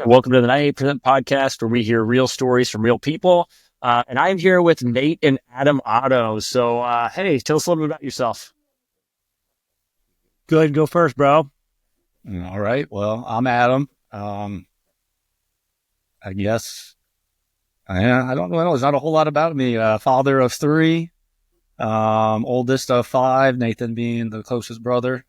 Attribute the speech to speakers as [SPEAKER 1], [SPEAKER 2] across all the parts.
[SPEAKER 1] Welcome to the 98% podcast, where we hear real stories from real people. And I'm here with Nate and Adam Otto. So, hey, tell us a little bit about yourself.
[SPEAKER 2] Go ahead and go first, bro.
[SPEAKER 3] All right. Well, I'm Adam. I guess I don't know. There's not a whole lot about me. Father of three, oldest of five, Nathan being the closest brother.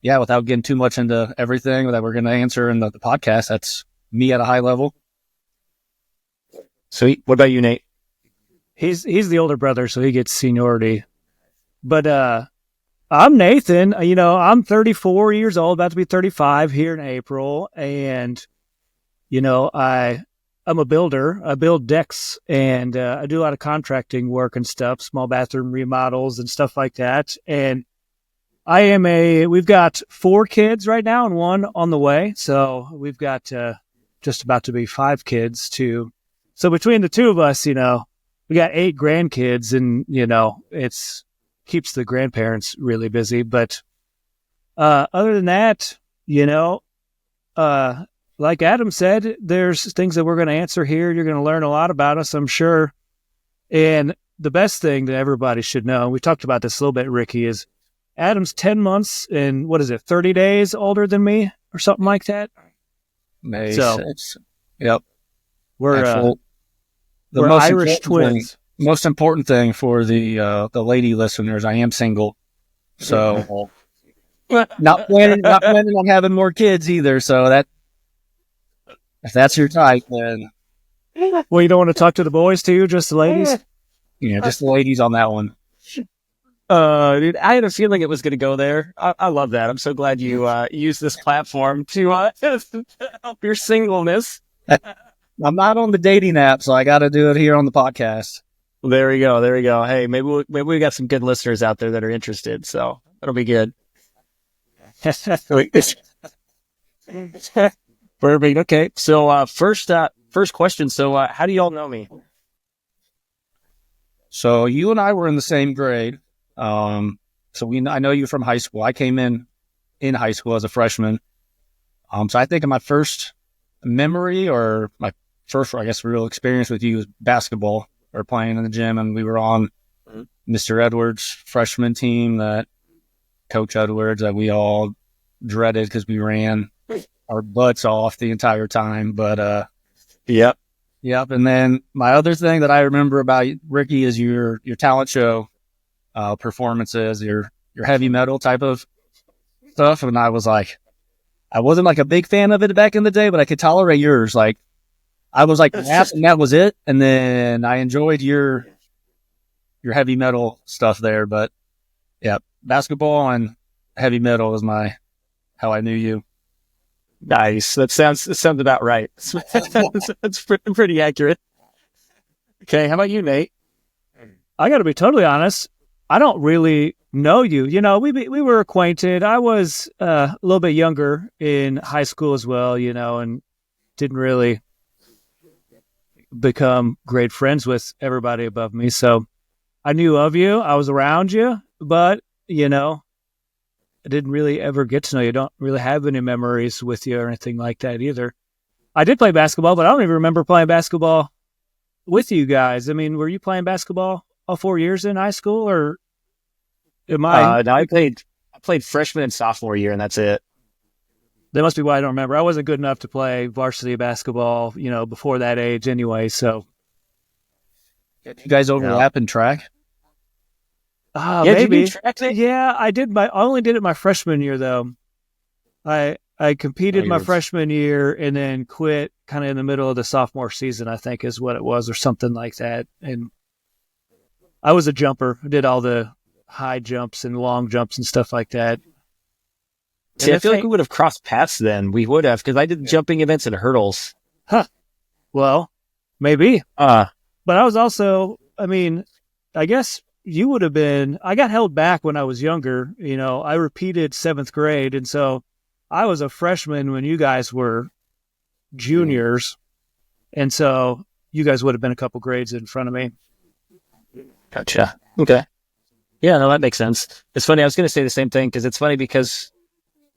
[SPEAKER 3] Without getting too much into everything that we're going to answer in the podcast, that's me at a high level.
[SPEAKER 1] Sweet. What about you, Nate?
[SPEAKER 2] He's the older brother, so he gets seniority. But I'm Nathan. I'm 34 years old, about to be 35 here in April. And, I'm a builder. I build decks, and I do a lot of contracting work and stuff, small bathroom remodels and stuff like that. And we've got 4 kids right now and 1 on the way. So we've got just about to be 5 kids too. So between the two of us, we got 8 grandkids, and, it's keeps the grandparents really busy. But other than that, like Adam said, there's things that we're going to answer here. You're going to learn a lot about us, I'm sure. And the best thing that everybody should know, we talked about this a little bit, Ricky, is Adam's 10 months and 30 days older than me or something like that.
[SPEAKER 3] May
[SPEAKER 2] So,
[SPEAKER 3] 6th. Yep.
[SPEAKER 2] We're
[SPEAKER 3] most
[SPEAKER 2] Irish
[SPEAKER 3] important
[SPEAKER 2] twins.
[SPEAKER 3] thing- most important thing for the lady listeners, I am single. So not planning on having more kids either. So that, if that's your type, then
[SPEAKER 2] Well, you don't want to talk to the boys too, just the ladies?
[SPEAKER 3] just the ladies on that one.
[SPEAKER 1] Dude, I had a feeling it was going to go there. I love that. I'm so glad you used this platform to help your singleness.
[SPEAKER 3] I'm not on the dating app, so I got to do it here on the podcast.
[SPEAKER 1] There we go. Hey, maybe we got some good listeners out there that are interested, so that'll be good. Perfect. Okay. So, first question. So, how do y'all know me?
[SPEAKER 3] So you and I were in the same grade. I know you from high school. I came in high school as a freshman. So I think my first memory, or my first, I guess, real experience with you was basketball, or playing in the gym, and we were on Mr. Edwards' freshman team, that Coach Edwards, that we all dreaded because we ran our butts off the entire time. But
[SPEAKER 1] Yep.
[SPEAKER 3] and then my other thing that I remember about Ricky is your talent show performances, your heavy metal type of stuff. And I wasn't like a big fan of it back in the day, but I could tolerate yours. Like, I was like, and that was it. And then I enjoyed your heavy metal stuff there. But yeah, basketball and heavy metal is how I knew you.
[SPEAKER 1] Nice. That sounds about right. That's pretty accurate. Okay. How about you, Nate?
[SPEAKER 2] I got to be totally honest. I don't really know you. We were acquainted. I was a little bit younger in high school as well, and didn't really become great friends with everybody above me. So I knew of you. I was around you, but, I didn't really ever get to know you. I don't really have any memories with you or anything like that either. I did play basketball, but I don't even remember playing basketball with you guys. I mean, were you playing basketball all 4 years in high school, or am I?
[SPEAKER 1] No, I played freshman and sophomore year, and that's it.
[SPEAKER 2] That must be why I don't remember. I wasn't good enough to play varsity basketball, before that age anyway. So,
[SPEAKER 3] You guys overlap in track?
[SPEAKER 2] maybe.
[SPEAKER 1] Did you do track, Nate?
[SPEAKER 2] Yeah, I did. I only did it my freshman year though. I competed my freshman year and then quit kind of in the middle of the sophomore season, I think is what it was, or something like that. And I was a jumper. I did all the high jumps and long jumps and stuff like that.
[SPEAKER 1] See, I feel like we would have crossed paths then. We would have, because I did jumping events and hurdles.
[SPEAKER 2] Well, maybe.
[SPEAKER 1] Uh,
[SPEAKER 2] But I was also, I guess you would have been, I got held back when I was younger. I repeated 7th grade. And so I was a freshman when you guys were juniors. And so you guys would have been a couple grades in front of me.
[SPEAKER 1] Gotcha. Okay. Yeah, no, that makes sense. It's funny. I was going to say the same thing, because it's funny because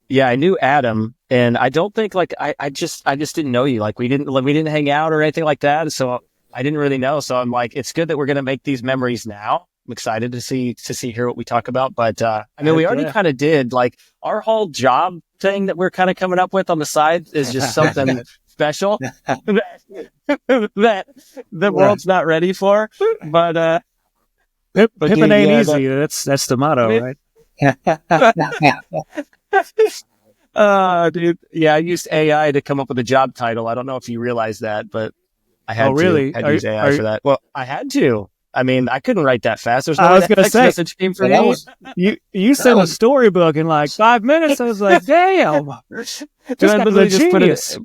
[SPEAKER 1] Yeah, I knew Adam, and I don't think like I just didn't know you. Like we didn't hang out or anything like that. So I didn't really know. So I'm like, it's good that we're gonna make these memories now. I'm excited to hear what we talk about. But I mean, we
[SPEAKER 2] Heck
[SPEAKER 1] already
[SPEAKER 2] yeah.
[SPEAKER 1] kind of did like our whole job thing that we're kind of coming up with on the side is just something special that the world's not ready for. But
[SPEAKER 2] Pimping
[SPEAKER 1] dude,
[SPEAKER 2] ain't
[SPEAKER 1] yeah,
[SPEAKER 2] easy. That's the motto, right?
[SPEAKER 1] dude, yeah, I used AI to come up with a job title. I don't know if you realize that, but I
[SPEAKER 2] Oh, really?
[SPEAKER 1] had to use AI for that. Well, I had to. I mean, I couldn't write that fast. There's no
[SPEAKER 2] I
[SPEAKER 1] way
[SPEAKER 2] was
[SPEAKER 1] that
[SPEAKER 2] gonna
[SPEAKER 1] text
[SPEAKER 2] say,
[SPEAKER 1] message came from
[SPEAKER 3] that
[SPEAKER 1] me.
[SPEAKER 3] was
[SPEAKER 2] you
[SPEAKER 3] that
[SPEAKER 2] sent a
[SPEAKER 3] was
[SPEAKER 2] storybook in like 5 minutes. I was like, damn,
[SPEAKER 1] Dude,
[SPEAKER 2] this
[SPEAKER 1] I
[SPEAKER 2] guy's
[SPEAKER 1] literally
[SPEAKER 2] a
[SPEAKER 1] just put it.
[SPEAKER 2] genius.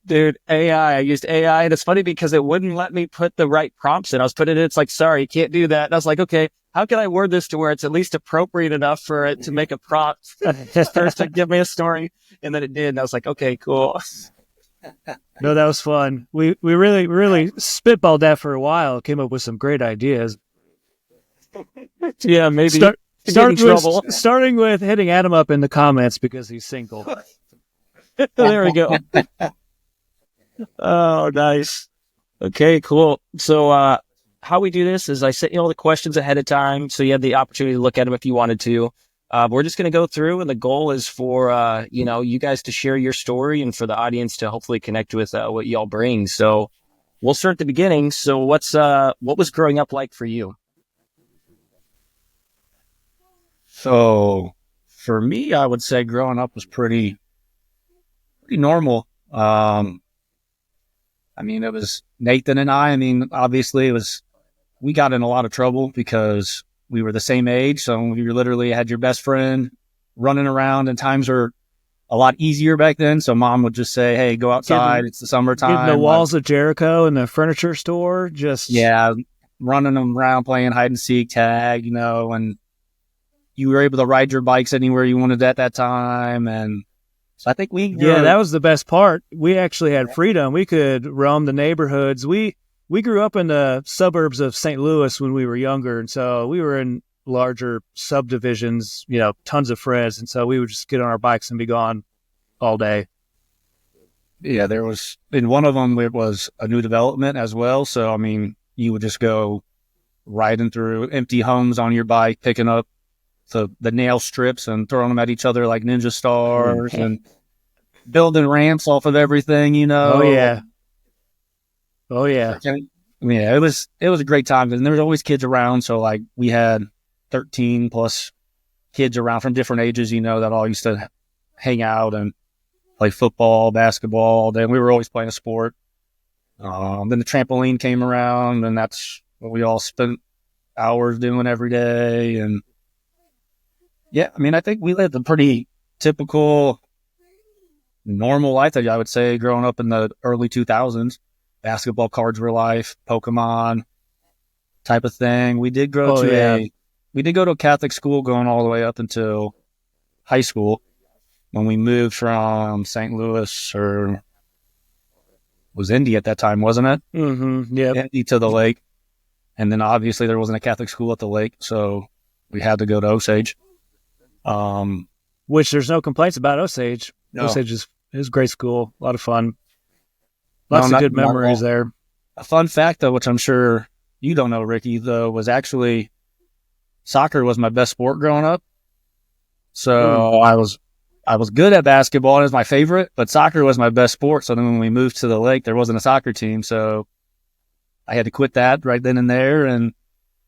[SPEAKER 1] Dude, AI. I used AI, and it's funny because it wouldn't let me put the right prompts in. I was putting it. It's like, sorry, you can't do that. And I was like, okay, how can I word this to where it's at least appropriate enough for it to make a prompt? First, to give me a story, and then it did. And I was like, okay, cool.
[SPEAKER 2] No, that was fun. We really spitballed that for a while. Came up with some great ideas.
[SPEAKER 1] Yeah, maybe
[SPEAKER 2] Start
[SPEAKER 1] get in
[SPEAKER 2] starting with
[SPEAKER 1] trouble.
[SPEAKER 2] starting with hitting Adam up in the comments because he's single.
[SPEAKER 1] There we go. Oh, nice. Okay, cool. So, how we do this is I sent you all the questions ahead of time, so you had the opportunity to look at them if you wanted to. We're just going to go through, and the goal is for you guys to share your story, and for the audience to hopefully connect with what y'all bring. So, we'll start at the beginning. So, what was growing up like for you?
[SPEAKER 3] so for me, I would say growing up was pretty normal. I mean, it was Nathan and I mean, obviously we got in a lot of trouble because we were the same age. So you literally had your best friend running around, and times were a lot easier back then. So mom would just say, hey, go outside. It's the
[SPEAKER 2] Getting the
[SPEAKER 3] summertime.
[SPEAKER 2] walls of Jericho in the furniture store. Just
[SPEAKER 3] Yeah, running them around playing hide and seek, tag, and you were able to ride your bikes anywhere you wanted at that time. And so I think
[SPEAKER 2] yeah, that was the best part. We actually had freedom. We could roam the neighborhoods. We grew up in the suburbs of St. Louis when we were younger, and so we were in larger subdivisions, tons of friends, and so we would just get on our bikes and be gone all day.
[SPEAKER 3] yeah, there was in one of them, it was a new development as well. So, I mean, you would just go riding through empty homes on your bike, picking up the nail strips and throwing them at each other like ninja stars and building ramps off of everything.
[SPEAKER 2] Oh yeah. Oh yeah.
[SPEAKER 3] Yeah, it was a great time, and there was always kids around. So like we had 13 plus kids around from different ages, that all used to hang out and play football, basketball. Then we were always playing a sport. Then the trampoline came around, and that's what we all spent hours doing every day. And yeah, I mean, I think we lived a pretty typical, normal life, I would say, growing up in the early 2000s. Basketball cards were life, Pokemon type of thing. We did go to a Catholic school going all the way up until high school when we moved from St. Louis, or was Indy at that time, wasn't it?
[SPEAKER 2] Mm-hmm. Yeah.
[SPEAKER 3] Indy to the lake. And then obviously there wasn't a Catholic school at the lake, so we had to go to Osage.
[SPEAKER 2] Which there's no complaints about Osage.
[SPEAKER 3] No.
[SPEAKER 2] Osage is a great school, a lot of fun, lots
[SPEAKER 3] No,
[SPEAKER 2] of good
[SPEAKER 3] not at
[SPEAKER 2] memories
[SPEAKER 3] all.
[SPEAKER 2] there.
[SPEAKER 3] A fun fact, though, which I'm sure you don't know, Ricky, though, was actually soccer was my best sport growing up. So I was good at basketball. It was my favorite, but soccer was my best sport. So then when we moved to the lake, there wasn't a soccer team. So I had to quit that right then and there, and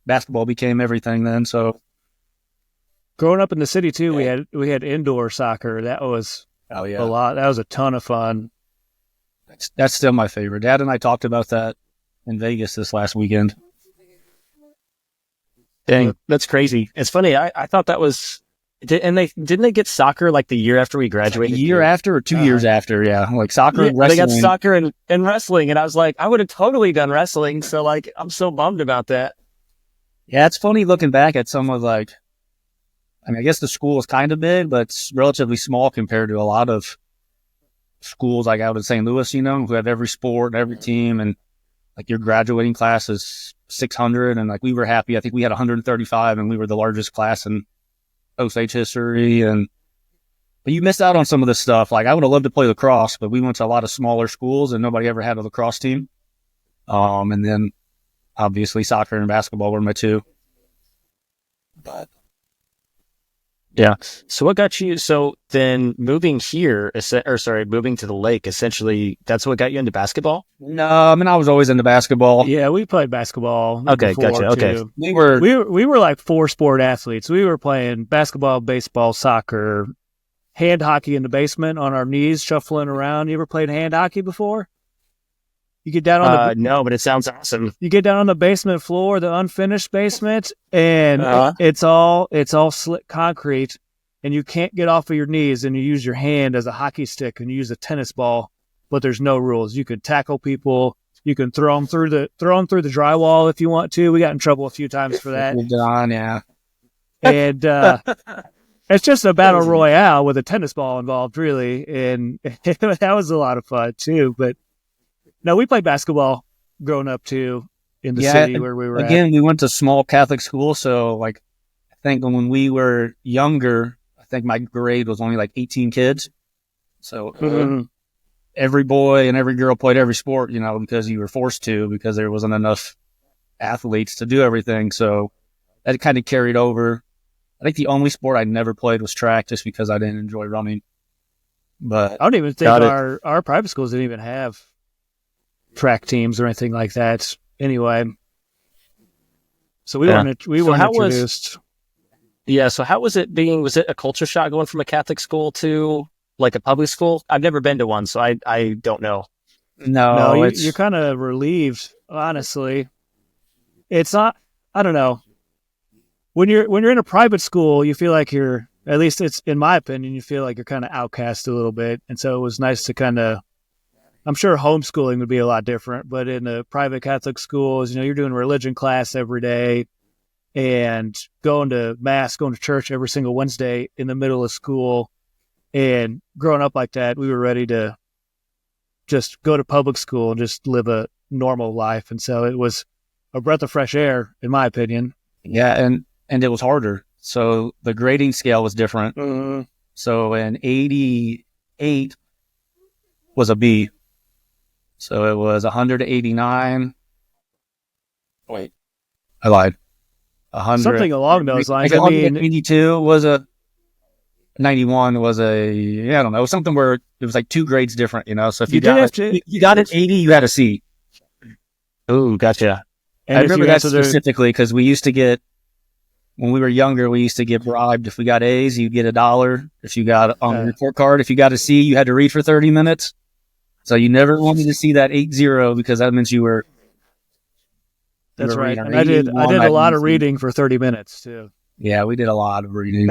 [SPEAKER 3] basketball became everything then. So
[SPEAKER 2] Growing up in the city too, we had indoor soccer. That was
[SPEAKER 3] oh
[SPEAKER 2] a
[SPEAKER 3] yeah,
[SPEAKER 2] lot. That was a ton of fun.
[SPEAKER 3] that's still my favorite. Dad and I talked about that in Vegas this last weekend.
[SPEAKER 1] Dang, that's crazy. It's funny. I thought that was, and didn't they get soccer like the year after we
[SPEAKER 3] A
[SPEAKER 1] graduated?
[SPEAKER 3] year after or 2 years after, yeah, like soccer and
[SPEAKER 1] Yeah, they
[SPEAKER 3] wrestling.
[SPEAKER 1] got soccer and wrestling, and I was like, I would have totally done wrestling. So like, I'm so bummed about that.
[SPEAKER 3] Yeah, it's funny looking back at some of like, I mean, I guess the school is kind of big, but it's relatively small compared to a lot of schools like out in St. Louis, who have every sport, every team, and like your graduating class is 600, and like we were happy. I think we had 135, and we were the largest class in Osage history. But you missed out on some of this stuff. Like I would have loved to play lacrosse, but we went to a lot of smaller schools and nobody ever had a lacrosse team. And then obviously soccer and basketball were my two. But
[SPEAKER 1] Yeah. So what got you? So then moving here, moving to the lake, essentially, that's what got you into basketball?
[SPEAKER 3] no, I mean, I was always into basketball.
[SPEAKER 2] Yeah, we played basketball.
[SPEAKER 1] Okay,
[SPEAKER 2] before,
[SPEAKER 1] gotcha. Okay.
[SPEAKER 2] too.
[SPEAKER 3] We were,
[SPEAKER 2] We were like 4-sport athletes. We were playing basketball, baseball, soccer, hand hockey in the basement on our knees, shuffling around. You ever played hand hockey before? You get down on
[SPEAKER 1] No, but it sounds awesome.
[SPEAKER 2] you get down on the basement floor, the unfinished basement, and
[SPEAKER 1] Uh-huh.
[SPEAKER 2] it's all slick concrete, and you can't get off of your knees, and you use your hand as a hockey stick, and you use a tennis ball, but there's no rules. You can tackle people. You can throw them through the drywall if you want to. We got in trouble a few times for that.
[SPEAKER 3] yeah.
[SPEAKER 2] And it's just a battle royale with a tennis ball involved, really. And that was a lot of fun, too. But no, we played basketball growing up, too, in the city where we were
[SPEAKER 3] Again, we went to small Catholic school. So, like, I think when we were younger, I think my grade was only like 18 kids. So,
[SPEAKER 2] Mhm.
[SPEAKER 3] every boy and every girl played every sport, because you were forced to, because there wasn't enough athletes to do everything. So, that kind of carried over. I think the only sport I never played was track just because I didn't enjoy running. But
[SPEAKER 2] I don't even think
[SPEAKER 1] Got it.
[SPEAKER 2] our private schools didn't even have track teams or anything like that. Anyway, so we
[SPEAKER 1] Yeah.
[SPEAKER 2] weren't
[SPEAKER 1] So how was-
[SPEAKER 2] introduced.
[SPEAKER 1] Yeah. So how was it was it a culture shock going from a Catholic school to like a public school? I've never been to one, so I don't know.
[SPEAKER 3] no,
[SPEAKER 2] No,
[SPEAKER 3] it's
[SPEAKER 2] you're kind of relieved, honestly. It's not. I don't know. When you're in a private school, you feel like you're, at least it's in my opinion, you feel like you're kind of outcast a little bit, and so it was nice to kind of. I'm sure homeschooling would be a lot different, but in the private Catholic schools, you're doing religion class every day and going to mass, going to church every single Wednesday in the middle of school. And growing up like that, we were ready to just go to public school and just live a normal life. And so it was a breath of fresh air, in my opinion.
[SPEAKER 3] yeah, and it was harder. So the grading scale was different. So an 88 was a B. So it was 100 to 89. Wait, I lied. 100.
[SPEAKER 2] Something along those lines. I
[SPEAKER 3] 100
[SPEAKER 2] mean,
[SPEAKER 3] 82 was a 91 was I don't know, something where it was like 2 grades different, So if
[SPEAKER 2] You
[SPEAKER 3] you,
[SPEAKER 2] did
[SPEAKER 3] got
[SPEAKER 2] have to-
[SPEAKER 3] you got an 80, you had a C.
[SPEAKER 1] Ooh, gotcha.
[SPEAKER 2] and
[SPEAKER 3] I
[SPEAKER 2] if
[SPEAKER 3] remember
[SPEAKER 2] you
[SPEAKER 3] that
[SPEAKER 2] answer the-
[SPEAKER 3] specifically because we used to get, when we were younger, we used to get bribed. If we got A's, you'd get $1. If you got on the report card, if you got a C, you had to read for 30 minutes. So you never wanted to see that 80 because that meant you were.
[SPEAKER 2] That's right.
[SPEAKER 3] reading
[SPEAKER 2] And I did
[SPEAKER 3] 81,
[SPEAKER 2] a lot of
[SPEAKER 3] 92.
[SPEAKER 2] reading for 30 minutes too.
[SPEAKER 3] Yeah, we did a lot of reading.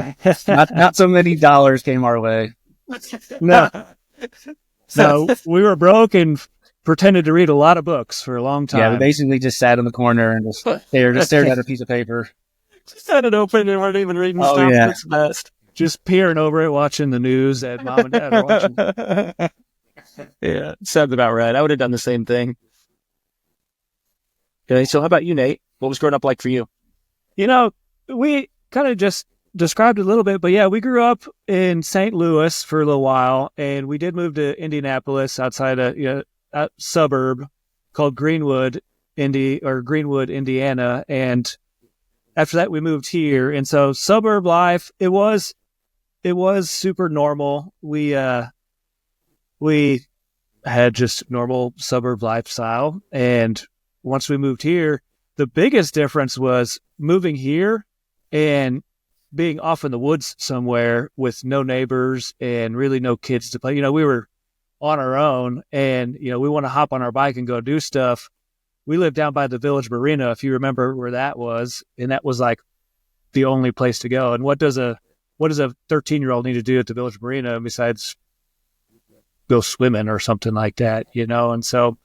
[SPEAKER 3] not so many dollars came our way.
[SPEAKER 2] No, no, we were broke and pretended to read a lot of books for a long time.
[SPEAKER 3] Yeah, we basically just sat in the corner and just stared at a piece of paper.
[SPEAKER 1] Just had it open and weren't even reading
[SPEAKER 3] Oh,
[SPEAKER 1] stuff.
[SPEAKER 3] yeah.
[SPEAKER 1] That's best.
[SPEAKER 2] Just peering over it, watching the news that mom and dad are watching.
[SPEAKER 1] Yeah, sounds about right. I would have done the same thing. Okay, so how about you, Nate? What was growing up like for you?
[SPEAKER 2] We kind of just described it a little bit, but yeah, we grew up in St. Louis for a little while, and we did move to Indianapolis outside a suburb called Greenwood, Indiana, and after that we moved here. And so suburb life, it was super normal. We had just normal suburb lifestyle, and once we moved here, the biggest difference was moving here and being off in the woods somewhere with no neighbors and really no kids to play. We were on our own, and we want to hop on our bike and go do stuff. We lived down by the Village Marina, if you remember where that was, and that was like the only place to go. And what does a 13-year-old need to do at the Village Marina besides go swimming or something like that, And so,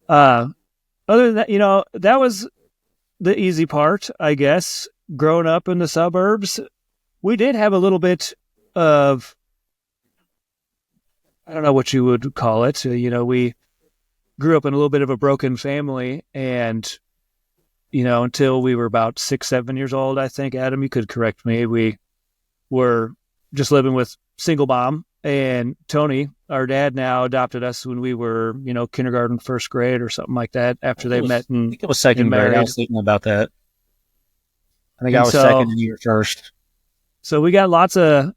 [SPEAKER 2] other than that, that was the easy part, I guess. Growing up in the suburbs, we did have a little bit of, I don't know what you would call it. We grew up in a little bit of a broken family, and, until we were about 6, 7 years old, I think, Adam, you could correct me. We were just living with single mom, and Tony, our dad, now adopted us when we were, kindergarten, first grade or something like that after they met
[SPEAKER 3] I
[SPEAKER 2] and,
[SPEAKER 3] think it was second grade. I
[SPEAKER 2] married.
[SPEAKER 3] was thinking about that. I think
[SPEAKER 2] And
[SPEAKER 3] I was second and you were first.
[SPEAKER 2] So we got lots of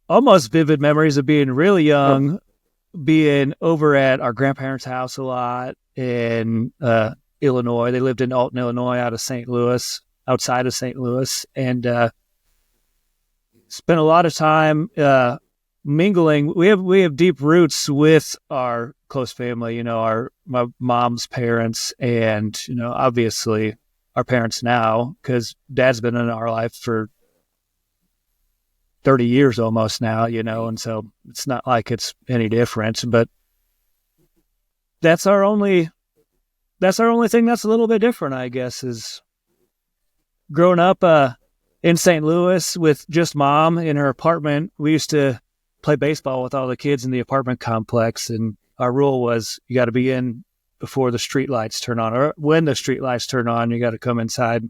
[SPEAKER 2] almost vivid memories of being really young, being over at our grandparents' house a lot in Illinois. They lived in Alton, Illinois, outside of St. Louis, and spent a lot of time mingling. We have deep roots with our close family. My mom's parents, and obviously our parents now, because Dad's been in our life for 30 years almost now, and so it's not like it's any different, but that's our only thing that's a little bit different, I guess, is growing up in St. Louis with just Mom in her apartment. We used to play baseball with all the kids in the apartment complex, and our rule was you got to be in before the street lights turn on, or when the street lights turn on, you got to come inside. I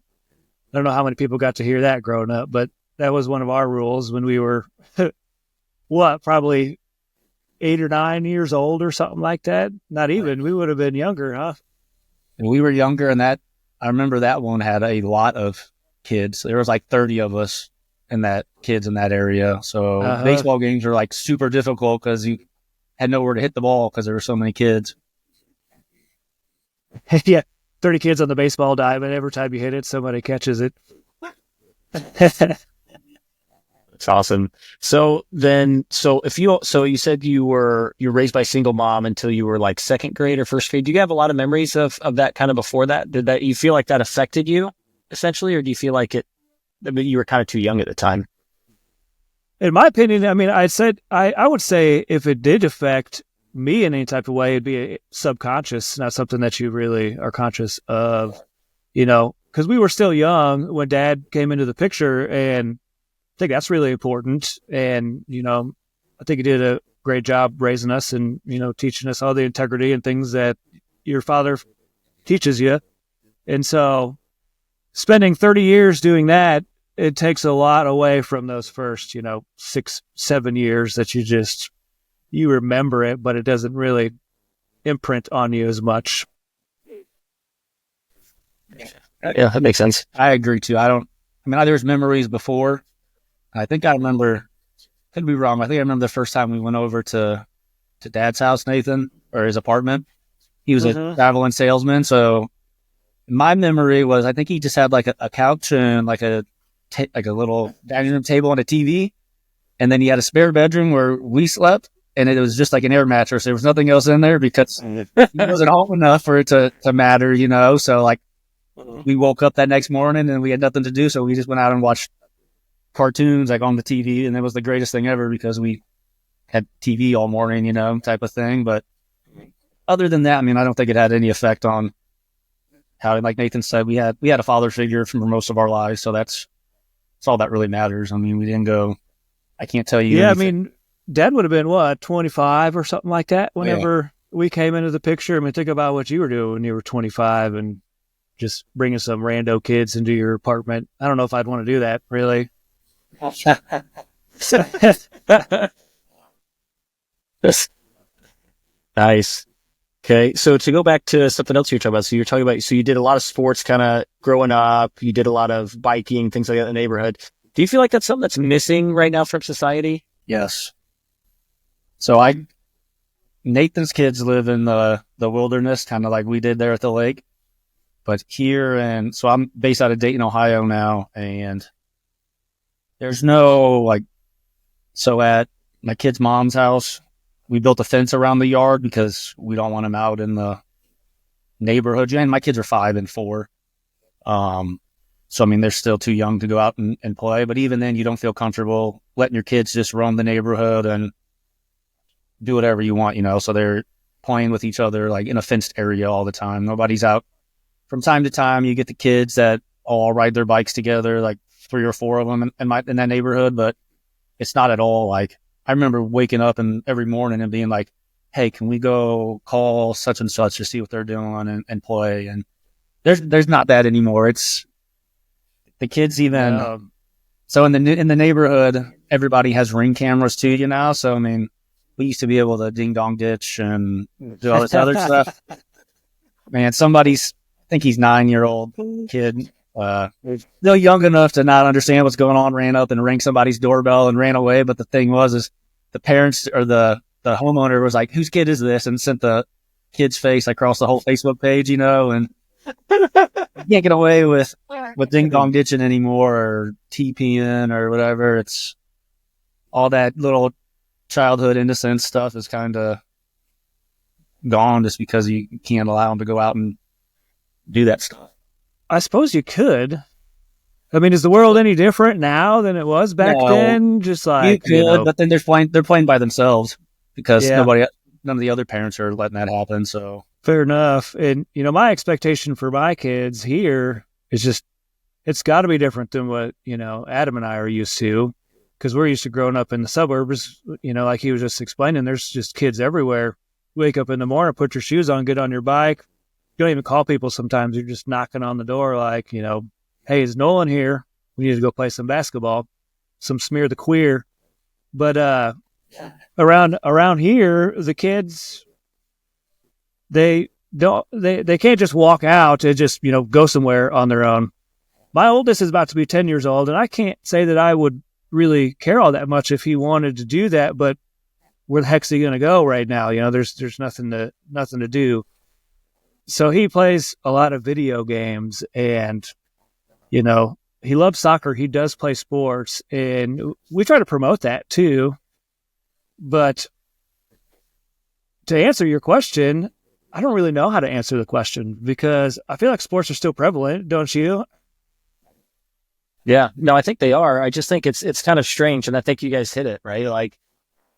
[SPEAKER 2] don't know how many people got to hear that growing up, but that was one of our rules when we were, probably 8 or 9 years old or something like that. Not even. We would have been younger, huh?
[SPEAKER 3] And we were younger, and I remember that one had a lot of kids. There was like 30 of us kids in that area. So baseball games were like super difficult because you had nowhere to hit the ball because there were so many kids.
[SPEAKER 2] Yeah, 30 kids on the baseball diamond, and every time you hit it, somebody catches it.
[SPEAKER 1] It's awesome. So you said you're raised by a single mom until you were like second grade or first grade. Do you have a lot of memories of that kind of before that? Did that, you feel like that affected you essentially, or do you feel like you were kind of too young at the time?
[SPEAKER 2] In my opinion, I mean, I would say if it did affect me in any type of way, it'd be subconscious, not something that you really are conscious of, because we were still young when Dad came into the picture, and I think that's really important. And, I think he did a great job raising us and, teaching us all the integrity and things that your father teaches you. And so spending 30 years doing that, it takes a lot away from those first, 6, 7 years that you remember it, but it doesn't really imprint on you as much.
[SPEAKER 1] Yeah, that makes sense.
[SPEAKER 3] I agree too. There's memories before. I think I remember, could be wrong. I think I remember the first time we went over to Dad's house, Nathan, or his apartment. He was a traveling salesman. So my memory was, I think he just had like a couch and like a little dining room table and a TV. And then he had a spare bedroom where we slept, and it was just like an air mattress. There was nothing else in there because he wasn't home enough for it to matter, So like we woke up that next morning and we had nothing to do. So we just went out and watched cartoons like on the TV, and it was the greatest thing ever because we had TV all morning, type of thing. But other than that, I don't think it had any effect on how, like Nathan said, we had a father figure for most of our lives. So that's all that really matters. We didn't go, I can't tell you.
[SPEAKER 2] Yeah.
[SPEAKER 3] Anything.
[SPEAKER 2] Dad would have been 25 or something like that whenever we came into the picture. Think about what you were doing when you were 25 and just bringing some rando kids into your apartment. I don't know if I'd want to do that, really.
[SPEAKER 1] Nice. Okay, so to go back to something else you're talking about, so you did a lot of sports kind of growing up, you did a lot of biking, things like that in the neighborhood. Do you feel like that's something that's missing right now from society?
[SPEAKER 3] Yes. So Nathan's kids live in the wilderness, kind of like we did there at the lake. But so I'm based out of Dayton, Ohio now, and there's no so at my kid's mom's house, we built a fence around the yard because we don't want them out in the neighborhood. And my kids are 5 and 4. So, they're still too young to go out and play. But even then, you don't feel comfortable letting your kids just roam the neighborhood and do whatever you want, So they're playing with each other in a fenced area all the time. Nobody's out. From time to time, you get the kids that all ride their bikes together, 3 or 4 of them in that neighborhood. But it's not at all I remember waking up every morning and being like, hey, can we go call such and such to see what they're doing and play? And there's not that anymore. It's the kids even. So in the neighborhood, everybody has Ring cameras too, so I mean, we used to be able to ding dong ditch and do all this other stuff. Man, I think he's 9-year-old kid, still young enough to not understand what's going on, ran up and rang somebody's doorbell and ran away. But the thing is the parents or the homeowner was like, whose kid is this? And sent the kid's face across the whole Facebook page, and you can't get away with ding dong ditching anymore or TPing or whatever. It's all that little childhood innocence stuff is kind of gone just because you can't allow them to go out and do that stuff.
[SPEAKER 2] I suppose you could. I mean, is the world any different now than it was back then? Just like
[SPEAKER 3] you could, but then they're playing by themselves because none of the other parents are letting that happen. So
[SPEAKER 2] fair enough. And my expectation for my kids here is just it's got to be different than what Adam and I are used to, because we're used to growing up in the suburbs. Like he was just explaining, there's just kids everywhere. Wake up in the morning, put your shoes on, get on your bike. You don't even call people sometimes. You're just knocking on the door like, hey, is Nolan here? We need to go play some basketball, some smear the queer. But around here, the kids, they can't just walk out and just, go somewhere on their own. My oldest is about to be 10 years old, and I can't say that I would really care all that much if he wanted to do that, but where the heck's he going to go right now? There's nothing to do. So he plays a lot of video games, and, he loves soccer. He does play sports, and we try to promote that too. But to answer your question, I don't really know how to answer the question because I feel like sports are still prevalent, don't you?
[SPEAKER 1] Yeah, no, I think they are. I just think it's kind of strange, and I think you guys hit it, right? Like,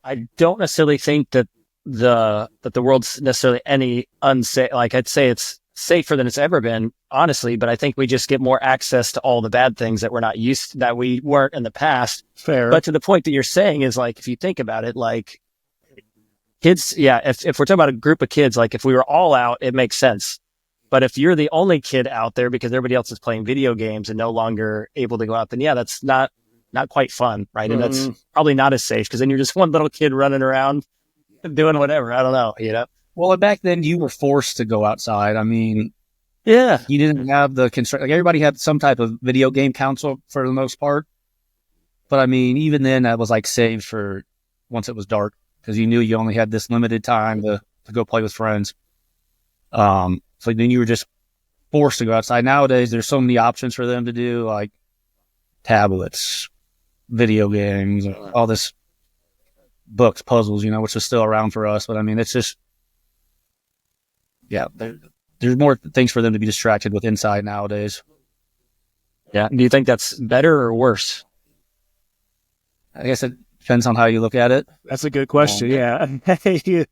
[SPEAKER 1] I don't necessarily think that the world's necessarily any unsafe. Like, I'd say it's safer than it's ever been, honestly, but I think we just get more access to all the bad things that that we weren't in the past.
[SPEAKER 2] Fair.
[SPEAKER 1] But to the point that you're saying is, like, if you think about it, like, kids, if we're talking about a group of kids, like, if we were all out, it makes sense. But if you're the only kid out there because everybody else is playing video games and no longer able to go out, then that's not quite fun, right? And that's probably not as safe because then you're just one little kid running around doing whatever. I don't know,
[SPEAKER 3] Well, back then you were forced to go outside. I mean,
[SPEAKER 1] you
[SPEAKER 3] didn't have the constraint. Like, everybody had some type of video game console for the most part. But I mean, even then that was like saved for once it was dark because you knew you only had this limited time to go play with friends. So then you were just forced to go outside. Nowadays, there's so many options for them to do, like tablets, video games, all this books, puzzles, which is still around for us. But I mean, it's just, there's more things for them to be distracted with inside nowadays.
[SPEAKER 1] Yeah. Do you think that's better or worse?
[SPEAKER 3] I guess it depends on how you look at it.
[SPEAKER 2] That's a good question. Yeah.
[SPEAKER 3] I think they're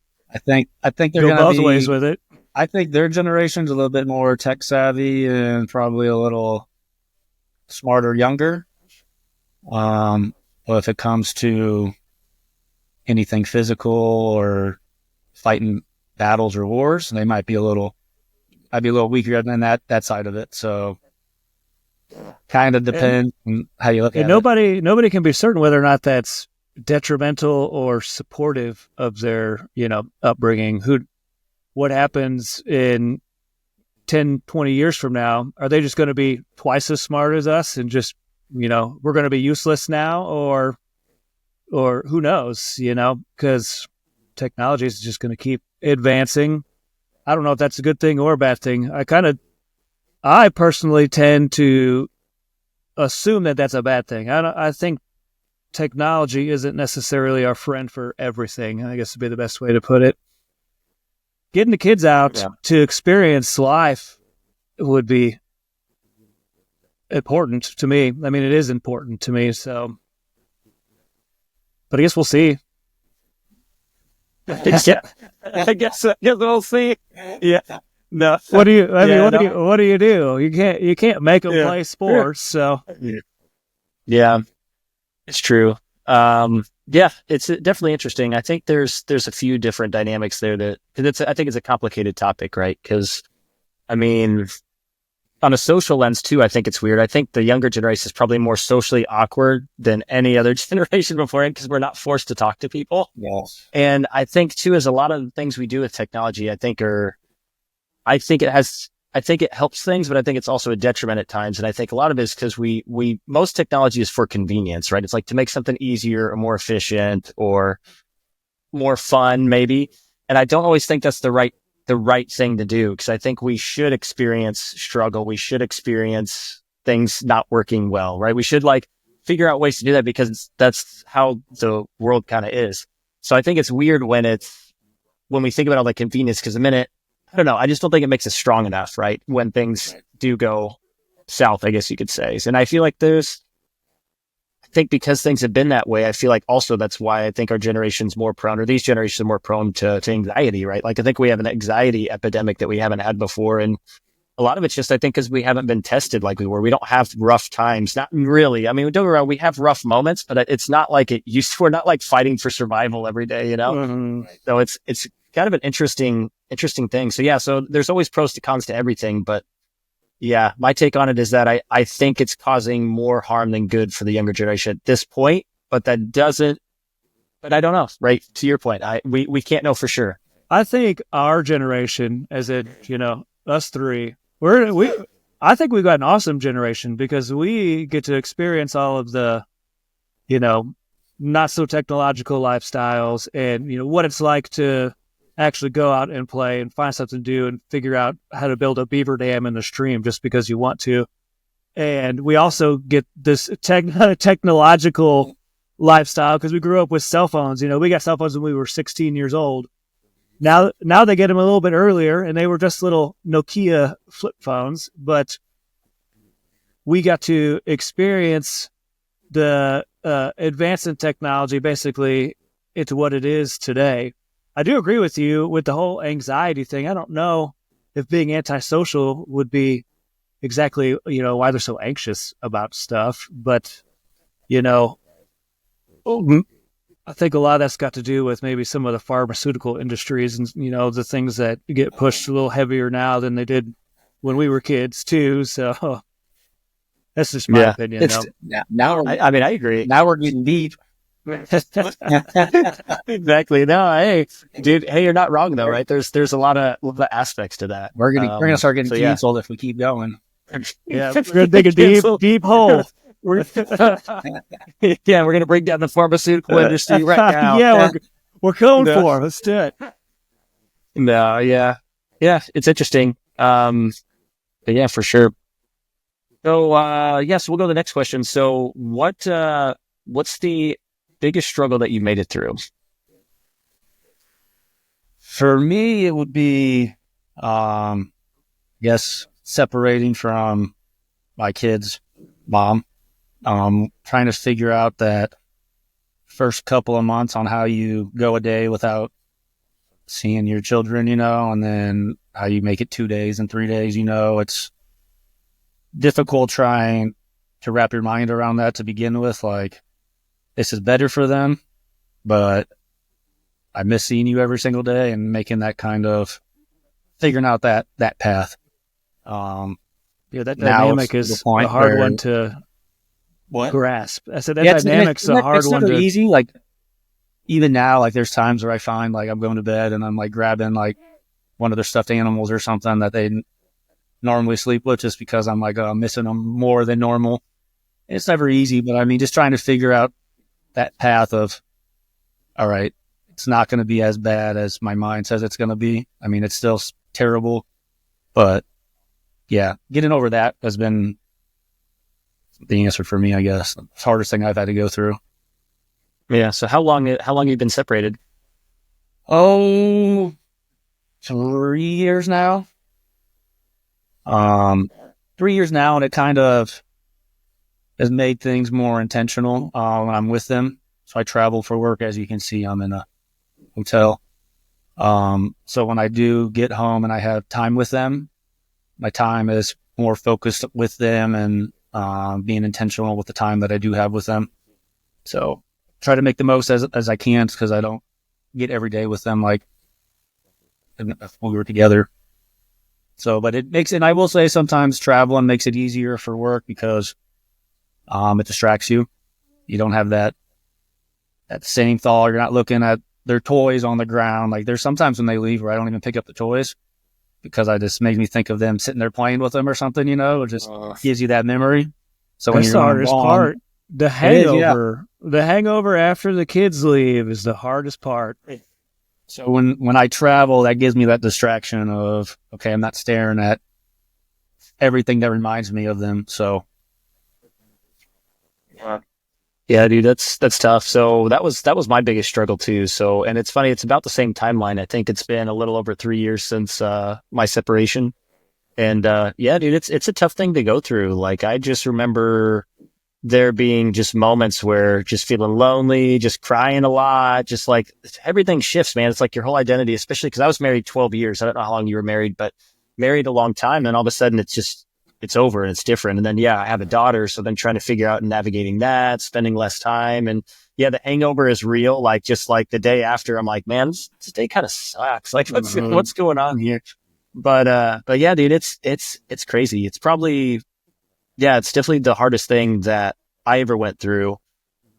[SPEAKER 2] go
[SPEAKER 3] going
[SPEAKER 2] both
[SPEAKER 3] to be
[SPEAKER 2] ways with it.
[SPEAKER 3] I think their generation's a little bit more tech savvy and probably a little smarter, younger. But if it comes to anything physical or fighting battles or wars, they might be a little weaker than that side of it. So kind of depends on how you look at it.
[SPEAKER 2] Nobody can be certain whether or not that's detrimental or supportive of their, upbringing. What happens in 10, 20 years from now? Are they just going to be twice as smart as us and just, we're going to be useless now, or who knows, because technology is just going to keep advancing. I don't know if that's a good thing or a bad thing. I personally tend to assume that that's a bad thing. I think technology isn't necessarily our friend for everything. I guess would be the best way to put it. Getting the kids out to experience life would be important to me. I mean, it is important to me. So, but I guess we'll see.
[SPEAKER 1] I guess we'll see. Yeah. No.
[SPEAKER 2] What do you do? You can't make them play sports. So.
[SPEAKER 1] Yeah, it's true. It's definitely interesting. I think there's a few different dynamics there I think it's a complicated topic, right? Because, I mean, on a social lens too, I think it's weird. I think the younger generation is probably more socially awkward than any other generation before it because we're not forced to talk to people.
[SPEAKER 3] Yes.
[SPEAKER 1] And I think too, is a lot of the things we do with technology, I think it helps things, but I think it's also a detriment at times. And I think a lot of it is because most technology is for convenience, right? It's like to make something easier or more efficient or more fun, maybe. And I don't always think that's the right thing to do, because I think we should experience struggle. We should experience things not working well, right? We should like figure out ways to do that because that's how the world kind of is. So I think it's weird when we think about all the convenience, because I don't know, I just don't think it makes us strong enough, right? When things do go south, I guess you could say. And I feel like I think because things have been that way, I feel like also that's why I think our generation's more prone, or these generations are more prone to anxiety, right? Like I think we have an anxiety epidemic that we haven't had before. And a lot of it's just, I think, because we haven't been tested like we were. We don't have rough times. Not really. I mean, don't get me wrong, we have rough moments, but it's not like it used to. We're not like fighting for survival every day, you know?
[SPEAKER 2] Mm-hmm.
[SPEAKER 1] So it's kind of an interesting thing. So yeah, so there's always pros to cons to everything, but yeah, my take on it is that I think it's causing more harm than good for the younger generation at this point, but I don't know, right? To your point, we can't know for sure.
[SPEAKER 2] I think our generation, as in, us three, I think we've got an awesome generation because we get to experience all of the, not so technological lifestyles and, what it's like to actually go out and play and find something to do and figure out how to build a beaver dam in the stream just because you want to. And we also get this technological lifestyle because we grew up with cell phones. We got cell phones when we were 16 years old. Now they get them a little bit earlier, and they were just little Nokia flip phones, but we got to experience the advance in technology basically into what it is today. I do agree with you with the whole anxiety thing. I don't know if being antisocial would be exactly, why they're so anxious about stuff. But, I think a lot of that's got to do with maybe some of the pharmaceutical industries and, the things that get pushed a little heavier now than they did when we were kids too. So that's just my opinion.
[SPEAKER 3] Now
[SPEAKER 1] I agree.
[SPEAKER 3] Now we're getting deep.
[SPEAKER 1] Exactly. No, hey, dude. Hey, you're not wrong though, right? There's a lot of aspects to that.
[SPEAKER 3] We're gonna start getting canceled if we keep going.
[SPEAKER 2] Yeah, we're gonna dig a deep hole.
[SPEAKER 1] We're gonna bring down the pharmaceutical industry right now.
[SPEAKER 2] Yeah, we're going for it. Let's do it.
[SPEAKER 1] No, yeah, it's interesting. But yeah, for sure. So, so we'll go to the next question. So, what's the biggest struggle that you made it through?
[SPEAKER 3] For me, it would be, separating from my kid's mom. Trying to figure out that first couple of months on how you go a day without seeing your children, and then how you make it 2 days and 3 days, it's difficult trying to wrap your mind around that to begin with. Like, this is better for them, but I miss seeing you every single day and making that kind of figuring out that path.
[SPEAKER 2] That dynamic is a hard one to grasp. I said that dynamic's a hard one to...
[SPEAKER 3] easy. Like, even now, like, there's times where I find, like, I'm going to bed and I'm, like, grabbing, like, one of their stuffed animals or something that they normally sleep with just because I'm, like, missing them more than normal. It's never easy, but, just trying to figure out that path of, all right, it's not going to be as bad as my mind says it's going to be. It's still terrible, but yeah, getting over that has been the answer for me, I guess. The hardest thing I've had to go through.
[SPEAKER 1] Yeah. So how long have you been separated?
[SPEAKER 3] 3 years now. 3 years now, and it kind of has made things more intentional when I'm with them. So I travel for work. As you can see, I'm in a hotel. So when I do get home and I have time with them, my time is more focused with them and being intentional with the time that I do have with them. So try to make the most as I can, because I don't get every day with them like if we were together. So, but it makes, and I will say sometimes traveling makes it easier for work because it distracts you. You don't have that same thought. You're not looking at their toys on the ground. Like there's sometimes when they leave where I don't even pick up the toys because I just makes me think of them sitting there playing with them or something, you know, it just gives you that memory. So when
[SPEAKER 2] That's
[SPEAKER 3] you're
[SPEAKER 2] the hardest part. The hangover, the hangover after the kids leave is the hardest part.
[SPEAKER 3] So when I travel, that gives me that distraction of, okay, I'm not staring at everything that reminds me of them. So.
[SPEAKER 1] Yeah, dude, that's tough. So that was my biggest struggle too. So, and it's funny, it's about the same timeline. I think it's been a little over 3 years since my separation. And yeah, dude, it's a tough thing to go through. Like I just remember there being just moments where just feeling lonely, just crying a lot, just like everything shifts, man. It's like your whole identity, especially because I was married 12 years. I don't know how long you were married, but married a long time. And all of a sudden it's over and it's different. And then, yeah, I have a daughter. So then trying to figure out and navigating that, spending less time. And yeah, the hangover is real. Like just like the day after, I'm like, man, this day kind of sucks. Like what's going on here? But yeah, dude, it's crazy. It's probably, yeah, it's definitely the hardest thing that I ever went through.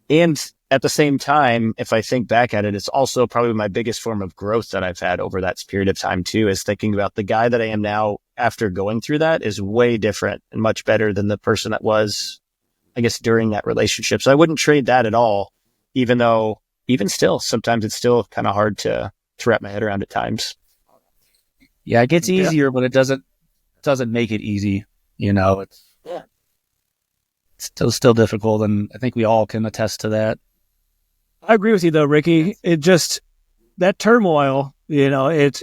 [SPEAKER 1] And at the same time, if I think back at it, it's also probably my biggest form of growth that I've had over that period of time too, is thinking about the guy that I am now after going through that is way different and much better than the person that was, I guess, during that relationship. So I wouldn't trade that at all, even though even still, sometimes it's still kind of hard to wrap my head around at times.
[SPEAKER 3] Yeah, it gets easier, but it doesn't make it easy. You know, it's still difficult, and I think we all can attest to that.
[SPEAKER 2] I agree with you though, Ricky. It just, that turmoil, you know, it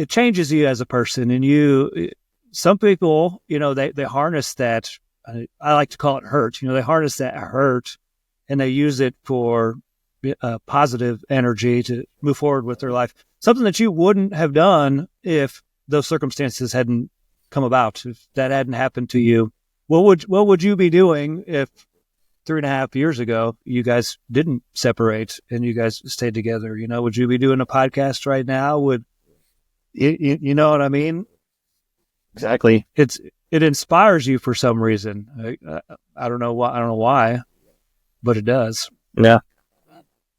[SPEAKER 2] changes you as a person, and some people, you know, they harness that. I like to call it hurt. You know, they harness that hurt, and they use it for positive energy to move forward with their life. Something that you wouldn't have done if those circumstances hadn't come about, if that hadn't happened to you. What would you be doing if 3.5 years ago you guys didn't separate and you guys stayed together? You know, would you be doing a podcast right now? Would you know what I mean?
[SPEAKER 1] Exactly.
[SPEAKER 2] It inspires you for some reason. I don't know why. I don't know why, but it does.
[SPEAKER 1] Yeah.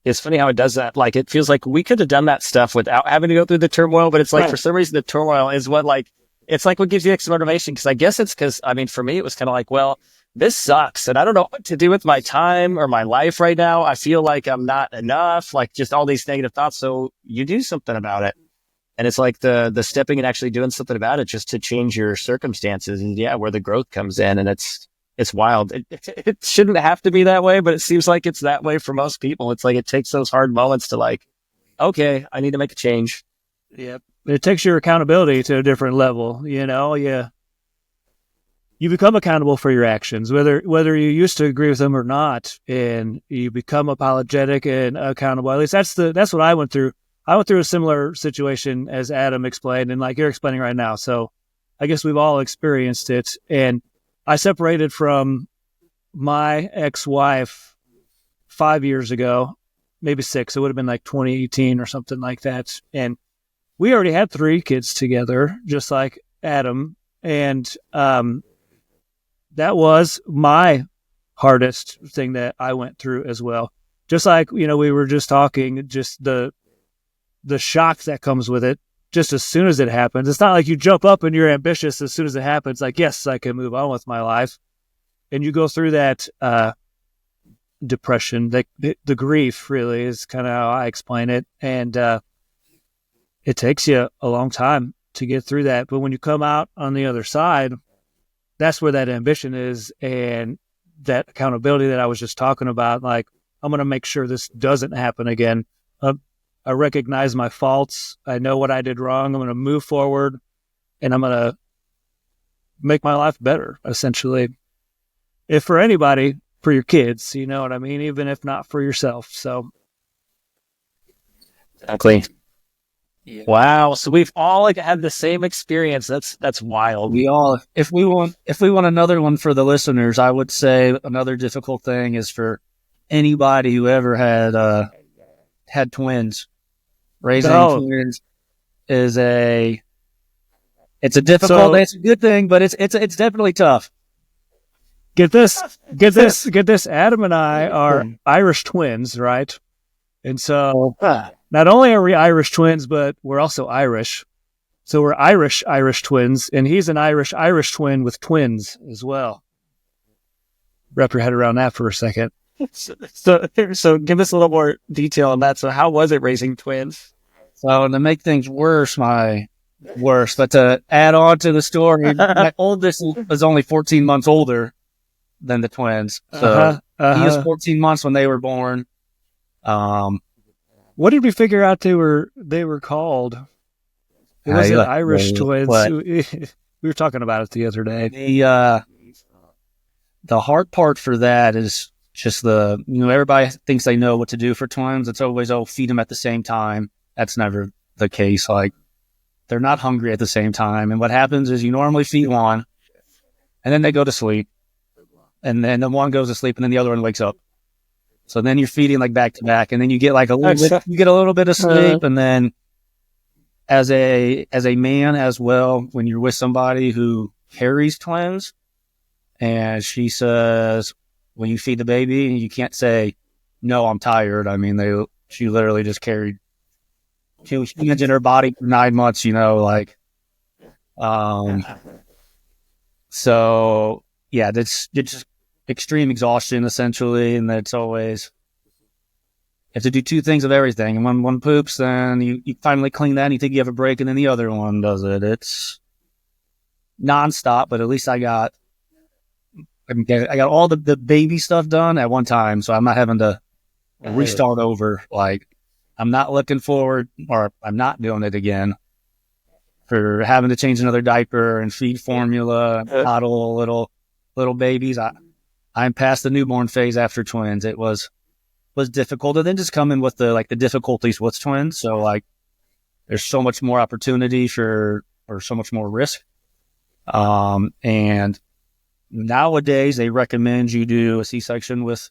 [SPEAKER 1] It's funny how it does that. Like, it feels like we could have done that stuff without having to go through the turmoil, but it's like, for some reason, the turmoil is what, like, it's like what gives you extra motivation. Cause I guess it's cause, I mean, for me, it was kind of like, well, this sucks and I don't know what to do with my time or my life right now. I feel like I'm not enough, like just all these negative thoughts. So you do something about it. And it's like the stepping and actually doing something about it just to change your circumstances. And yeah, where the growth comes in, and it's wild. It shouldn't have to be that way, but it seems like it's that way for most people. It's like, it takes those hard moments to like, okay, I need to make a change.
[SPEAKER 2] Yep. It takes your accountability to a different level. You know, you become accountable for your actions, whether you used to agree with them or not, and you become apologetic and accountable. At least that's what I went through. I went through a similar situation as Adam explained, and like you're explaining right now. So I guess we've all experienced it. And I separated from my ex-wife 5 years ago, maybe 6. It would have been like 2018 or something like that. And we already had 3 kids together, just like Adam. And that was my hardest thing that I went through as well. Just like, you know, we were just talking, just the shock that comes with it, just as soon as it happens. It's not like you jump up and you're ambitious as soon as it happens. Like, yes, I can move on with my life. And you go through that depression, the grief really is kind of how I explain it. And it takes you a long time to get through that. But when you come out on the other side, that's where that ambition is, and that accountability that I was just talking about. Like, I'm going to make sure this doesn't happen again. I recognize my faults. I know what I did wrong. I'm going to move forward, and I'm going to make my life better, essentially. If for anybody, for your kids, you know what I mean? Even if not for yourself. So.
[SPEAKER 1] Exactly. Yeah. Wow. So we've all like had the same experience. That's wild.
[SPEAKER 3] We all, if we want another one for the listeners, I would say another difficult thing is for anybody who ever had twins. Raising twins is It's a difficult, it's a good thing, but it's definitely tough.
[SPEAKER 2] Get this. Adam and I are Irish twins, right? And so not only are we Irish twins, but we're also Irish. So we're Irish twins, and he's an Irish twin with twins as well. Wrap your head around that for a second.
[SPEAKER 1] So give us a little more detail on that. So how was it raising twins?
[SPEAKER 3] So to make things worse, but to add on to the story, my oldest was only 14 months older than the twins. So he was 14 months when they were born.
[SPEAKER 2] What did we figure out they were called? It wasn't Irish twins. We were talking about it the other day.
[SPEAKER 3] The hard part for that is just everybody thinks they know what to do for twins. It's always, feed them at the same time. That's never the case. Like, they're not hungry at the same time. And what happens is you normally feed one, and then they go to sleep. And then the one goes to sleep, and then the other one wakes up. So then you're feeding like back to back, and then you get like a little bit of sleep. And then as a man as well, when you're with somebody who carries twins, and she says, when you feed the baby, you can't say, no, I'm tired. I mean, she literally just carried humans in her body for 9 months, so yeah, it's just extreme exhaustion essentially. And that's always, you have to do two things of everything. And when one poops, then you finally clean that and you think you have a break, and then the other one does it. It's nonstop, but at least I got all the baby stuff done at one time, so I'm not having to restart over. Like, I'm not looking forward, or I'm not doing it again for having to change another diaper and feed formula, coddle little babies. I'm past the newborn phase after twins. It was difficult, and then just coming with the difficulties with twins. So like, there's so much more opportunity or so much more risk. And nowadays they recommend you do a C-section with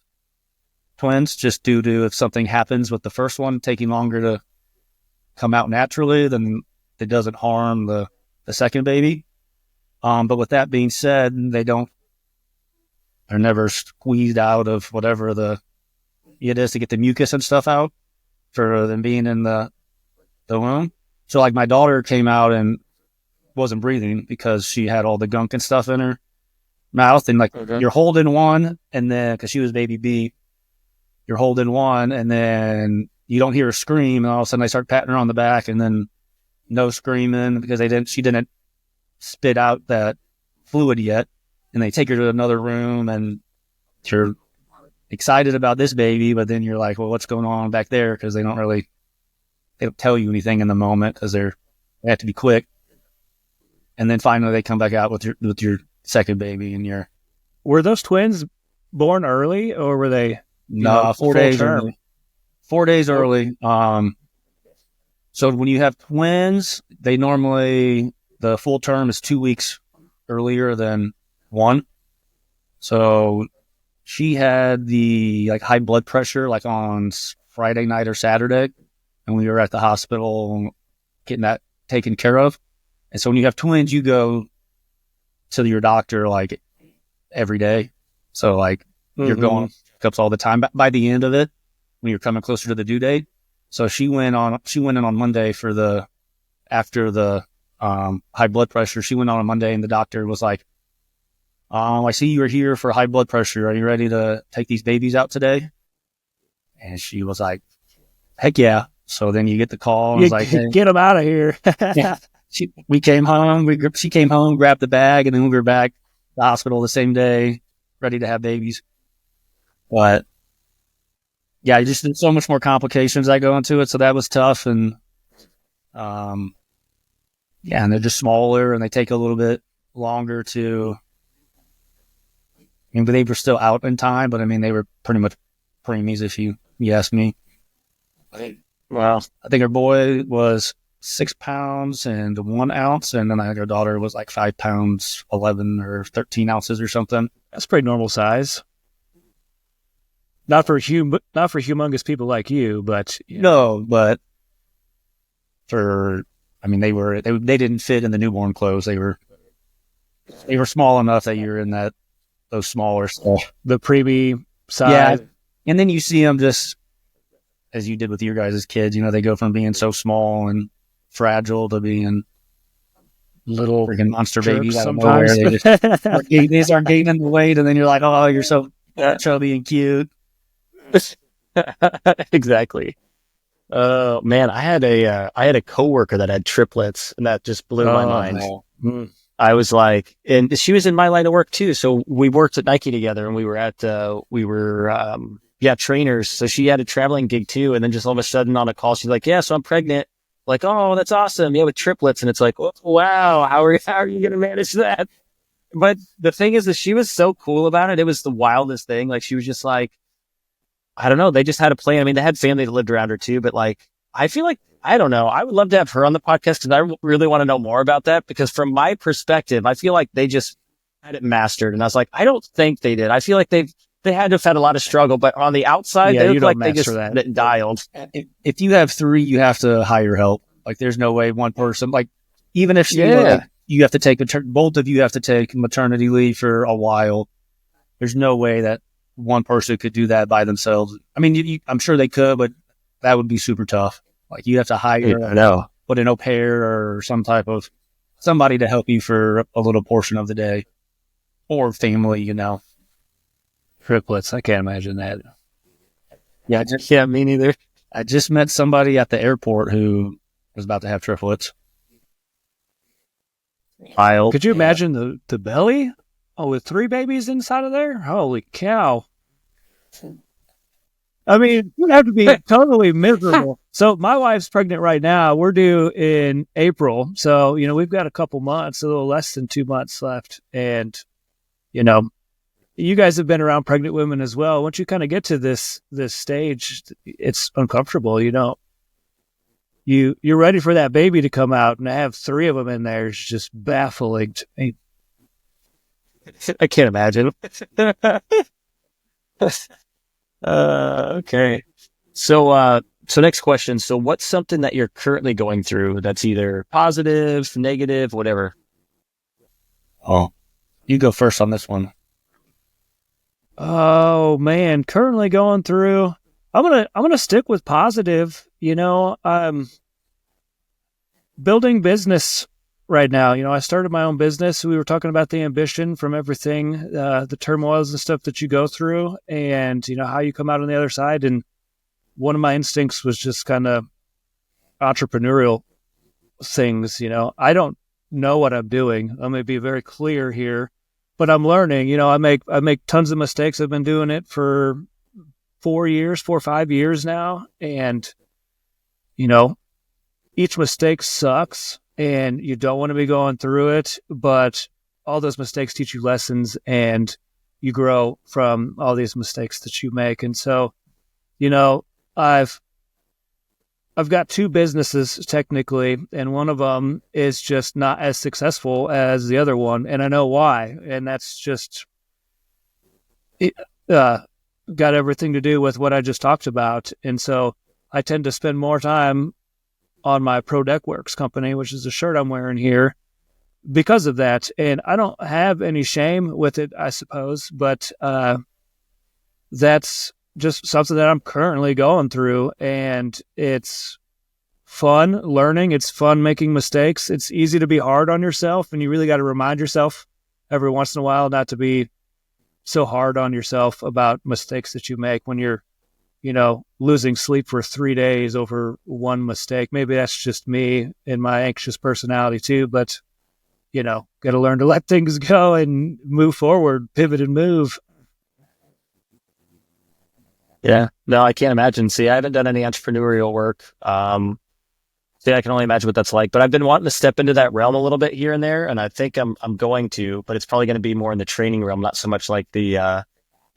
[SPEAKER 3] twins, just due to if something happens with the first one taking longer to come out naturally, then it doesn't harm the second baby. But with that being said, they're never squeezed out of whatever it is to get the mucus and stuff out for them being in the womb. So like, my daughter came out and wasn't breathing because she had all the gunk and stuff in her mouth, and you're holding one, and then because she was baby B, you're holding one, and then you don't hear her scream, and all of a sudden I start patting her on the back, and then no screaming because she didn't spit out that fluid yet, and they take her to another room, and you're excited about this baby, but then you're like, well, what's going on back there? Because they don't tell you anything in the moment because they have to be quick. And then finally they come back out with your second baby, and
[SPEAKER 2] were those twins born early, or were they
[SPEAKER 3] 4 days early? 4 days early. So when you have twins, they normally, the full term is 2 weeks earlier than one. So she had the high blood pressure on Friday night or Saturday, and we were at the hospital getting that taken care of. And so when you have twins, you go to your doctor every day. So you're going checkups all the time. But by the end of it, when you're coming closer to the due date, so she went in on Monday after the high blood pressure. She went on Monday, and the doctor was like, I see you are here for high blood pressure. Are you ready to take these babies out today? And she was like, heck yeah. So then you get the call, and was like, hey,
[SPEAKER 2] get them out of here.
[SPEAKER 3] Yeah. We came home. She came home, grabbed the bag, and then we were back at the hospital the same day, ready to have babies. But yeah, there's so much more complications that go into it. So that was tough, and and they're just smaller, and they take a little bit longer to. But they were still out in time, but they were pretty much preemies, if you ask me.
[SPEAKER 1] Wow.
[SPEAKER 3] I think her boy was 6 pounds and 1 ounce, and then I think her daughter was 5 pounds, 11 or 13 ounces or something.
[SPEAKER 2] That's pretty normal size. Not for humongous people like you, but
[SPEAKER 3] no, but for I mean, they didn't fit in the newborn clothes. They were small enough that you're in those smaller stuff.
[SPEAKER 2] The preemie size.
[SPEAKER 3] Yeah. And then you see them just, as you did with your guys' kids, they go from being so small and fragile to being little freaking monster babies out of nowhere. They start gaining the weight, and then you're like, oh, you're so chubby and cute.
[SPEAKER 1] Exactly. Oh man, I had a coworker that had triplets, and that just blew my mind.
[SPEAKER 3] No.
[SPEAKER 1] I was like, and she was in my line of work too. So we worked at Nike together, and we were trainers. So she had a traveling gig too, and then just all of a sudden on a call, she's like, "Yeah, so I'm pregnant." Like, "Oh, that's awesome! Yeah, with triplets." And it's like, oh, "Wow, how are you going to manage that?" But the thing is that she was so cool about it. It was the wildest thing. Like, she was just like, I don't know. They just had a plan. I mean, they had family that lived around her too, but like, I feel like, I don't know. I would love to have her on the podcast because I really want to know more about that, because from my perspective, I feel like they just had it mastered. And I was like, I don't think they did. I feel like they had to have had a lot of struggle, but on the outside, they look like they just had it dialed.
[SPEAKER 3] If you have 3, you have to hire help. Like, there's no way one person, like, even if you have to take, both of you have to take maternity leave for a while. There's no way that one person could do that by themselves. I mean, I'm sure they could, but that would be super tough. Like, you have to hire, put an au pair or some type of somebody to help you for a little portion of the day, or family,
[SPEAKER 2] Triplets. I can't imagine that.
[SPEAKER 1] Yeah, me neither.
[SPEAKER 3] I just met somebody at the airport who was about to have triplets.
[SPEAKER 2] Could you imagine the belly? Oh, with 3 babies inside of there? Holy cow. I mean, you'd have to be totally miserable. So my wife's pregnant right now. We're due in April. So, we've got a couple months, a little less than 2 months left. And, you guys have been around pregnant women as well. Once you kind of get to this stage, it's uncomfortable. You're ready for that baby to come out, and to have 3 of them in there is just baffling to me.
[SPEAKER 1] I can't imagine. Okay. So next question. So what's something that you're currently going through that's either positive, negative, whatever?
[SPEAKER 3] Oh, you go first on this one.
[SPEAKER 2] Oh man, currently going through. I'm gonna stick with positive. Building business right now. I started my own business. We were talking about the ambition from everything, the turmoils and stuff that you go through, and how you come out on the other side. And one of my instincts was just kind of entrepreneurial things. I don't know what I'm doing. I'm going to be very clear here, but I'm learning. I make tons of mistakes. I've been doing it for 4 or 5 years now, and each mistake sucks. And you don't want to be going through it, but all those mistakes teach you lessons, and you grow from all these mistakes that you make. And so, I've got 2 businesses technically, and one of them is just not as successful as the other one, and I know why. And that's just got everything to do with what I just talked about. And so I tend to spend more time on my Pro Deck Works company, which is the shirt I'm wearing here, because of that. And I don't have any shame with it, I suppose, but that's just something that I'm currently going through, and it's fun learning. It's fun making mistakes. It's easy to be hard on yourself, and you really got to remind yourself every once in a while not to be so hard on yourself about mistakes that you make when you're losing sleep for 3 days over one mistake. Maybe that's just me and my anxious personality too, but, got to learn to let things go and move forward, pivot and move.
[SPEAKER 1] Yeah, no, I can't imagine. See, I haven't done any entrepreneurial work. I can only imagine what that's like, but I've been wanting to step into that realm a little bit here and there. And I think I'm going to, but it's probably going to be more in the training realm, not so much like the,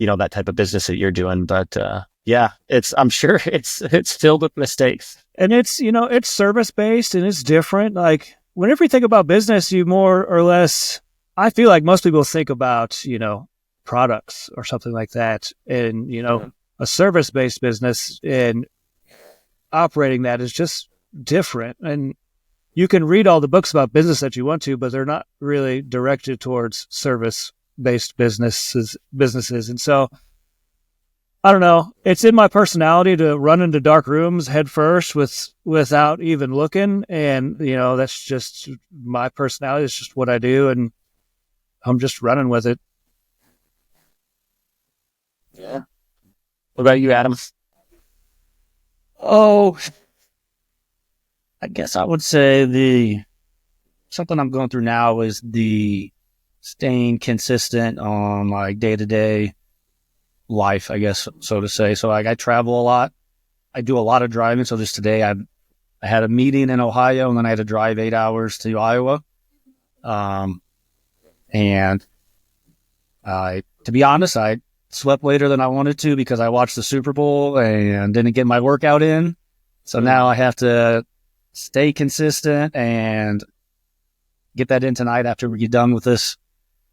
[SPEAKER 1] that type of business that you're doing. But, yeah, I'm sure it's filled with mistakes.
[SPEAKER 2] And it's service based, and it's different. Like, whenever you think about business, you more or less, I feel like most people think about, products or something like that. And, a service based business and operating that is just different. And you can read all the books about business that you want to, but they're not really directed towards service-based businesses. And so, I don't know. It's in my personality to run into dark rooms head first without even looking. And, that's just my personality. It's just what I do. And I'm just running with it.
[SPEAKER 1] Yeah. What about you, Adam?
[SPEAKER 3] Oh, I guess I would say something I'm going through now is the staying consistent on like day-to-day life, I guess, so to say. So like I travel a lot. I do a lot of driving. So just today I had a meeting in Ohio and then I had to drive 8 hours to Iowa. And to be honest, I slept later than I wanted to because I watched the Super Bowl and didn't get my workout in. So now I have to stay consistent and get that in tonight after we get done with this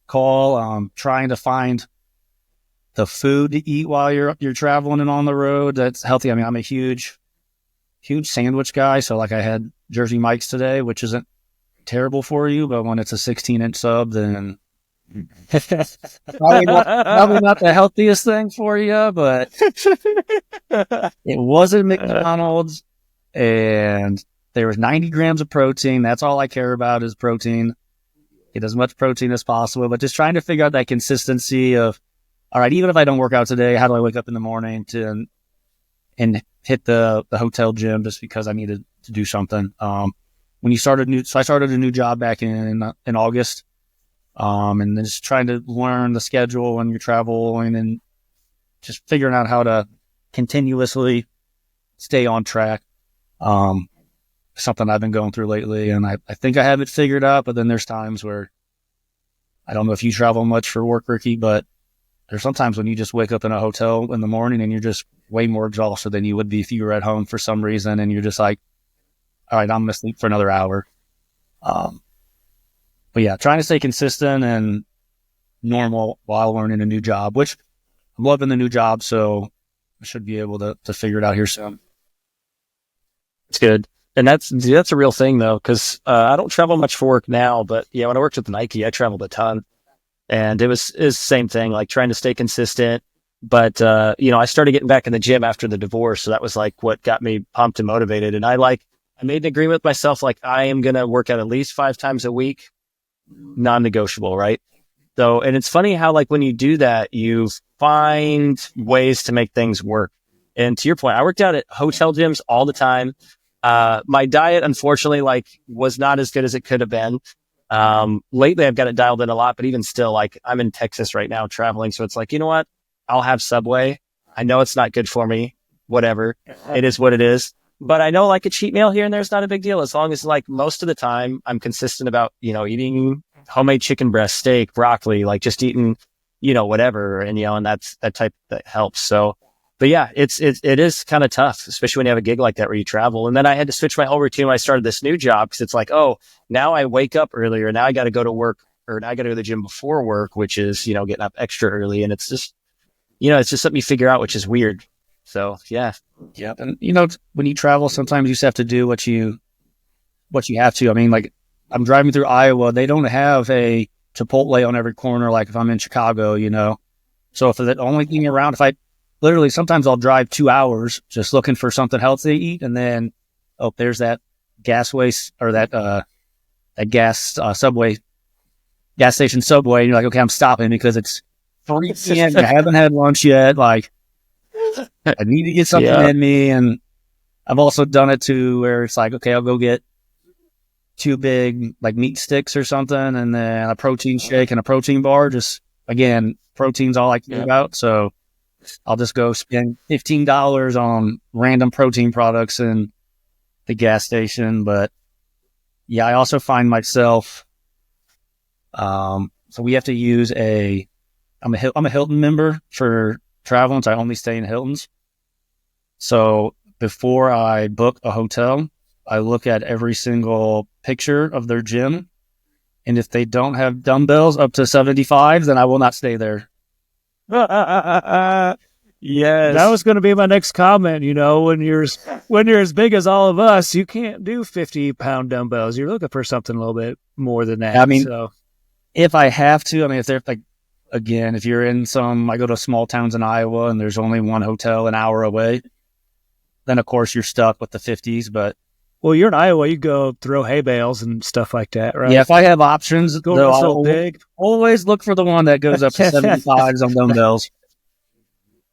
[SPEAKER 3] call. Trying to find the food to eat while you're traveling and on the road that's healthy. I mean, I'm a huge sandwich guy. So like I had Jersey Mike's today, which isn't terrible for you, but when it's a 16-inch sub, then probably not the healthiest thing for you, but it wasn't McDonald's and there was 90 grams of protein. That's all I care about is protein. Get as much protein as possible, but just trying to figure out that consistency of, all right, even if I don't work out today, how do I wake up in the morning and hit the hotel gym just because I needed to do something? So I started a new job back in August. And then just trying to learn the schedule when you're traveling and just figuring out how to continuously stay on track. Something I've been going through lately, and I think I have it figured out, but then there's times where I don't know if you travel much for work, Ricky, but there's sometimes when you just wake up in a hotel in the morning and you're just way more exhausted than you would be if you were at home for some reason, and you're just like, all right, I'm going to sleep for another hour. But yeah, trying to stay consistent and normal while learning a new job, which I'm loving the new job, so I should be able to figure it out here soon.
[SPEAKER 1] It's good. And that's a real thing though, because I don't travel much for work now, but yeah, when I worked with Nike, I traveled a ton, and it was the same thing, like trying to stay consistent. But I started getting back in the gym after the divorce, so that was like what got me pumped and motivated. And I made an agreement with myself, like I am gonna work out at least 5 times a week, non-negotiable, right? So, and it's funny how like when you do that, you find ways to make things work. And to your point, I worked out at hotel gyms all the time. My diet, unfortunately, was not as good as it could have been. Lately I've got it dialed in a lot, but even still, like I'm in Texas right now traveling. So it's like, you know what? I'll have Subway. I know it's not good for me. Whatever. It is what it is. But I know like a cheat meal here and there is not a big deal. As long as like most of the time I'm consistent about, eating homemade chicken breast, steak, broccoli, like just eating, whatever. And, and that helps. So, but yeah, it is kind of tough, especially when you have a gig like that where you travel. And then I had to switch my whole routine when I started this new job, because it's like, oh, now I wake up earlier. Now I got to go to work, or now I got to go to the gym before work, which is, getting up extra early. And it's just, it's just something you figure out, which is weird. So yeah.
[SPEAKER 3] Yeah. And when you travel, sometimes you just have to do what you have to. I mean, like I'm driving through Iowa. They don't have a Chipotle on every corner. Like if I'm in Chicago, so if the only thing around, literally, sometimes I'll drive 2 hours just looking for something healthy to eat. And then, there's that gas waste or that gas station Subway. And you're like, okay, I'm stopping because it's 3 p.m. I haven't had lunch yet. Like I need to get something in me. And I've also done it to where it's like, okay, I'll go get 2 big like meat sticks or something. And then a protein shake and a protein bar. Just again, protein's all I care about. So I'll just go spend $15 on random protein products in the gas station. But yeah, I also find myself, so we have to use I'm a Hilton member for traveling, so I only stay in Hiltons. So before I book a hotel, I look at every single picture of their gym. And if they don't have dumbbells up to 75, then I will not stay there.
[SPEAKER 1] Yes.
[SPEAKER 2] That was going to be my next comment. When you're as big as all of us, you can't do 50-pound dumbbells. You're looking for something a little bit more than that.
[SPEAKER 3] I mean,
[SPEAKER 2] so
[SPEAKER 3] if I have to, I mean, if they're like, again, if you're in I go to small towns in Iowa and there's only one hotel an hour away, then of course you're stuck with the 50s. But
[SPEAKER 2] well, you're in Iowa, you go throw hay bales and stuff like that, right?
[SPEAKER 3] yeah, if I have options,
[SPEAKER 2] Go
[SPEAKER 3] though,
[SPEAKER 2] wrestle big.
[SPEAKER 3] always look for the one that goes up to 75s on dumbbells.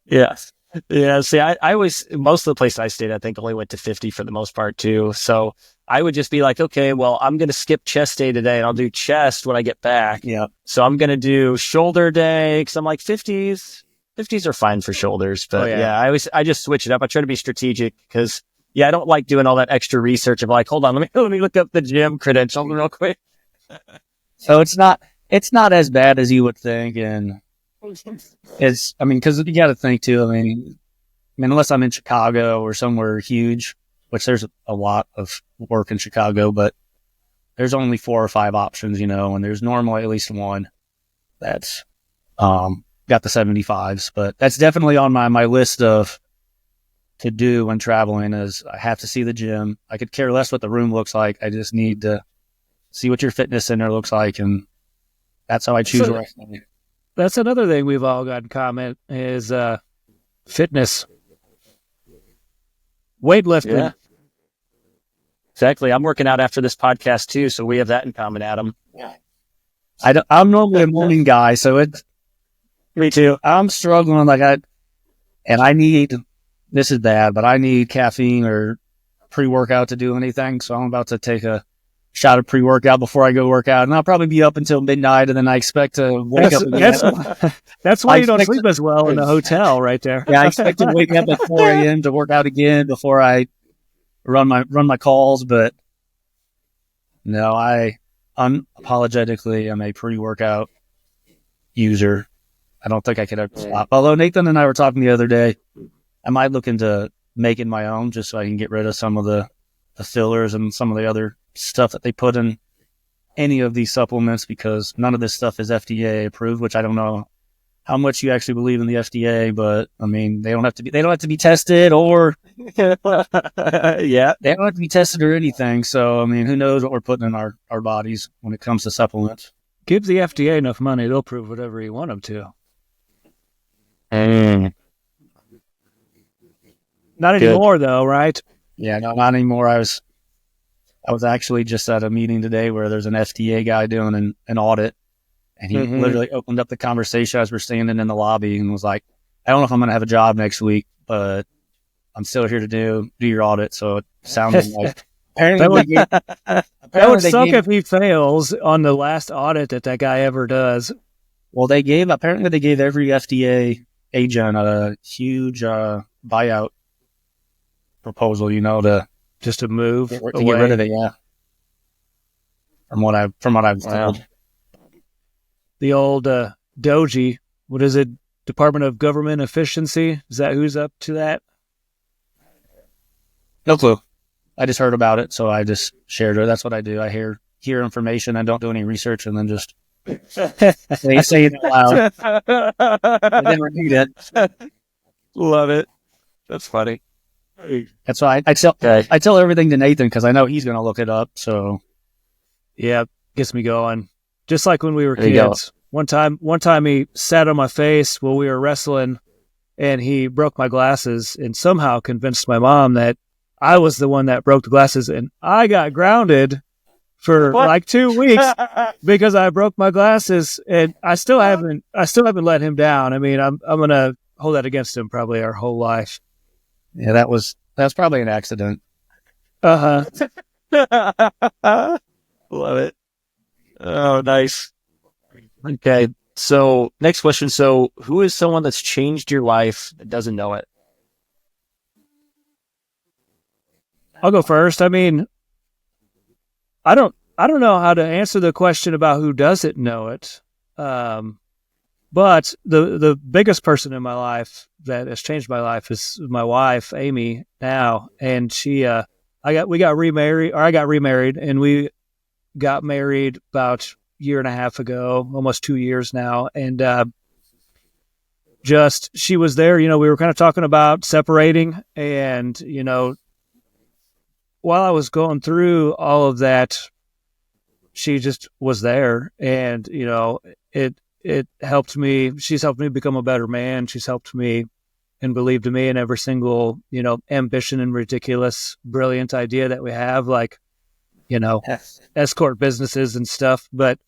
[SPEAKER 1] Yes. Yeah. See, I always, most of the places I stayed, I think only went to 50 for the most part too. So I would just be like, okay, well, I'm going to skip chest day today and I'll do chest when I get back.
[SPEAKER 3] Yeah.
[SPEAKER 1] So I'm going to do shoulder day because I'm like 50s are fine for shoulders. But I just switch it up. I try to be strategic because I don't like doing all that extra research of like, hold on, let me look up the gym credentials real quick.
[SPEAKER 3] So it's not as bad as you would think. And because you got to think too. I mean, unless I'm in Chicago or somewhere huge, which there's a lot of work in Chicago, but there's only 4 or 5 options, and there's normally at least one that's got the 75s. But that's definitely on my list of to do when traveling. Is I have to see the gym. I could care less what the room looks like. I just need to see what your fitness center looks like, and that's how I choose where I stay.
[SPEAKER 2] That's another thing we've all got in common is fitness, weightlifting.
[SPEAKER 1] Yeah. Exactly. I'm working out after this podcast too, so we have that in common, Adam.
[SPEAKER 3] I'm normally a morning guy, so it's me too. I'm struggling I need, this is bad, but I need caffeine or pre-workout to do anything. So I'm about to take a shot of pre-workout before I go work out, and I'll probably be up until midnight, and then I expect to wake up again.
[SPEAKER 2] That's why you don't sleep as well in the hotel right there.
[SPEAKER 3] Yeah, I expect to wake up at 4 a.m. to work out again before I run my calls. But no, I unapologetically am a pre-workout user. I don't think I could ever stop. Although Nathan and I were talking the other day, I might look into making my own just so I can get rid of some of the fillers and some of the other stuff that they put in any of these supplements, because none of this stuff is FDA approved, which I don't know how much you actually believe in the FDA, but I mean, they don't have to be tested or they don't have to be tested or anything. So, I mean, who knows what we're putting in our bodies when it comes to supplements.
[SPEAKER 2] Give the FDA enough money, they'll prove whatever you want them to. Not anymore though, right?
[SPEAKER 3] Yeah, no, not anymore. I was actually just at a meeting today where there's an FDA guy doing an audit, and he literally opened up the conversation as we're standing in the lobby and was like, I don't know if I'm going to have a job next week, but I'm still here to do your audit. So it sounded like
[SPEAKER 2] that would suck if he fails on the last audit that guy ever does.
[SPEAKER 3] Well, apparently they gave every FDA agent a huge buyout proposal,
[SPEAKER 2] to move
[SPEAKER 3] to get rid of it. Yeah, from what I've told.
[SPEAKER 2] The old Doji, what is it? Department of Government Efficiency. Is that who's up to that?
[SPEAKER 3] No clue. I just heard about it, so I just shared it. That's what I do. I hear information. I don't do any research, and then just say it out loud and then repeat it.
[SPEAKER 1] Love it. That's funny.
[SPEAKER 3] That's why I tell everything to Nathan, because I know he's going to look it up. So
[SPEAKER 2] yeah, gets me going. Just like when we were kids. One time he sat on my face while we were wrestling, and he broke my glasses and somehow convinced my mom that I was the one that broke the glasses, and I got grounded for like 2 weeks because I broke my glasses, and I still haven't let him down. I mean, I'm going to hold that against him probably our whole life.
[SPEAKER 3] Yeah, that's probably an accident.
[SPEAKER 1] Love it. Oh, nice. Okay. So next question. So who is someone that's changed your life that doesn't know it?
[SPEAKER 2] I'll go first. I mean, I don't know how to answer the question about who doesn't know it. But the biggest person in my life that has changed my life is my wife, Amy, now. And I got remarried, and we got married about a year and a half ago, almost 2 years now. And she was there. We were kind of talking about separating, and while I was going through all of that, she just was there, and it helped me. She's helped me become a better man. She's helped me and believed in me in every single ambition and ridiculous, brilliant idea that we have, like escort businesses and stuff. But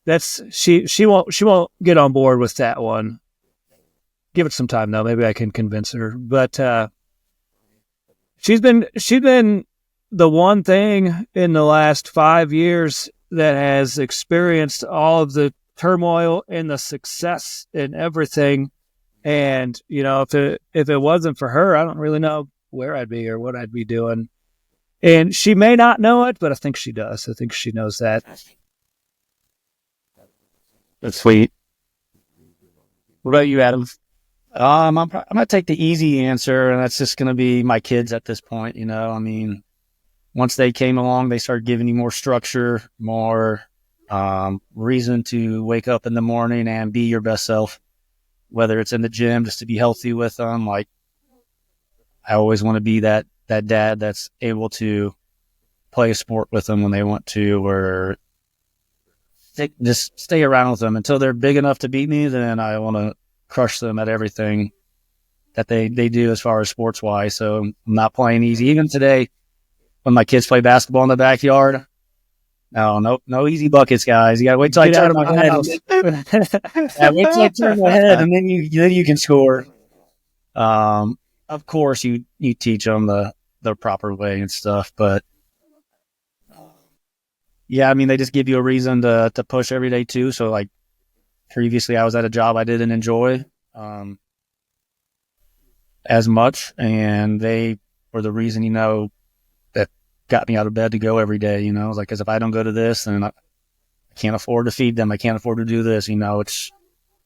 [SPEAKER 2] that's she won't get on board with that one. Give it some time though. Maybe I can convince her. But she's been the one thing in the last 5 years that has experienced all of the turmoil and the success and everything. And if it wasn't for her, I don't really know where I'd be or what I'd be doing. And she may not know it, but I think she does. I think she knows that.
[SPEAKER 1] That's sweet. What about you, Adam?
[SPEAKER 3] I'm gonna take the easy answer, and that's just gonna be my kids at this point. Once they came along, they started giving you more structure, more reason to wake up in the morning and be your best self. Whether it's in the gym, just to be healthy with them. Like, I always want to be that dad that's able to play a sport with them when they want to, or just stay around with them until they're big enough to beat me. Then I want to crush them at everything that they do as far as sports wise. So I'm not playing easy. Even today, when my kids play basketball in the backyard, no easy buckets, guys. You gotta wait till I turn my head. Wait till I turn my head, and then you can score. Of course, you teach them the proper way and stuff, but yeah, they just give you a reason to push every day too. So, like, previously, I was at a job I didn't enjoy as much, and they were the reason that got me out of bed to go every day. It's like, because if I don't go to this, then I can't afford to feed them. I can't afford to do this. It's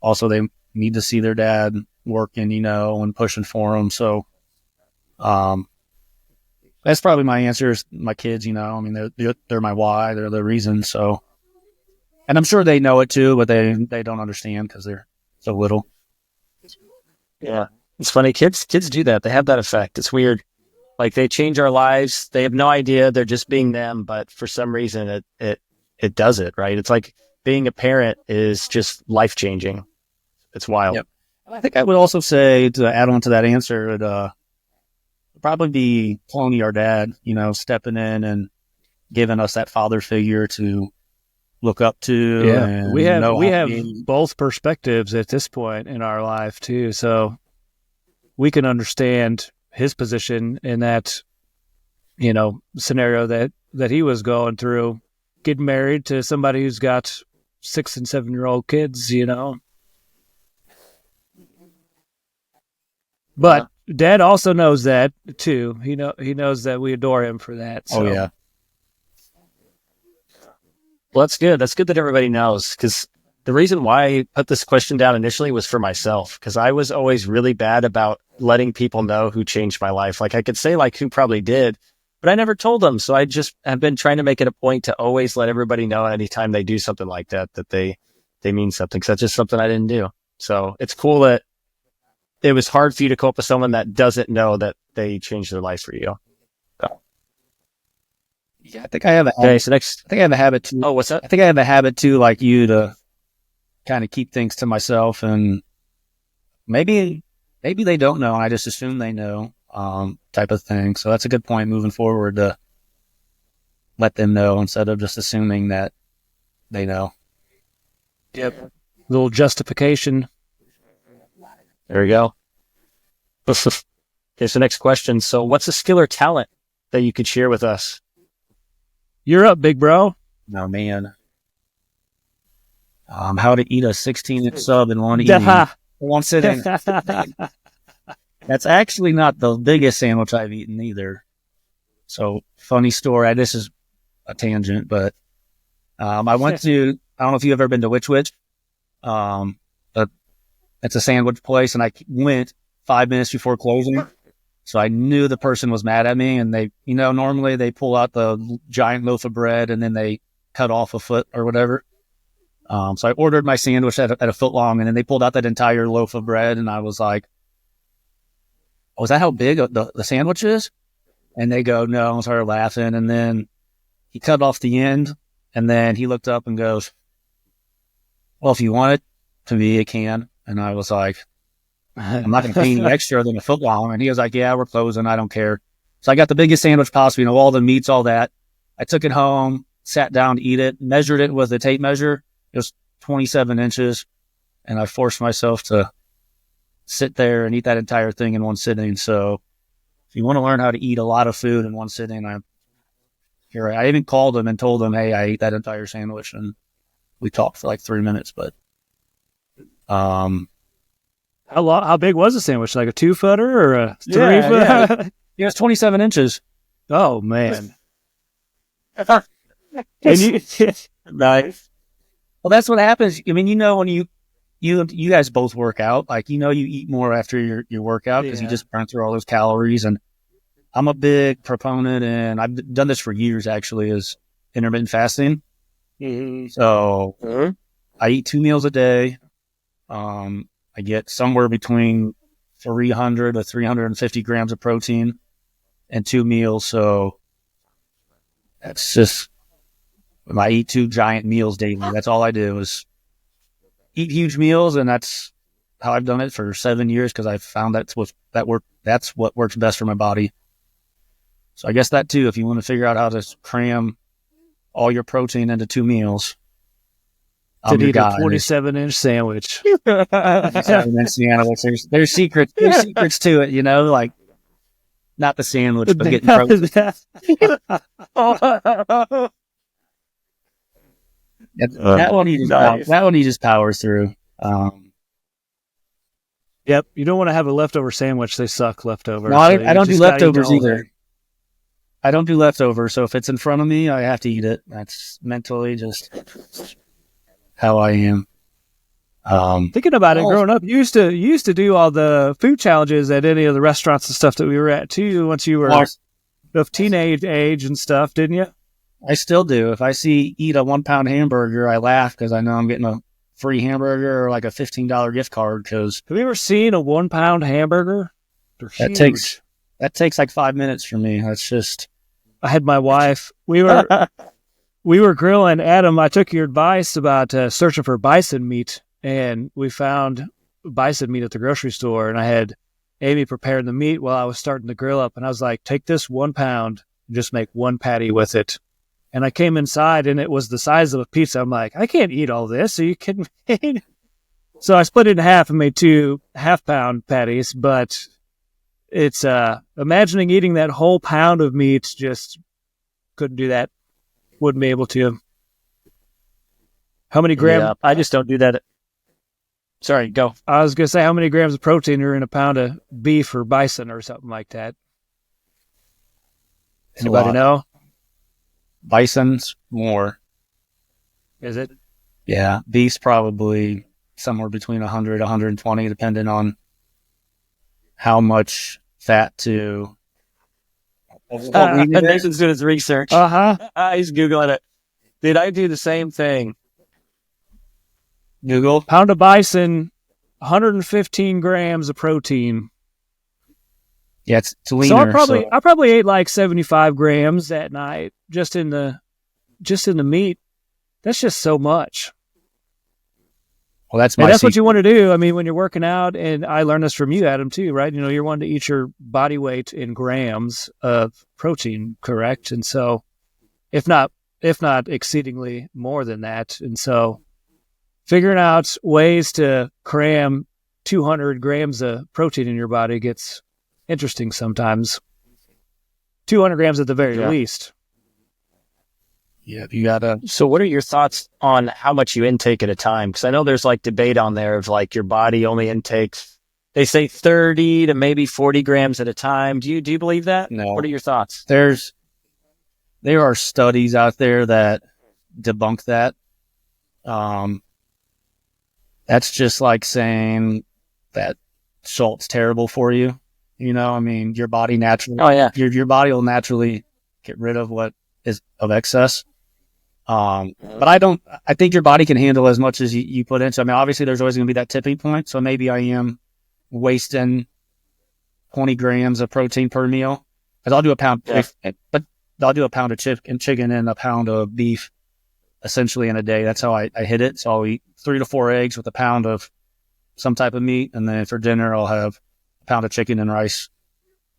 [SPEAKER 3] also, they need to see their dad working, and pushing for them. So, that's probably my answer is my kids. They're my why. They're the reason. So, and I'm sure they know it too, but they don't understand because they're so little.
[SPEAKER 1] Yeah, it's funny. Kids do that. They have that effect. It's weird. Like, they change our lives. They have no idea. They're just being them. But for some reason, it does it, right? It's like being a parent is just life changing. It's wild.
[SPEAKER 3] Yep. I think I would also say, to add on to that answer, it would probably be Tony, our dad, stepping in and giving us that father figure to look up to.
[SPEAKER 2] Yeah,
[SPEAKER 3] and
[SPEAKER 2] we have both perspectives at this point in our life too, so we can understand his position in that scenario that he was going through, getting married to somebody who's got 6 and 7 year old kids. But Dad also knows that too. He knows that we adore him for that. So.
[SPEAKER 3] Oh yeah.
[SPEAKER 1] Well, that's good. That's good that everybody knows, because the reason why I put this question down initially was for myself, because I was always really bad about letting people know who changed my life. Like, I could say like who probably did, but I never told them. So I just have been trying to make it a point to always let everybody know anytime they do something like that they mean something, because that's just something I didn't do. So it's cool that it was hard for you to come up with someone that doesn't know that they changed their life for you.
[SPEAKER 3] Yeah, I think I have a
[SPEAKER 1] okay. So next,
[SPEAKER 3] I think I have a habit too.
[SPEAKER 1] Oh, what's that?
[SPEAKER 3] I think I have a habit too, like you, to kind of keep things to myself, and maybe they don't know, and I just assume they know, type of thing. So that's a good point moving forward, to let them know instead of just assuming that they know.
[SPEAKER 2] Yep. Little justification.
[SPEAKER 1] There we go. Okay, so next question. So what's a skill or talent that you could share with us?
[SPEAKER 2] You're up, big bro.
[SPEAKER 3] No, man. How to eat a 16-inch sub in one eating. One sitting. That's actually not the biggest sandwich I've eaten either. So, funny story. This is a tangent, but I went to, I don't know if you've ever been to Which Wich. But it's a sandwich place, and I went 5 minutes before closing. So I knew the person was mad at me, and they, normally they pull out the giant loaf of bread and then they cut off a foot or whatever. So I ordered my sandwich at a foot long, and then they pulled out that entire loaf of bread, and I was like, "Oh, is that how big the sandwich is?" And they go, "No," and started laughing. And then he cut off the end, and then he looked up and goes, "Well, if you want it to be, it can." And I was like, "I'm not going to pay any extra than a foot long." And he was like, "Yeah, we're closing. I don't care." So I got the biggest sandwich possible, all the meats, all that. I took it home, sat down to eat it, measured it with a tape measure. It was 27 inches. And I forced myself to sit there and eat that entire thing in one sitting. So if you want to learn how to eat a lot of food in one sitting, I even called him and told him, "Hey, I ate that entire sandwich." And we talked for like 3 minutes, but,
[SPEAKER 2] How big was the sandwich? Like a 2-footer or a 3-foot?
[SPEAKER 3] Yeah. It was 27 inches.
[SPEAKER 2] Oh man.
[SPEAKER 1] And nice.
[SPEAKER 3] Well, that's what happens. I mean, when you guys both work out, like, you eat more after your workout because you just burn through all those calories. And I'm a big proponent, and I've done this for years actually, is intermittent fasting.
[SPEAKER 1] Mm-hmm.
[SPEAKER 3] So I eat 2 meals a day. I get somewhere between 300 to 350 grams of protein in 2 meals. So that's just, I eat 2 giant meals daily. That's all I do is eat huge meals. And that's how I've done it for 7 years, because I've found that's what works best for my body. So I guess that too, if you want to figure out how to cram all your protein into 2 meals,
[SPEAKER 2] to eat a 27-inch sandwich.
[SPEAKER 3] 27-inch sandwich. There's secrets to it, like not the sandwich, but getting protein. That one he just powers through.
[SPEAKER 2] Yep, you don't want to have a leftover sandwich. They suck leftovers.
[SPEAKER 3] No, I don't do leftovers either. I don't do leftovers, so if it's in front of me, I have to eat it. That's mentally just how I am.
[SPEAKER 2] Thinking about it, growing up, you used to do all the food challenges at any of the restaurants and stuff that we were at too. Once you were of teenage age and stuff, didn't you?
[SPEAKER 3] I still do. If I eat a 1-pound hamburger, I laugh because I know I'm getting a free hamburger or like a $15 gift card. Because
[SPEAKER 2] have you ever seen a 1-pound hamburger?
[SPEAKER 3] That takes like 5 minutes for me. That's just.
[SPEAKER 2] I had my wife. We were grilling. Adam, I took your advice about searching for bison meat, and we found bison meat at the grocery store. And I had Amy preparing the meat while I was starting to grill up. And I was like, "Take this 1 pound and just make 1 patty with it." And I came inside, and it was the size of a pizza. I'm like, "I can't eat all this. Are you kidding me?" So I split it in half and made 2 half-pound patties. But it's imagining eating that whole pound of meat, just couldn't do that. Wouldn't be able to. How many grams?
[SPEAKER 1] Yeah, I just don't do that. Sorry, go.
[SPEAKER 2] I was going to say, how many grams of protein are in a pound of beef or bison or something like that? Anybody know?
[SPEAKER 3] Bison's more.
[SPEAKER 2] Is it?
[SPEAKER 3] Yeah. Beef's probably somewhere between 100, 120, depending on how much fat to.
[SPEAKER 1] Nathan's doing his research. He's Googling it. Dude, I do the same thing.
[SPEAKER 3] Google.
[SPEAKER 2] Pound of bison, 115 grams of protein.
[SPEAKER 3] Yeah, it's leaner.
[SPEAKER 2] So I probably ate like 75 grams that night just in the meat. That's just so much.
[SPEAKER 3] Well, that's
[SPEAKER 2] what you want to do. I mean, when you're working out, and I learned this from you, Adam, too, right? You're wanting to eat your body weight in grams of protein, correct? And so, if not exceedingly more than that. And so, figuring out ways to cram 200 grams of protein in your body gets interesting sometimes. 200 grams at the very least.
[SPEAKER 3] Yeah, you gotta.
[SPEAKER 1] So what are your thoughts on how much you intake at a time? Because I know there's like debate on there of like your body only intakes, they say 30 to maybe 40 grams at a time. Do you believe that?
[SPEAKER 3] No.
[SPEAKER 1] What are your thoughts?
[SPEAKER 3] There are studies out there that debunk that. That's just like saying that salt's terrible for you. I mean, your body naturally.
[SPEAKER 1] Oh yeah.
[SPEAKER 3] Your body will naturally get rid of what is of excess. But I think your body can handle as much as you put into. I mean, obviously there's always going to be that tipping point. So maybe I am wasting 20 grams of protein per meal, because I'll do a pound, but I'll do a pound of chicken and a pound of beef essentially in a day. That's how I hit it. So I'll eat 3 to 4 eggs with a pound of some type of meat. And then for dinner, I'll have a pound of chicken and rice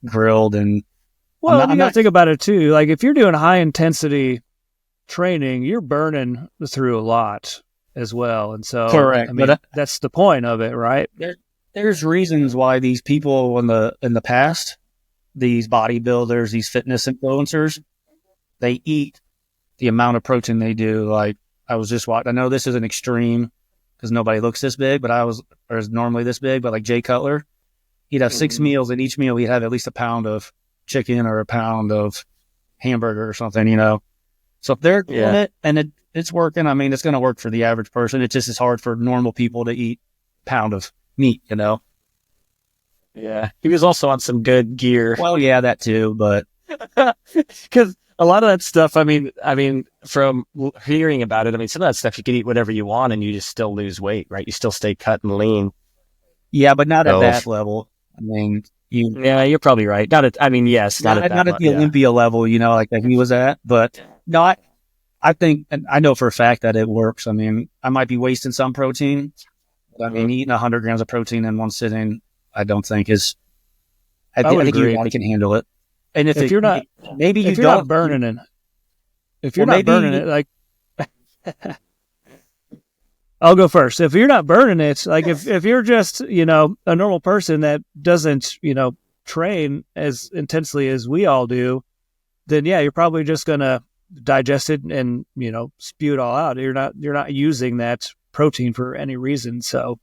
[SPEAKER 3] grilled. And
[SPEAKER 2] well, you got to think about it too. Like if you're doing high intensity training, you're burning through a lot as well. And so,
[SPEAKER 3] correct.
[SPEAKER 2] I mean, that's the point of it, right?
[SPEAKER 3] There's reasons why these people in the past, these bodybuilders, these fitness influencers, they eat the amount of protein they do. Like I was just watching, I know this is an extreme because nobody looks this big, but or is normally this big, but like Jay Cutler, he'd have 6 meals, and each meal he'd have at least a pound of chicken or a pound of hamburger or something, you know? So if they're doing it and it's working, I mean, it's going to work for the average person. It just is hard for normal people to eat a pound of meat, you know?
[SPEAKER 1] Yeah. He was also on some good gear.
[SPEAKER 3] Well, yeah, that too, but
[SPEAKER 1] because a lot of that stuff, I mean, from hearing about it, I mean, some of that stuff you can eat whatever you want and you just still lose weight, right? You still stay cut and lean.
[SPEAKER 3] Yeah, but not at that level. I mean,
[SPEAKER 1] you're probably right. Not at the
[SPEAKER 3] Olympia level, you know, like that he was at. But no, I think, and I know for a fact that it works. I mean, I might be wasting some protein. But I mean, eating 100 grams of protein in one sitting, I don't think is. I think your body can handle it. And if you're not, maybe you don't
[SPEAKER 2] not burning it. If you're not burning it, like. I'll go first. If you're not burning it, like if you're just, you know, a normal person that doesn't, you know, train as intensely as we all do, then yeah, you're probably just going to digest it and, you know, spew it all out. You're not using that protein for any reason. So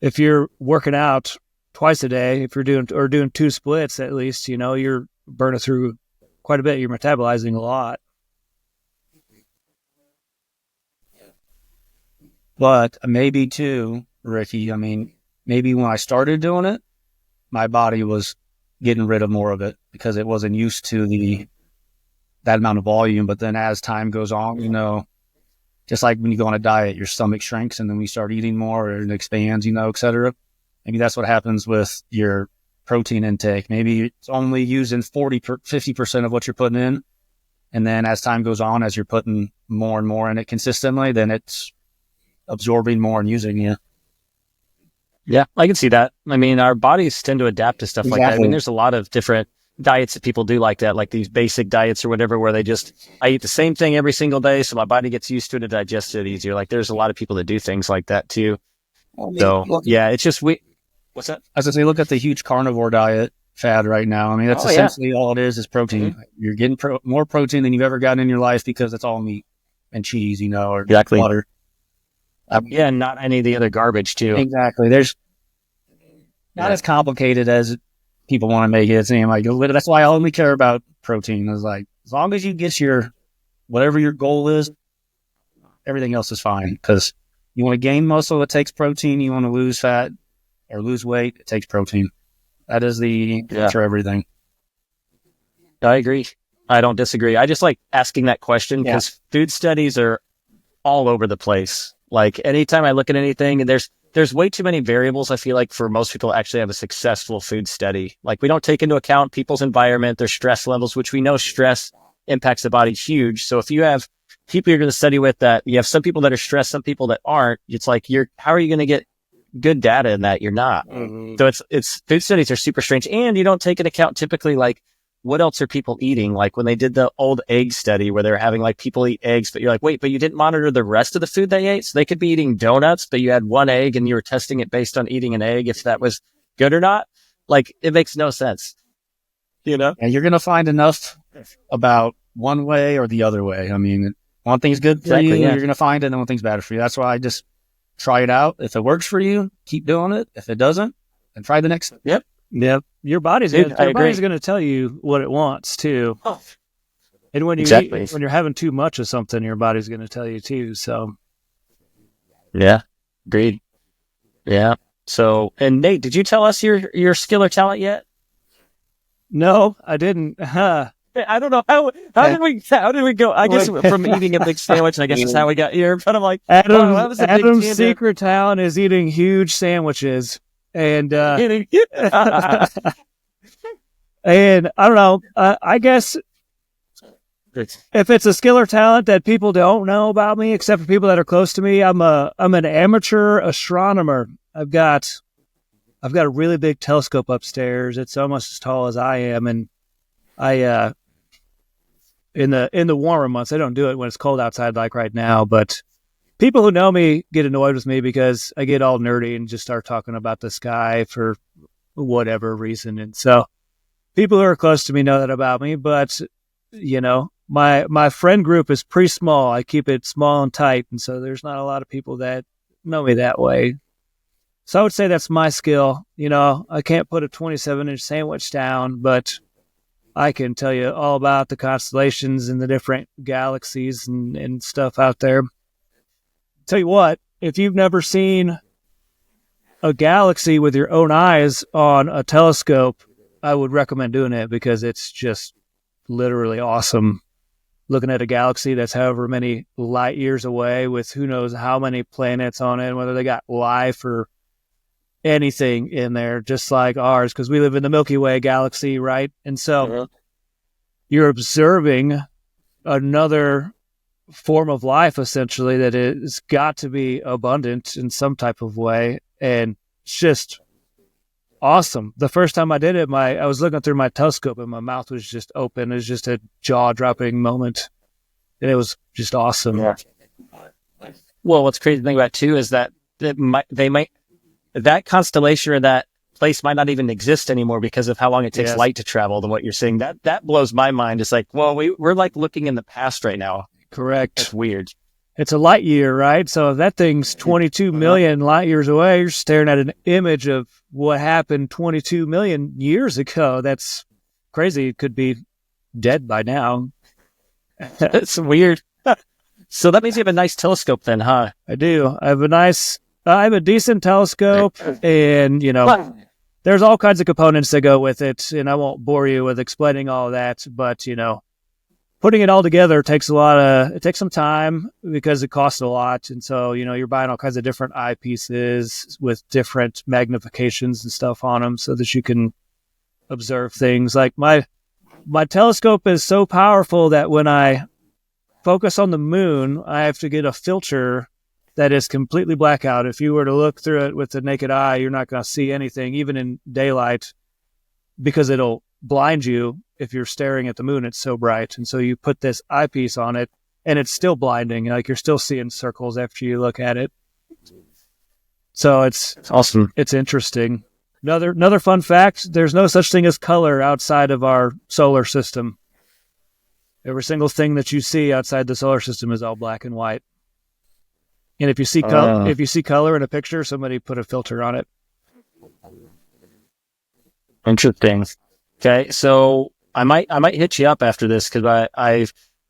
[SPEAKER 2] if you're working out twice a day, if you're doing 2 splits, at least, you know, you're burning through quite a bit. You're metabolizing a lot.
[SPEAKER 3] But maybe too, Ricky, I mean, maybe when I started doing it, my body was getting rid of more of it because it wasn't used to that amount of volume. But then as time goes on, you know, just like when you go on a diet, your stomach shrinks and then we start eating more and it expands, you know, et cetera. Maybe that's what happens with your protein intake. Maybe it's only using 50% of what you're putting in. And then as time goes on, as you're putting more and more in it consistently, then it's absorbing more and using it.
[SPEAKER 1] Yeah, I can see that. I mean, our bodies tend to adapt to stuff like that. I mean, there's a lot of different diets that people do like that, like these basic diets or whatever, where I eat the same thing every single day, so my body gets used to it and digests it easier. Like there's a lot of people that do things like that too. So yeah, it's just what's that?
[SPEAKER 3] As I say, look at the huge carnivore diet fad right now. I mean, that's essentially all it is protein. Mm-hmm. You're getting more protein than you've ever gotten in your life because it's all meat and cheese, you know, or butter.
[SPEAKER 1] Yeah, not any of the other garbage too.
[SPEAKER 3] Exactly. There's not as complicated as people want to make it. It's like, that's why I only care about protein. Is like, as long as you get whatever your goal is, everything else is fine. Because you want to gain muscle, it takes protein. You want to lose fat or lose weight, it takes protein. That is the for everything.
[SPEAKER 1] I agree. I don't disagree. I just like asking that question because food studies are all over the place. Like anytime I look at anything, and there's way too many variables, I feel like, for most people to actually have a successful food study. Like we don't take into account people's environment, their stress levels, which we know stress impacts the body huge. So if you have people you're going to study with that, you have some people that are stressed, some people that aren't, it's like how are you going to get good data in that? You're not. Mm-hmm. So it's food studies are super strange, and you don't take into account typically like what else are people eating? Like when they did the old egg study where they're having like people eat eggs, but you're like, wait, but you didn't monitor the rest of the food they ate. So they could be eating donuts, but you had one egg and you were testing it based on eating an egg, if that was good or not. Like it makes no sense, you know?
[SPEAKER 3] And you're going to find enough about one way or the other way. I mean, one thing's good for you, you're going to find it, and one thing's bad for you. That's why I just try it out. If it works for you, keep doing it. If it doesn't, then try the next.
[SPEAKER 1] Yep.
[SPEAKER 2] Your body's going to tell you what it wants too. Oh. And when when you're having too much of something, your body's going to tell you too. So,
[SPEAKER 1] yeah, agreed. Yeah. So, and Nate, did you tell us your skill or talent yet?
[SPEAKER 2] No, I didn't.
[SPEAKER 1] I don't know how did we go? I guess from eating a big sandwich, I guess is how we got here. But I'm like, wow, that was a big
[SPEAKER 2] Adam's
[SPEAKER 1] tangent.
[SPEAKER 2] secret talent is eating huge sandwiches, and and I don't know. I guess if it's a skill or talent that people don't know about me, except for people that are close to me, I'm an amateur astronomer. I've got a really big telescope upstairs. It's almost as tall as I am, and I in the warmer months I don't do it when it's cold outside like right now. But people who know me get annoyed with me because I get all nerdy and just start talking about the sky for whatever reason. And so people who are close to me know that about me. But my friend group is pretty small. I keep it small and tight, and so there's not a lot of people that know me that way. So I would say that's my skill. I can't put a 27-inch sandwich down, but I can tell you all about the constellations and the different galaxies and stuff out there. Tell you what, if you've never seen a galaxy with your own eyes on a telescope, I would recommend doing it because it's just literally awesome. Looking at a galaxy that's however many light years away with who knows how many planets on it, whether they got life or anything in there, just like ours, because we live in the Milky Way galaxy, right? And so you're observing another form of life, essentially, that has got to be abundant in some type of way. And it's just awesome. The first time I did it, I was looking through my telescope and my mouth was just open. It was just a jaw-dropping moment. And it was just awesome.
[SPEAKER 1] Yeah. Well, what's crazy thing about it, too, is that that constellation or that place might not even exist anymore because of how long it takes light to travel to what you're seeing. That blows my mind. It's like, well, we're like looking in the past right now.
[SPEAKER 2] Correct.
[SPEAKER 1] It's weird.
[SPEAKER 2] It's a light year, right? So if that thing's 22 million light years away, you're staring at an image of what happened 22 million years ago. That's crazy. It could be dead by now.
[SPEAKER 1] It's weird. So that means you have a nice telescope then, huh?
[SPEAKER 2] I do. I have a decent telescope, and there's all kinds of components that go with it, and I won't bore you with explaining all of that, but putting it all together takes some time because it costs a lot. And so, you're buying all kinds of different eyepieces with different magnifications and stuff on them so that you can observe things. Like my telescope is so powerful that when I focus on the moon, I have to get a filter that is completely blackout. If you were to look through it with the naked eye, you're not going to see anything, even in daylight, because it'll blind you. If you're staring at the moon, it's so bright. And so you put this eyepiece on it and it's still blinding. Like you're still seeing circles after you look at it. So it's
[SPEAKER 1] awesome.
[SPEAKER 2] It's interesting. Another fun fact, there's no such thing as color outside of our solar system. Every single thing that you see outside the solar system is all black and white. And if you see color in a picture, somebody put a filter on it.
[SPEAKER 1] Interesting. Okay, so I might hit you up after this because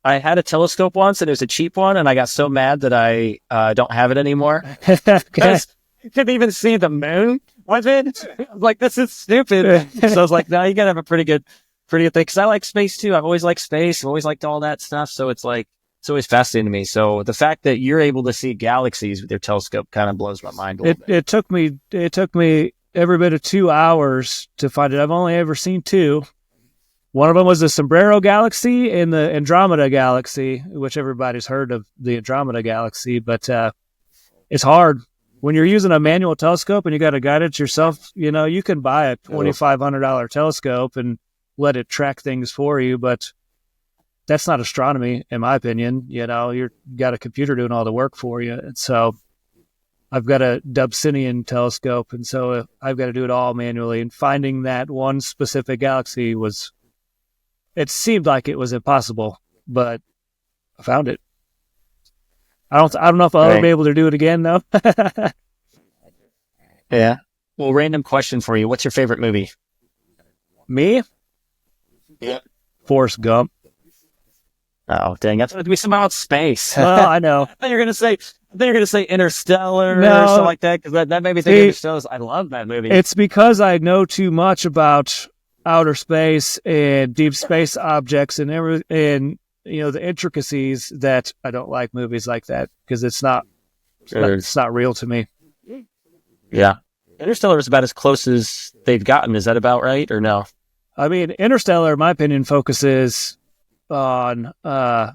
[SPEAKER 1] I had a telescope once and it was a cheap one, and I got so mad that I don't have it anymore. Because you couldn't even see the moon with it. I was like, this is stupid. So I was like, no, you gotta have a pretty good thing. Because I like space too. I've always liked space. I've always liked all that stuff. So it's like, it's always fascinating to me. So the fact that you're able to see galaxies with your telescope kind of blows my mind a little bit.
[SPEAKER 2] It took me every bit of 2 hours to find it. I've only ever seen two. One of them was the Sombrero Galaxy and the Andromeda Galaxy, which everybody's heard of the Andromeda Galaxy, but it's hard. When you're using a manual telescope and you got to guide it yourself, you can buy a $2,500 telescope and let it track things for you, but that's not astronomy, in my opinion. You've got a computer doing all the work for you. And so I've got a Dobsonian telescope, and so I've got to do it all manually. And finding that one specific galaxy it seemed like it was impossible, but I found it. I don't know if I'll ever be able to do it again, though.
[SPEAKER 1] Yeah. Well, random question for you. What's your favorite movie?
[SPEAKER 2] Me?
[SPEAKER 1] Yeah.
[SPEAKER 2] Forrest Gump.
[SPEAKER 1] Oh, dang. That's going to be somehow space.
[SPEAKER 2] Well, I know.
[SPEAKER 1] I thought you were going to say Interstellar or something like that, because that made me think of Interstellar. I love that movie.
[SPEAKER 2] It's because I know too much about outer space and deep space objects and and the intricacies that I don't like movies like that because it's not real to me.
[SPEAKER 1] Yeah. Interstellar is about as close as they've gotten. Is that about right or no?
[SPEAKER 2] I mean, Interstellar, in my opinion, focuses on I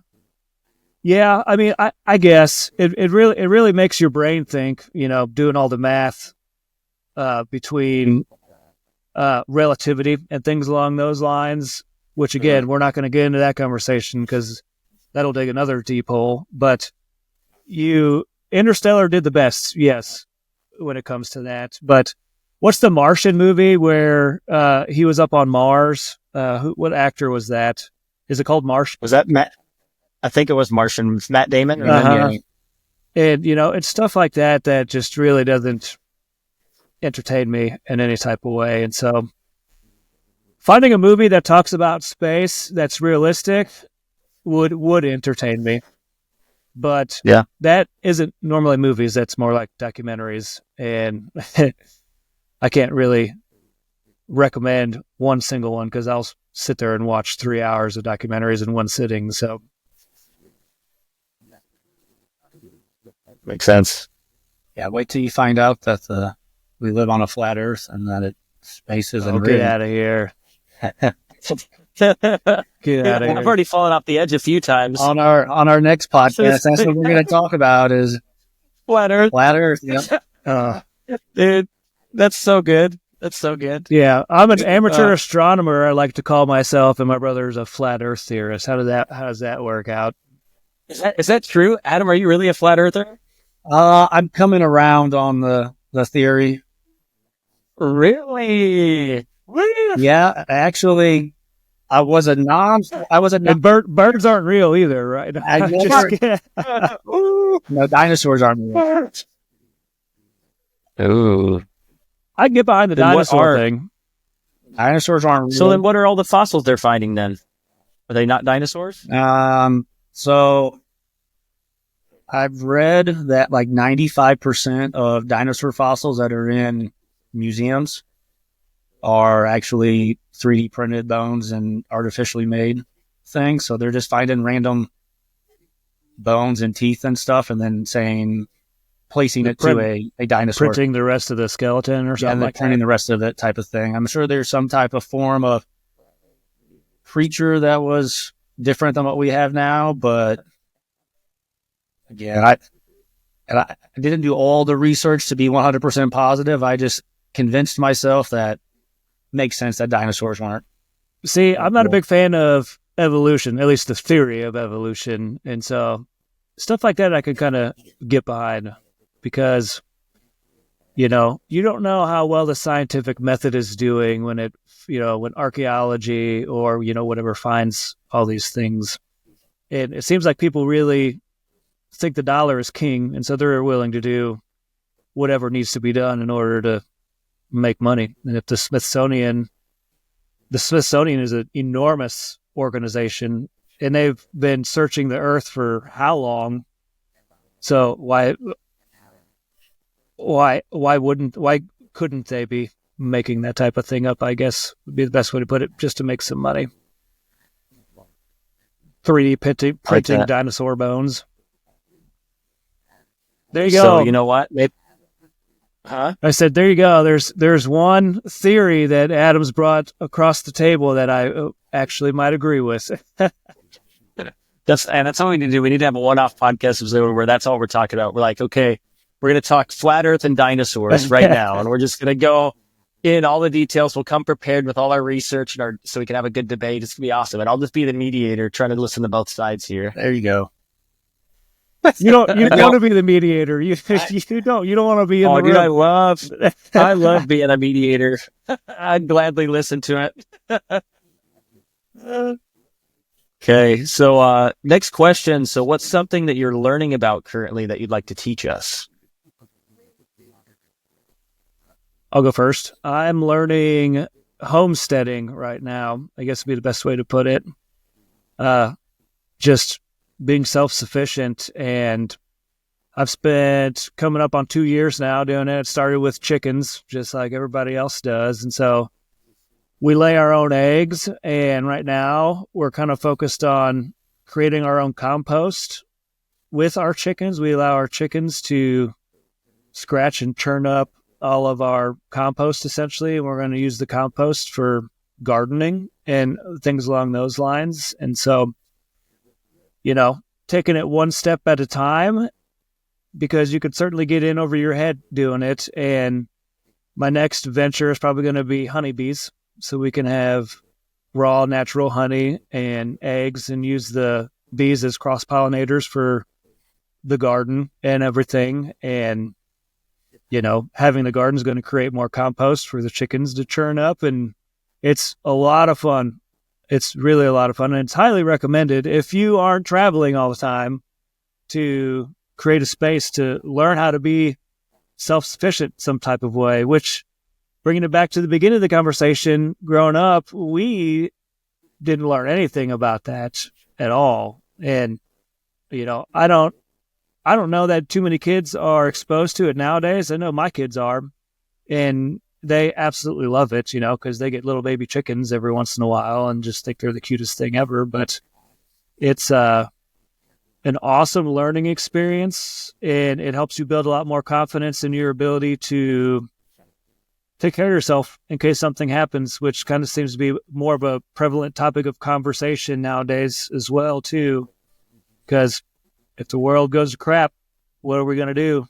[SPEAKER 2] mean, I guess it really makes your brain think, doing all the math between relativity and things along those lines, which again, we're not going to get into that conversation because that'll dig another deep hole. But Interstellar did the best, yes, when it comes to that. But what's the Martian movie where he was up on Mars? What actor was that? Is it called Martian?
[SPEAKER 1] Was that Matt? I think it was Martian. Was Matt Damon?
[SPEAKER 2] And it's stuff like that that just really doesn't entertain me in any type of way. And so finding a movie that talks about space that's realistic would entertain me. But that isn't normally movies. That's more like documentaries. And I can't really recommend one single one because I'll sit there and watch 3 hours of documentaries in one sitting. So
[SPEAKER 1] makes sense.
[SPEAKER 3] Yeah, wait till you find out that we live on a flat Earth and that space isn't real.
[SPEAKER 2] Get out of here. Get out of here.
[SPEAKER 1] I've already fallen off the edge a few times.
[SPEAKER 3] On our next podcast, that's what we're going to talk about is
[SPEAKER 1] flat Earth.
[SPEAKER 3] Flat Earth, yeah.
[SPEAKER 1] Dude, that's so good. That's so good.
[SPEAKER 2] Yeah, I'm an amateur astronomer. I like to call myself, and my brother's a flat Earth theorist. How does that work out?
[SPEAKER 1] Is that true, Adam? Are you really a flat earther?
[SPEAKER 3] I'm coming around on the theory.
[SPEAKER 1] Really?
[SPEAKER 3] Yeah, actually, I was a
[SPEAKER 2] and birds aren't real either, right?
[SPEAKER 3] No, dinosaurs aren't real.
[SPEAKER 1] Ooh.
[SPEAKER 2] I can get behind the dinosaur thing.
[SPEAKER 3] Dinosaurs aren't real.
[SPEAKER 1] So then what are all the fossils they're finding then? Are they not dinosaurs?
[SPEAKER 3] So I've read that like 95% of dinosaur fossils that are in museums are actually 3D printed bones and artificially made things. So they're just finding random bones and teeth and stuff and then placing it to a dinosaur.
[SPEAKER 2] Printing the rest of the skeleton or something like that.
[SPEAKER 3] Printing the rest of it type of thing. I'm sure there's some type of form of creature that was different than what we have now, but again, I didn't do all the research to be 100% positive. I just convinced myself that it makes sense that dinosaurs weren't.
[SPEAKER 2] See, I'm not a big fan of evolution, at least the theory of evolution. And so stuff like that I can kind of get behind because, you don't know how well the scientific method is doing when when archaeology or, whatever finds all these things. And it seems like people really think the dollar is king. And so they're willing to do whatever needs to be done in order to make money. And if the Smithsonian is an enormous organization and they've been searching the earth for how long? So why couldn't they be making that type of thing up, I guess would be the best way to put it, just to make some money. 3D printing dinosaur bones. There you go.
[SPEAKER 1] So you know what?
[SPEAKER 2] I said, there you go. There's one theory that Adams brought across the table that I actually might agree with.
[SPEAKER 1] That's all we need to do. We need to have a one-off podcast where that's all we're talking about. We're like, okay, we're going to talk flat Earth and dinosaurs right now, and we're just going to go in all the details. We'll come prepared with all our research so we can have a good debate. It's going to be awesome, and I'll just be the mediator, trying to listen to both sides here.
[SPEAKER 3] There you go.
[SPEAKER 2] You don't want to be the mediator. You don't want to be in the room.
[SPEAKER 1] Dude, I love being a mediator. I'd gladly listen to it. Okay, so next question. So what's something that you're learning about currently that you'd like to teach us?
[SPEAKER 2] I'll go first. I'm learning homesteading right now. I guess would be the best way to put it. Just being self-sufficient, and I've spent coming up on 2 years now doing it. It started with chickens, just like everybody else does. And so we lay our own eggs, and right now we're kind of focused on creating our own compost with our chickens. We allow our chickens to scratch and churn up all of our compost essentially, and we're going to use the compost for gardening and things along those lines. And so, taking it one step at a time, because you could certainly get in over your head doing it. And my next venture is probably going to be honeybees, so we can have raw natural honey and eggs and use the bees as cross pollinators for the garden and everything. And having the garden is going to create more compost for the chickens to churn up, and it's a lot of fun. It's really a lot of fun, and it's highly recommended if you aren't traveling all the time to create a space to learn how to be self-sufficient some type of way, which, bringing it back to the beginning of the conversation, growing up, we didn't learn anything about that at all. And, I don't know that too many kids are exposed to it nowadays. I know my kids are, and they absolutely love it, because they get little baby chickens every once in a while and just think they're the cutest thing ever. But it's an awesome learning experience, and it helps you build a lot more confidence in your ability to take care of yourself in case something happens, which kind of seems to be more of a prevalent topic of conversation nowadays as well, too. Because if the world goes to crap, what are we going to do?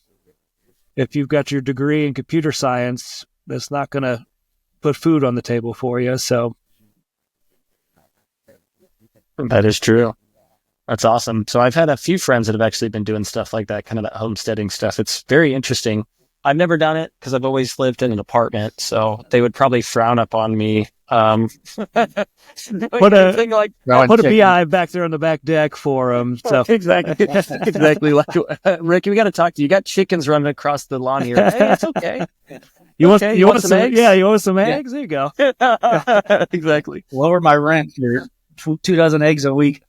[SPEAKER 2] If you've got your degree in computer science, that's not going to put food on the table for you. So
[SPEAKER 1] that is true. That's awesome. So I've had a few friends that have actually been doing stuff like that, kind of that homesteading stuff. It's very interesting. I've never done it because I've always lived in an apartment, so they would probably frown up on me.
[SPEAKER 2] Put a beehive back there on the back deck for them. So
[SPEAKER 1] exactly. Like, Ricky, we got to talk to you. You got chickens running across the lawn here. Hey, it's okay.
[SPEAKER 2] You want some eggs? Yeah, you want some eggs? There you go.
[SPEAKER 1] Exactly.
[SPEAKER 3] Lower my rent here. 2 dozen eggs a week.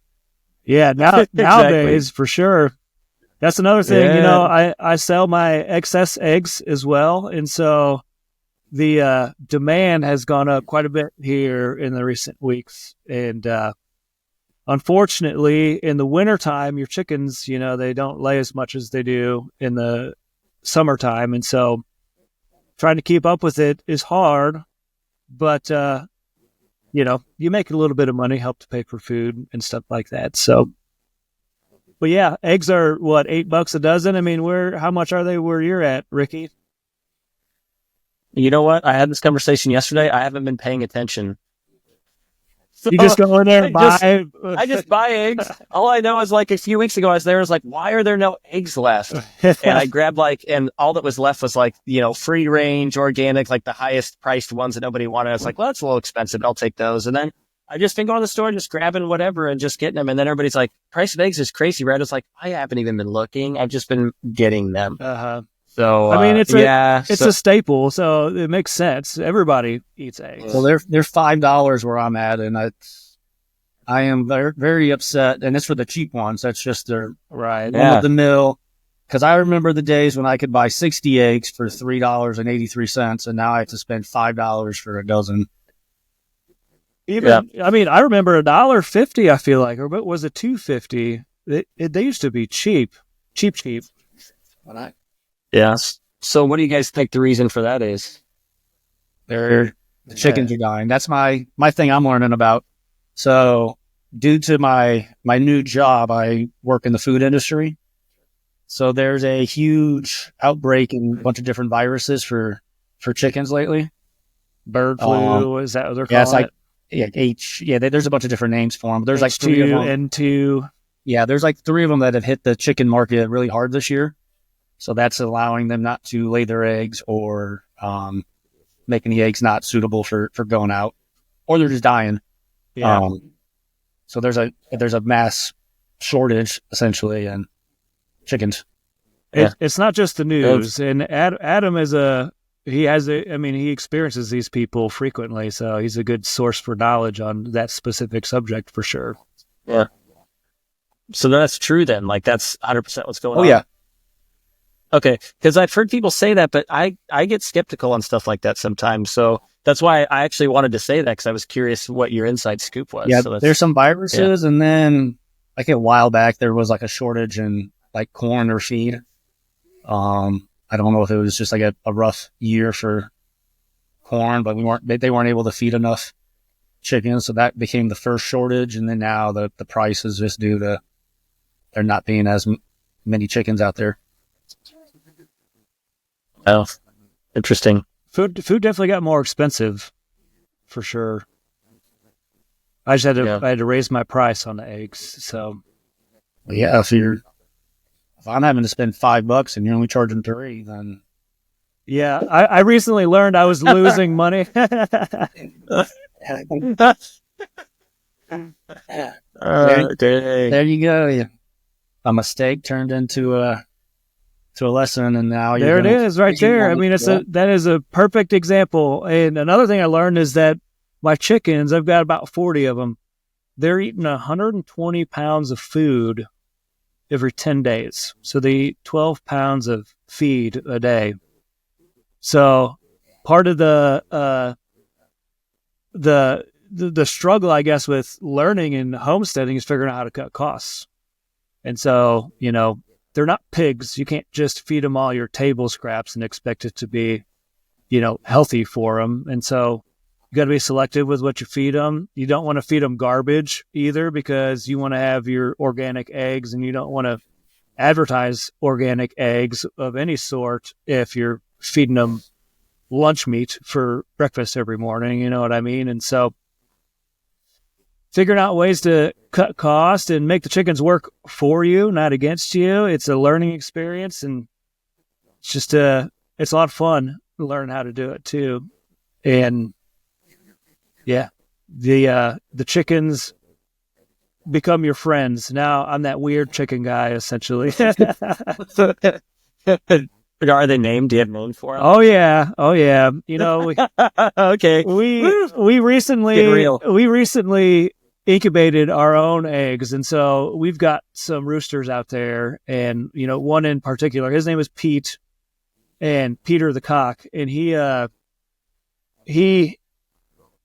[SPEAKER 2] Yeah, nowadays for sure. That's another thing.
[SPEAKER 1] Yeah.
[SPEAKER 2] I sell my excess eggs as well, and so the demand has gone up quite a bit here in the recent weeks. And unfortunately, in the wintertime, your chickens, they don't lay as much as they do in the summertime, and so trying to keep up with it is hard. But you make a little bit of money, help to pay for food and stuff like that. So. But yeah, eggs are what, $8 a dozen? I mean, how much are they where you're at, Ricky?
[SPEAKER 1] You know what? I had this conversation yesterday. I haven't been paying attention. So
[SPEAKER 2] you just go in there and buy?
[SPEAKER 1] I just buy eggs. All I know is like a few weeks ago, I was there. I was like, why are there no eggs left? And I grabbed and all that was left was free range, organic, like the highest priced ones that nobody wanted. I was like, well, that's a little expensive. I'll take those. And then I just been going to the store, just grabbing whatever and just getting them. And then everybody's like, price of eggs is crazy, right? It's like, I haven't even been looking. I've just been getting them.
[SPEAKER 2] Uh-huh.
[SPEAKER 1] So,
[SPEAKER 2] I mean, it's a staple, so it makes sense. Everybody eats eggs.
[SPEAKER 3] Well, they're $5 where I'm at, and I am very, very upset. And it's for the cheap ones. That's just their
[SPEAKER 2] right.
[SPEAKER 3] Of the mill. Because I remember the days when I could buy 60 eggs for $3.83, and now I have to spend $5 for a dozen.
[SPEAKER 2] I mean, I remember $1.50. I feel like, or was it $2.50? They used to be cheap.
[SPEAKER 1] Yes. So, what do you guys think the reason for that is?
[SPEAKER 3] The chickens are dying. That's my thing I'm learning about. So, due to my new job, I work in the food industry. So there's a huge outbreak in a bunch of different viruses for chickens lately.
[SPEAKER 2] Bird flu, is that what they're calling it?
[SPEAKER 3] There's a bunch of different names for them. There's
[SPEAKER 2] H2,
[SPEAKER 3] like 3 of them.
[SPEAKER 2] N2.
[SPEAKER 3] Yeah, there's like 3 of them that have hit the chicken market really hard this year. So that's allowing them not to lay their eggs or making the eggs not suitable for going out, or they're just dying.
[SPEAKER 2] Yeah.
[SPEAKER 3] So there's a mass shortage essentially in chickens.
[SPEAKER 2] It's not just the news. And Adam he experiences these people frequently, so he's a good source for knowledge on that specific subject for sure.
[SPEAKER 1] Yeah. So that's true then. Like that's 100% what's going on.
[SPEAKER 3] Oh yeah.
[SPEAKER 1] Okay, because I've heard people say that, but I get skeptical on stuff like that sometimes. So that's why I actually wanted to say that, because I was curious what your inside scoop was.
[SPEAKER 3] Yeah,
[SPEAKER 1] So
[SPEAKER 3] there's some
[SPEAKER 1] yeah.
[SPEAKER 3] viruses, and then like a while back there was like a shortage in like corn or feed. I don't know if it was just like a rough year for corn, but they weren't able to feed enough chickens, so that became the first shortage. And then now the price is just due to there not being as many chickens out there.
[SPEAKER 1] Oh, interesting.
[SPEAKER 2] Food definitely got more expensive, for sure. I just had to raise my price on the eggs. So
[SPEAKER 3] Yeah, if I'm having to spend $5 and you're only charging 3, then
[SPEAKER 2] yeah, I recently learned I was losing money.
[SPEAKER 3] there you go. Yeah. A mistake turned into a lesson, and now
[SPEAKER 2] there it is, right there. I mean, that is a perfect example. And another thing I learned is that my chickens, I've got about 40 of them. They're eating 120 pounds of food every 10 days. So they eat 12 pounds of feed a day. So part of the struggle, I guess, with learning and homesteading is figuring out how to cut costs. And so, they're not pigs. You can't just feed them all your table scraps and expect it to be, healthy for them. And so you got to be selective with what you feed them. You don't want to feed them garbage either, because you want to have your organic eggs, and you don't want to advertise organic eggs of any sort if you're feeding them lunch meat for breakfast every morning. You know what I mean? And so figuring out ways to cut cost and make the chickens work for you, not against you. It's a learning experience, and it's just it's a lot of fun to learn how to do it too. And yeah, the chickens become your friends. Now I'm that weird chicken guy, essentially.
[SPEAKER 1] Are they named? Do you have names for them?
[SPEAKER 2] Oh yeah.
[SPEAKER 1] Okay.
[SPEAKER 2] We recently incubated our own eggs, and so we've got some roosters out there, and one in particular, his name is Pete, and Peter the cock, and he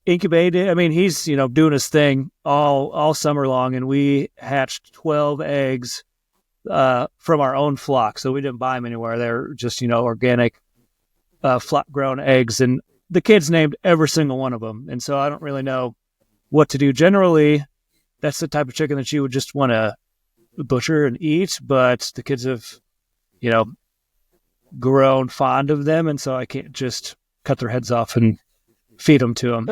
[SPEAKER 2] incubated. I mean, he's doing his thing all summer long, and we hatched 12 eggs from our own flock. So we didn't buy them anywhere. They're just organic flock grown eggs, and the kids named every single one of them. And so I don't really know what to do. Generally, that's the type of chicken that you would just want to butcher and eat, but the kids have grown fond of them, and so I can't just cut their heads off and feed them to them.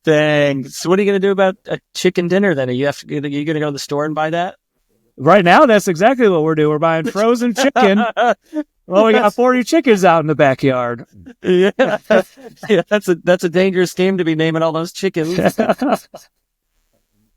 [SPEAKER 1] Dang. So what are you going to do about a chicken dinner then? Are you going to go to the store and buy that?
[SPEAKER 2] Right now, that's exactly what we're doing. We're buying frozen chicken. Well, we got 40 chickens out in the backyard.
[SPEAKER 1] Yeah, that's a dangerous game to be naming all those chickens.
[SPEAKER 2] But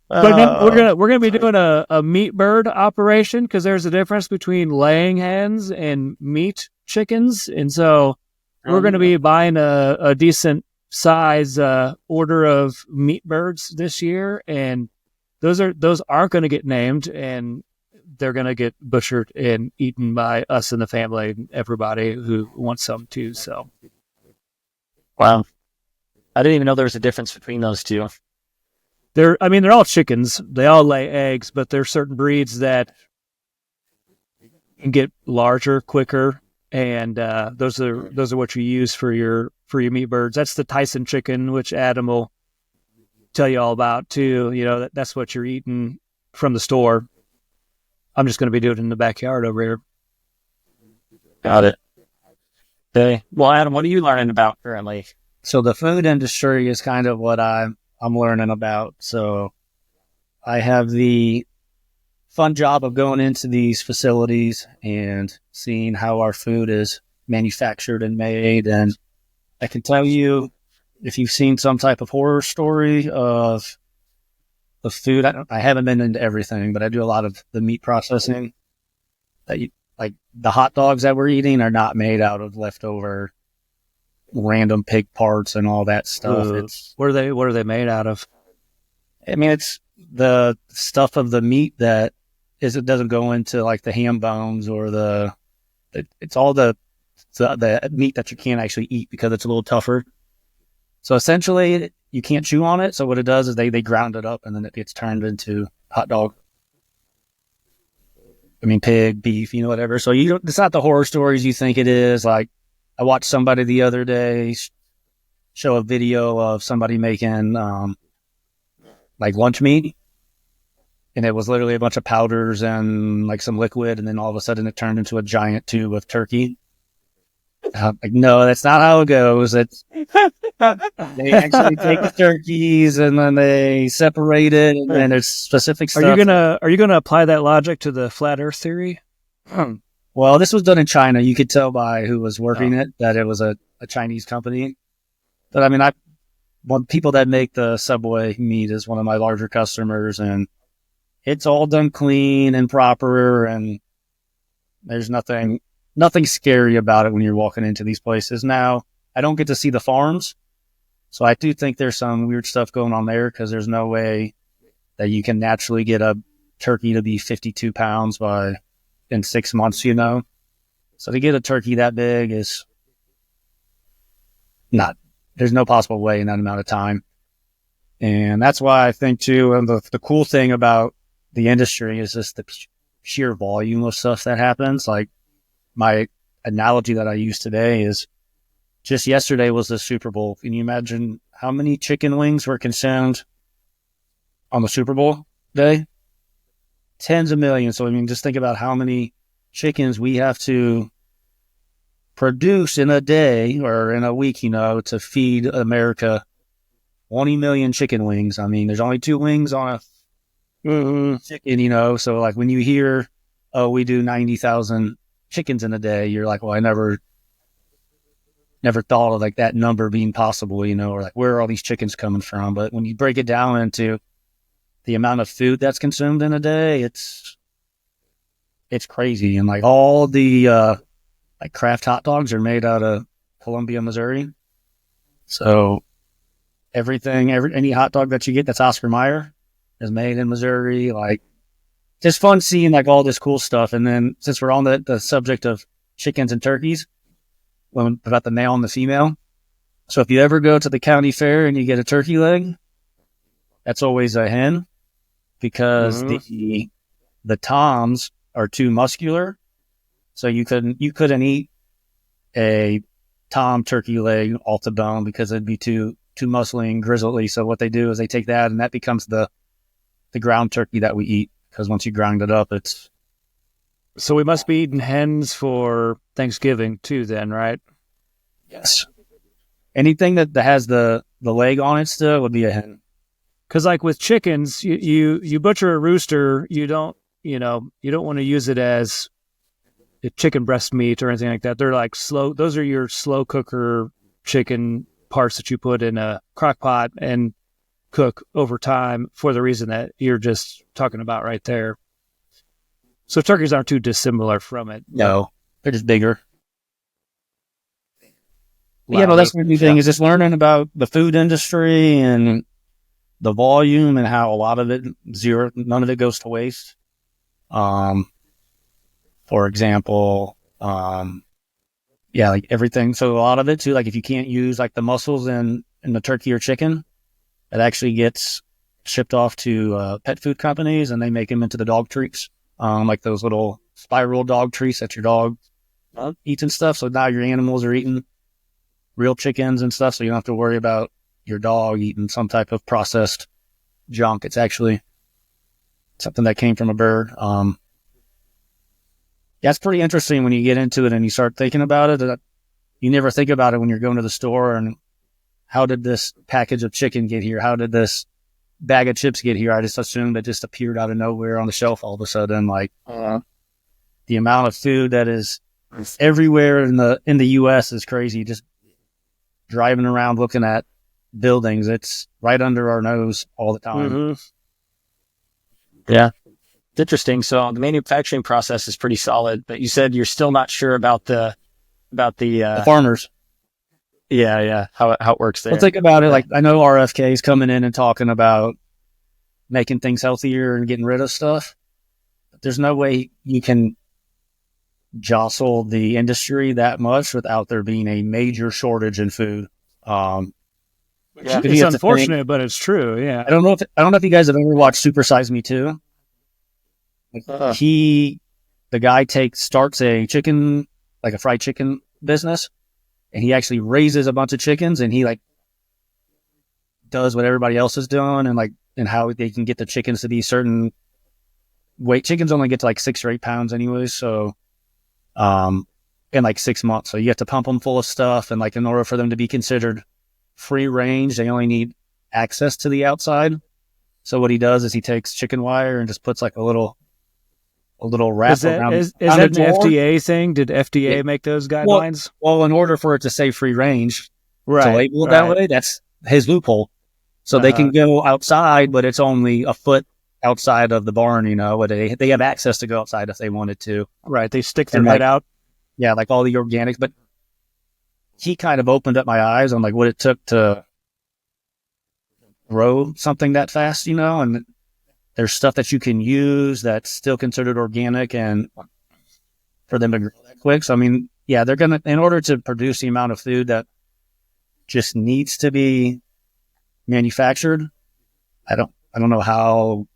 [SPEAKER 2] then we're gonna be doing a meat bird operation, because there's a difference between laying hens and meat chickens, and so we're going to be buying a decent size order of meat birds this year, and those aren't going to get named, and they're going to get butchered and eaten by us in the family and everybody who wants some too. So,
[SPEAKER 1] wow, I didn't even know there was a difference between those two.
[SPEAKER 2] They're all chickens. They all lay eggs, but there's certain breeds that can get larger quicker, and those are what you use for your meat birds. That's the Tyson chicken, which Adam will tell you all about too. That's what you're eating from the store. I'm just going to be doing it in the backyard over here.
[SPEAKER 1] Got it. Okay. Well, Adam, what are you learning about currently?
[SPEAKER 3] So the food industry is kind of what I'm learning about. So I have the fun job of going into these facilities and seeing how our food is manufactured and made. And I can tell you, if you've seen some type of horror story of food, I haven't been into everything, but I do a lot of the meat processing. Like the hot dogs that we're eating are not made out of leftover random pig parts and all that stuff.
[SPEAKER 2] What are they made out of?
[SPEAKER 3] I mean, it's the stuff of the meat that it doesn't go into like the ham bones or the it's all the meat that you can't actually eat because it's a little tougher. So essentially, you can't chew on it. So what it does is they ground it up and then it gets turned into hot dog. I mean, pig, beef, whatever. So it's not the horror stories you think it is. Like, I watched somebody the other day show a video of somebody making like lunch meat, and it was literally a bunch of powders and like some liquid, and then all of a sudden it turned into a giant tube of turkey. Like, no, that's not how it goes. It's they actually take the turkeys and then they separate it, and then there's specific stuff.
[SPEAKER 2] Are you gonna apply that logic to the flat Earth theory?
[SPEAKER 3] Well, this was done in China. You could tell by who was working it that it was a Chinese company. But I mean, people that make the Subway meat is one of my larger customers, and it's all done clean and proper, and there's nothing scary about it when you're walking into these places. Now, I don't get to see the farms, so I do think there's some weird stuff going on there, because there's no way that you can naturally get a turkey to be 52 pounds in 6 months, So to get a turkey that big is there's no possible way in that amount of time. And that's why I think too, and the cool thing about the industry is just the sheer volume of stuff that happens. Like, my analogy that I use today is, just yesterday was the Super Bowl. Can you imagine how many chicken wings were consumed on the Super Bowl day? Tens of millions. So, I mean, just think about how many chickens we have to produce in a day or in a week, to feed America 20 million chicken wings. I mean, there's only 2 wings on a chicken, So, like, when you hear, oh, we do 90,000 chickens in a day, you're like, well, I never thought of like that number being possible, or like, where are all these chickens coming from? But when you break it down into the amount of food that's consumed in a day, it's crazy. And like, all the like Kraft hot dogs are made out of Columbia, Missouri. So any hot dog that you get that's Oscar Mayer is made in Missouri. Like, just fun seeing like all this cool stuff. And then, since we're on the subject of chickens and turkeys, about the male and the female. So if you ever go to the county fair and you get a turkey leg, that's always a hen, because the toms are too muscular. So you couldn't eat a tom turkey leg off the bone, because it'd be too muscly and grizzly. So what they do is they take that, and that becomes the ground turkey that we eat, because once you grind it up, it's...
[SPEAKER 2] So we must be eating hens for Thanksgiving too then, right?
[SPEAKER 3] Yes. Anything that has the leg on it still would be a hen.
[SPEAKER 2] Because like with chickens, you butcher a rooster, you don't want to use it as chicken breast meat or anything like that. They're like those are your slow cooker chicken parts that you put in a crock pot and cook over time, for the reason that you're just talking about right there. So turkeys aren't too dissimilar from it.
[SPEAKER 3] No, they're just bigger. That's the new thing, is just learning about the food industry and the volume, and how a lot of it, none of it goes to waste. For example, like everything. So a lot of it too, like if you can't use like the muscles in the turkey or chicken, it actually gets shipped off to pet food companies, and they make them into the dog treats, like those little spiral dog treats that your dog eats and stuff. So now your animals are eating real chickens and stuff, so you don't have to worry about your dog eating some type of processed junk. It's actually something that came from a bird. It's pretty interesting when you get into it and you start thinking about it. You never think about it when you're going to the store, and how did this package of chicken get here? How did this bag of chips get here? I just assumed it just appeared out of nowhere on the shelf all of a sudden. Like, the amount of food that is everywhere in the U.S. is crazy. Just driving around looking at buildings, it's right under our nose all the time.
[SPEAKER 1] Yeah, it's interesting. So the manufacturing process is pretty solid, but you said you're still not sure about the
[SPEAKER 3] farmers.
[SPEAKER 1] Yeah, how it works there.
[SPEAKER 3] Well, think about it. Like, I know RFK is coming in and talking about making things healthier and getting rid of stuff. But there's no way you can jostle the industry that much without there being a major shortage in food.
[SPEAKER 1] Yeah.
[SPEAKER 2] It's unfortunate, but it's true. Yeah.
[SPEAKER 3] I don't know if you guys have ever watched Super Size Me 2.
[SPEAKER 1] Uh,
[SPEAKER 3] The guy starts a chicken, like a fried chicken business, and he actually raises a bunch of chickens, and he like does what everybody else is doing, and how they can get the chickens to be certain weight. Chickens only get to like 6 or 8 pounds anyway, so in like 6 months. So you have to pump them full of stuff, and like in order for them to be considered free range, they only need access to the outside. So what he does is he takes chicken wire and just puts like a little wrap around.
[SPEAKER 2] Is that an FDA thing? Did FDA make those guidelines?
[SPEAKER 3] Well, in order for it to say free range,
[SPEAKER 2] Right.
[SPEAKER 3] to label it that way, that's his loophole. So they can go outside, but it's only a foot outside of the barn, but they have access to go outside if they wanted to.
[SPEAKER 2] Right. They stick their head out.
[SPEAKER 3] Yeah, like all the organics. But he kind of opened up my eyes on like what it took to grow something that fast, and there's stuff that you can use that's still considered organic, and for them to grow that quick. So, I mean, yeah, they're going to, in order to produce the amount of food that just needs to be manufactured, I don't know how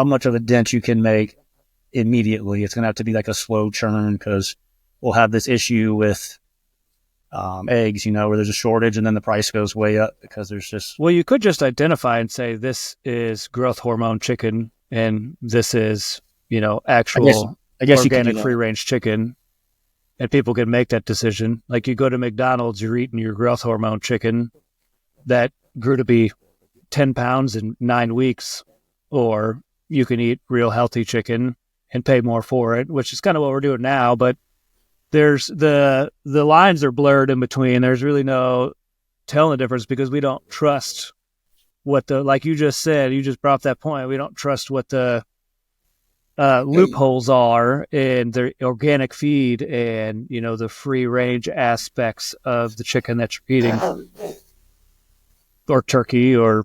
[SPEAKER 3] much of a dent you can make immediately. It's going to have to be like a slow churn, because we'll have this issue with eggs, where there's a shortage and then the price goes way up because there's just...
[SPEAKER 2] Well, you could just identify and say this is growth hormone chicken and this is, actual
[SPEAKER 3] I guess
[SPEAKER 2] organic free range chicken, and people can make that decision. Like you go to McDonald's, you're eating your growth hormone chicken that grew to be 10 pounds in 9 weeks, or you can eat real healthy chicken and pay more for it, which is kind of what we're doing now. But there's the lines are blurred in between. There's really no telling the difference, because we don't trust what like you just said, you just brought up that point. We don't trust what the loopholes are in the organic feed and, the free range aspects of the chicken that you're eating, or turkey or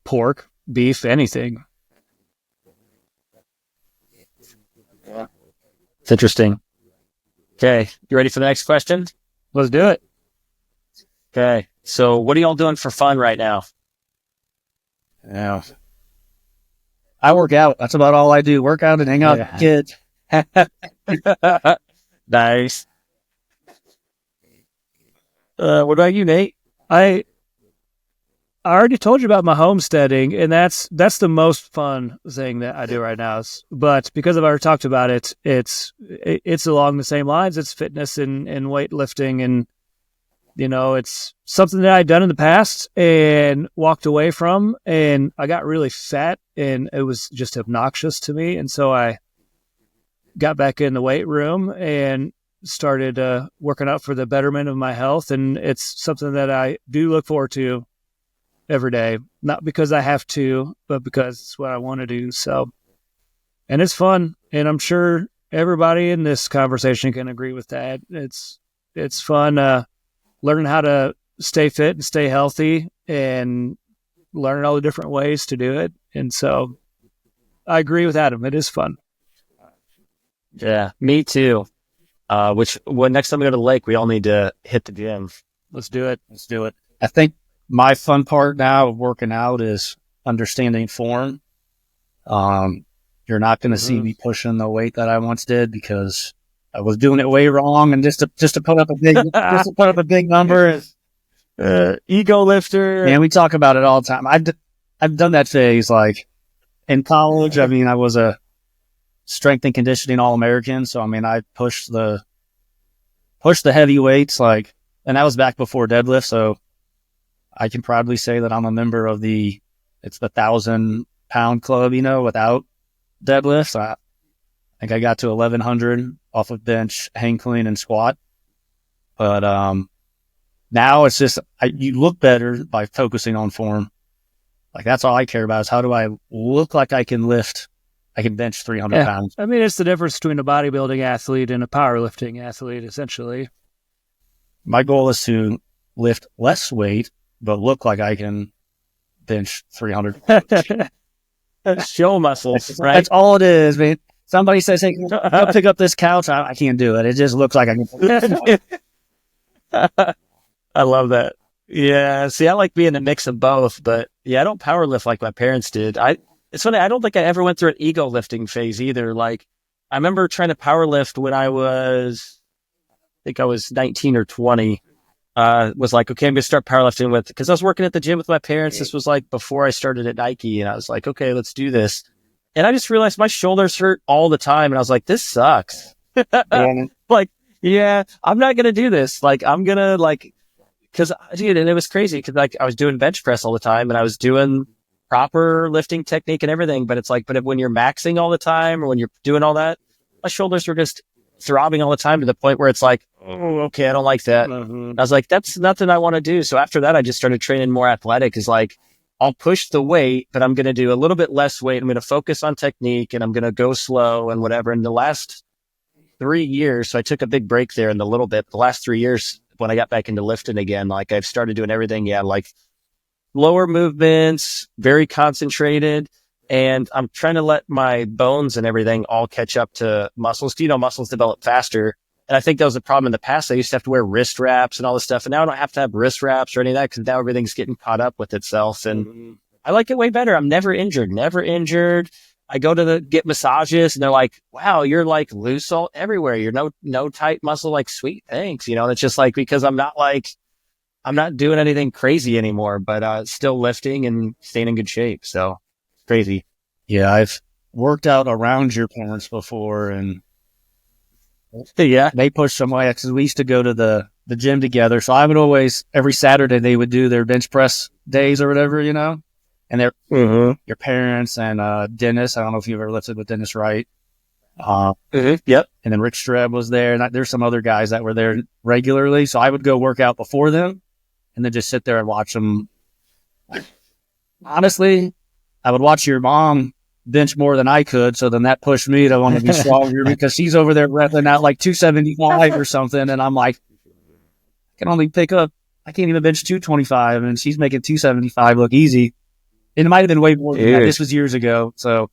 [SPEAKER 2] pork, beef, anything.
[SPEAKER 1] It's interesting. Okay, you ready for the next question?
[SPEAKER 2] Let's do it.
[SPEAKER 1] Okay, so what are y'all doing for fun right now?
[SPEAKER 3] Yeah, I work out. That's about all I do. Work out and hang out with kids.
[SPEAKER 1] Nice. What about you, Nate?
[SPEAKER 2] I already told you about my homesteading, and that's the most fun thing that I do right now. But because I've already talked about it, it's along the same lines. It's fitness and weightlifting, and it's something that I'd done in the past and walked away from, and I got really fat, and it was just obnoxious to me, and so I got back in the weight room and started working out for the betterment of my health, and it's something that I do look forward to every day, not because I have to, but because it's what I want to do. So, and it's fun, and I'm sure everybody in this conversation can agree with that. It's fun learning how to stay fit and stay healthy, and learning all the different ways to do it. And so I agree with Adam. It is fun.
[SPEAKER 1] Yeah, me too. When next time we go to the lake, we all need to hit the gym.
[SPEAKER 2] Let's do it.
[SPEAKER 3] I think my fun part now of working out is understanding form. You're not going to see me pushing the weight that I once did, because I was doing it way wrong, and just to put up a big number.
[SPEAKER 1] Ego lifter.
[SPEAKER 3] And we talk about it all the time. I've done that phase, like in college. I mean, I was a strength and conditioning All-American, so I mean, I pushed the heavy weights, and that was back before deadlift. So I can proudly say that I'm a member of the 1,000-pound club, without deadlifts. I think I got to 1,100 off of bench, hang clean, and squat. But now it's just, you look better by focusing on form. Like, that's all I care about, is how do I look like I can bench 300 pounds.
[SPEAKER 2] I mean, it's the difference between a bodybuilding athlete and a powerlifting athlete, essentially.
[SPEAKER 3] My goal is to lift less weight, but look like I can bench 300.
[SPEAKER 1] Show muscles, right?
[SPEAKER 3] That's all it is, man. somebody says, "Hey, go pick up this couch," I can't do it. It just looks like I can.
[SPEAKER 1] I love that. Yeah. See, I like being a mix of both, but yeah, I don't power lift like my parents did. It's funny. I don't think I ever went through an ego lifting phase either. Like, I remember trying to power lift when I think I was 19 or 20. Was like, okay, I'm gonna start powerlifting because I was working at the gym with my parents. This was like before I started at Nike, and I was like, okay, let's do this. And I just realized my shoulders hurt all the time, and I was like, this sucks. Like, yeah, I'm not gonna do this. Like, I'm gonna because dude, and it was crazy because like I was doing bench press all the time, and I was doing proper lifting technique and everything. But it's like, when you're maxing all the time, or when you're doing all that, my shoulders were just throbbing all the time to the point where it's like, oh, okay, I don't like that. I was like, that's nothing I want to do. So after that, I just started training more athletic. Is like, I'll push the weight, but I'm going to do a little bit less weight. I'm going to focus on technique, and I'm going to go slow and whatever. In the last 3 years, so I took a big break there in the little bit. The last 3 years, when I got back into lifting again, like I've started doing everything. Yeah. Like lower movements, very concentrated. And I'm trying to let my bones and everything all catch up to muscles. Muscles develop faster. And I think that was a problem in the past. I used to have to wear wrist wraps and all this stuff. And now I don't have to have wrist wraps or any of that because now everything's getting caught up with itself. And I like it way better. I'm never injured. I go to get massages and they're like, wow, you're like loose all everywhere. You're no tight muscle. Like, sweet, thanks. And it's just like, because I'm not doing anything crazy anymore, but still lifting and staying in good shape. So crazy.
[SPEAKER 3] Yeah, I've worked out around your parents before, and
[SPEAKER 1] yeah,
[SPEAKER 3] they pushed some weight because we used to go to the gym together. So I would always, every Saturday, they would do their bench press days or whatever, and they're your parents and Dennis. I don't know if you've ever lifted with Dennis Wright.
[SPEAKER 1] Yep.
[SPEAKER 3] And then Rick Streb was there, and there's some other guys that were there regularly. So I would go work out before them, and then just sit there and watch them. Honestly, I would watch your mom bench more than I could. So then that pushed me to want to be stronger because she's over there repping out like 275 or something. And I'm like, I can't even bench 225. And she's making 275 look easy. It might have been way more than that. This was years ago. So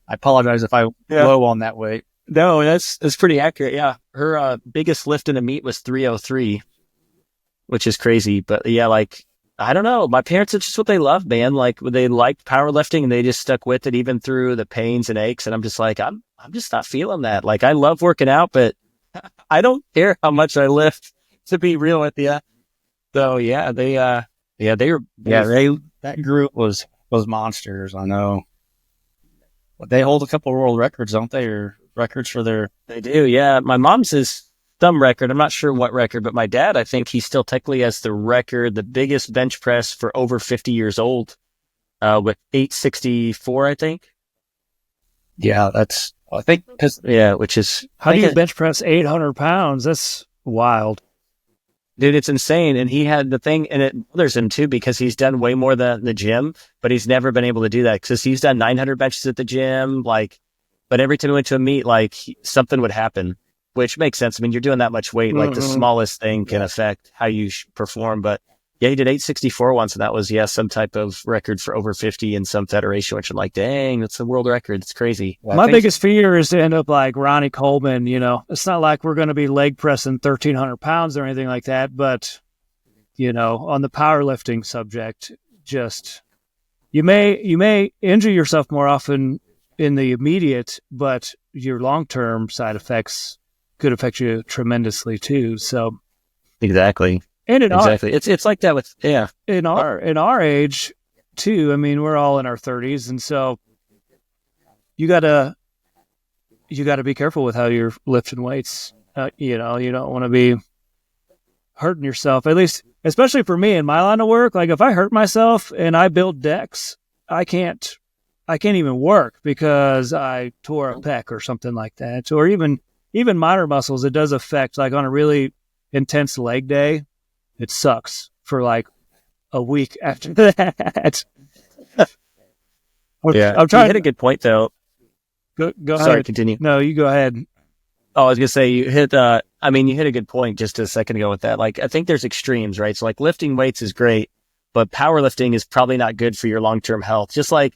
[SPEAKER 3] I apologize if I low on that weight.
[SPEAKER 1] No, that's pretty accurate. Yeah. Her biggest lift in a meet was 303, which is crazy. But yeah, like, I don't know. My parents, it's just what they love, man. Like, they liked powerlifting and they just stuck with it even through the pains and aches. And I'm just like, I'm just not feeling that. Like, I love working out, but I don't care how much I lift, to be real with you. So yeah, that
[SPEAKER 3] group was monsters. I know. But they hold a couple of world records, don't they? Or records for their.
[SPEAKER 1] They do. Yeah. My mom's is some record. I'm not sure what record, but my dad, I think he still technically has the record, the biggest bench press for over 50 years old, with 864, I think.
[SPEAKER 3] Yeah,
[SPEAKER 1] which is,
[SPEAKER 2] how do you bench press 800 pounds? That's wild.
[SPEAKER 1] Dude, it's insane. And he had the thing, and it bothers him too, because he's done way more than the gym, but he's never been able to do that because he's done 900 benches at the gym. Like, but every time we went to a meet, like something would happen. Which makes sense. I mean, you're doing that much weight, like the smallest thing can affect how you perform. But yeah, he did 864 once, and that was, some type of record for over 50 in some federation, which I'm like, dang, that's a world record. It's crazy.
[SPEAKER 2] Well, my biggest fear is to end up like Ronnie Coleman. It's not like we're going to be leg pressing 1,300 pounds or anything like that. But, on the powerlifting subject, just you may injure yourself more often in the immediate, but your long-term side effects could affect you tremendously too. So
[SPEAKER 1] exactly.
[SPEAKER 2] And
[SPEAKER 1] it's like that with,
[SPEAKER 2] in our age too. I mean, we're all in our 30s. And so you gotta be careful with how you're lifting weights. You don't want to be hurting yourself, at least, especially for me in my line of work. Like, if I hurt myself and I build decks, I can't even work because I tore a pec or something like that. Or even minor muscles, it does affect, like on a really intense leg day, it sucks for like a week after that.
[SPEAKER 1] Yeah. I'm trying to hit a good point though.
[SPEAKER 2] Go
[SPEAKER 1] Sorry,
[SPEAKER 2] ahead.
[SPEAKER 1] Continue.
[SPEAKER 2] No, you go ahead.
[SPEAKER 1] Oh, I was going to say you hit a good point just a second ago with that. Like, I think there's extremes, right? So like lifting weights is great, but powerlifting is probably not good for your long-term health. Just like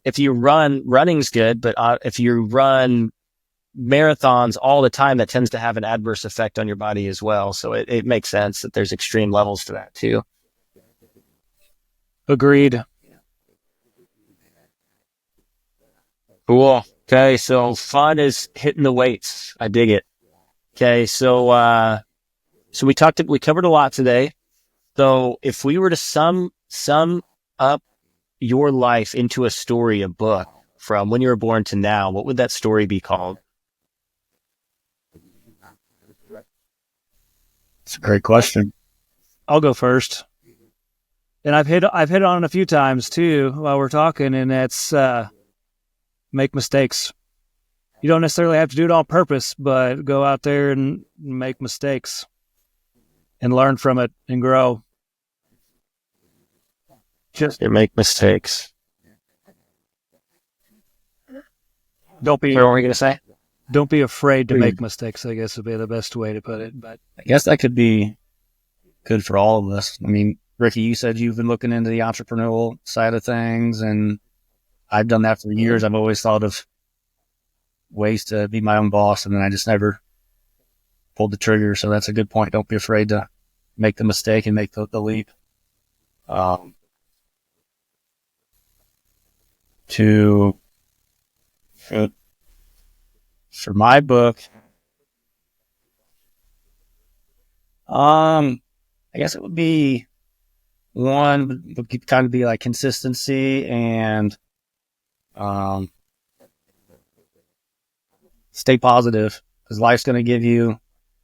[SPEAKER 1] if you running's good, but if you run marathons all the time, that tends to have an adverse effect on your body as well. So it makes sense that there's extreme levels to that too.
[SPEAKER 2] Agreed.
[SPEAKER 1] Cool. Okay. So fun is hitting the weights. I dig it. Okay. So we covered a lot today. So if we were to sum up your life into a story, a book from when you were born to now, what would that story be called?
[SPEAKER 3] It's a great question.
[SPEAKER 2] I'll go first. And I've hit on it a few times too while we're talking, and that's make mistakes. You don't necessarily have to do it on purpose, but go out there and make mistakes and learn from it and grow.
[SPEAKER 1] Just make mistakes.
[SPEAKER 2] Don't be.
[SPEAKER 1] What were we going to say?
[SPEAKER 2] Don't be afraid to make mistakes, I guess would be the best way to put it. But
[SPEAKER 3] I guess that could be good for all of us. I mean, Ricky, you said you've been looking into the entrepreneurial side of things, and I've done that for years. I've always thought of ways to be my own boss, and then I just never pulled the trigger. So that's a good point. Don't be afraid to make the mistake and make the leap. For my book, I guess it would be would kind of be like consistency and stay positive, because life's going to give you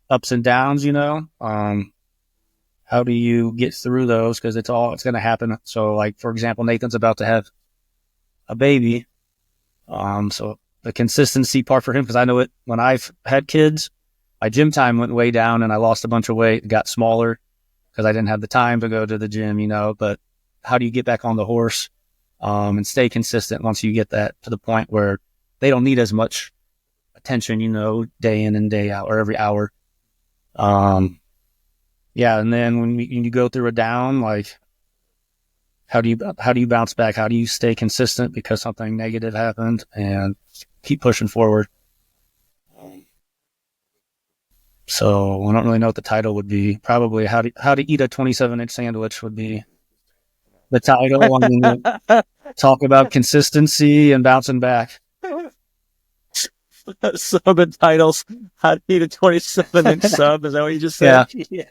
[SPEAKER 3] ups and downs, you know. How do you get through those? Because it's going to happen. So, like, for example, Nathan's about to have a baby. So the consistency part for him, because I know it when I've had kids, my gym time went way down and I lost a bunch of weight, got smaller because I didn't have the time to go to the gym, you know. But how do you get back on the horse and stay consistent once you get that to the point where they don't need as much attention, you know, day in and day out or every hour. Yeah. And then when you go through a down, like, how do you bounce back? How do you stay consistent because something negative happened and keep pushing forward? So I don't really know what the title would be. Probably how to eat a 27-inch sandwich would be the title. I mean, talk about consistency and bouncing back.
[SPEAKER 1] So the title's how to eat a 27-inch sub. Is that what you just said?
[SPEAKER 2] yeah.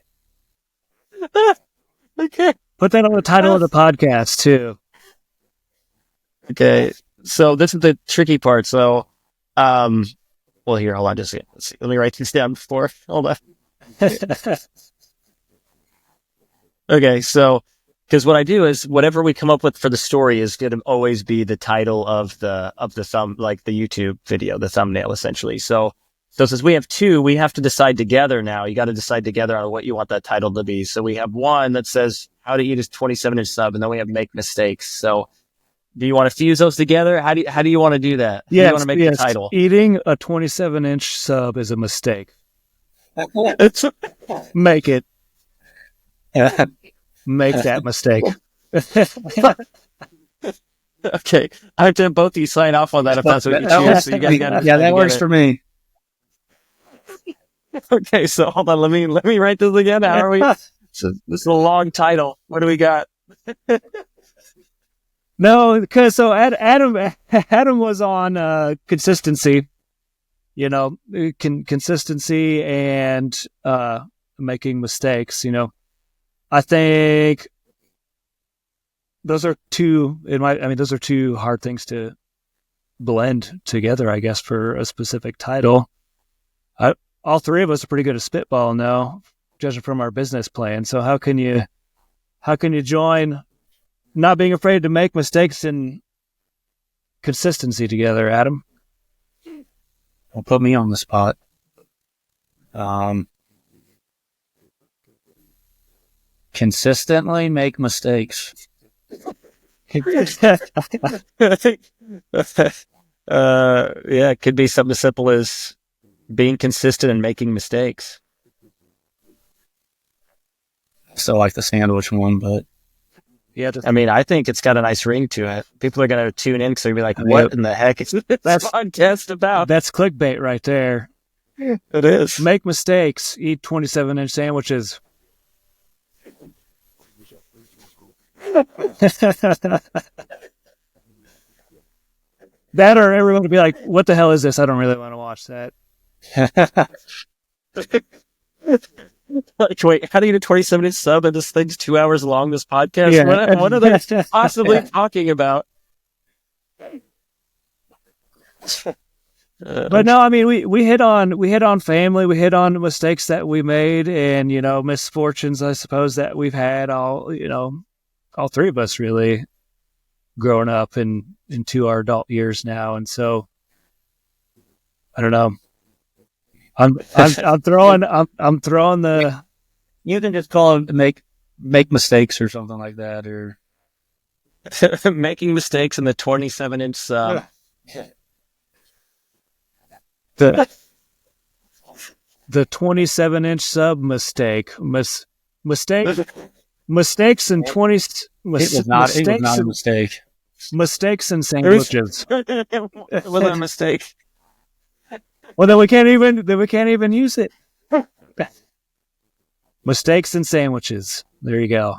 [SPEAKER 1] Okay.
[SPEAKER 2] Put that on the title of the podcast too.
[SPEAKER 1] Okay. So this is the tricky part. So, well, here, hold on. Let's see. Let me write this down before. Hold on. Okay. So, because what I do is whatever we come up with for the story is going to always be the title of the thumb, like the YouTube video, the thumbnail, essentially. So since we have two, we have to decide together now. You got to decide together on what you want that title to be. So we have one that says how to eat a 27-inch sub, and then we have make mistakes. So do you want to fuse those together? How do you want to do that? How do you want to make the title?
[SPEAKER 2] Eating a 27-inch sub is a mistake. Make it. Make that mistake.
[SPEAKER 1] Okay. I have to have both of you sign off on that if that's what you choose. So you guys gotta
[SPEAKER 3] that works for me.
[SPEAKER 1] Okay, so hold on. Let me write this again. How are we? So this is a long title. What do we got?
[SPEAKER 2] No, because so Adam was on consistency. You know, consistency and making mistakes. You know, I think those are two. Those are two hard things to blend together, I guess, for a specific title. All three of us are pretty good at spitball now, judging from our business plan. So how can you join not being afraid to make mistakes and consistency together, Adam?
[SPEAKER 3] Well, put me on the spot. Consistently make mistakes.
[SPEAKER 1] Yeah, it could be something as simple as being consistent and making mistakes.
[SPEAKER 3] Still like the sandwich one, but
[SPEAKER 2] Yeah,
[SPEAKER 1] I mean, I think it's got a nice ring to it. People are going to tune in because they'll be like, what in the heck is this podcast about?
[SPEAKER 2] that's clickbait right there.
[SPEAKER 1] It is.
[SPEAKER 2] Make mistakes, eat 27-inch sandwiches. That or everyone would be like, what the hell is this? I don't really want to watch that.
[SPEAKER 1] Like, wait, how do you do 27-inch sub and this thing's 2 hours long, this podcast?
[SPEAKER 2] Yeah.
[SPEAKER 1] What are they possibly talking about?
[SPEAKER 2] But no, I mean, we hit on family, we hit on mistakes that we made, and misfortunes, I suppose, that we've had all three of us really growing up into our adult years now, and so I don't know. I'm throwing the.
[SPEAKER 3] You can just call it make mistakes or something like that, or
[SPEAKER 1] making mistakes in the 27-inch sub.
[SPEAKER 2] The 27-inch sub mistake. Mistakes and 20.
[SPEAKER 3] it was not a mistake.
[SPEAKER 2] Mistakes and sandwiches.
[SPEAKER 1] It wasn't a mistake.
[SPEAKER 2] Well, then we can't even use it. Mistakes and sandwiches. There you go.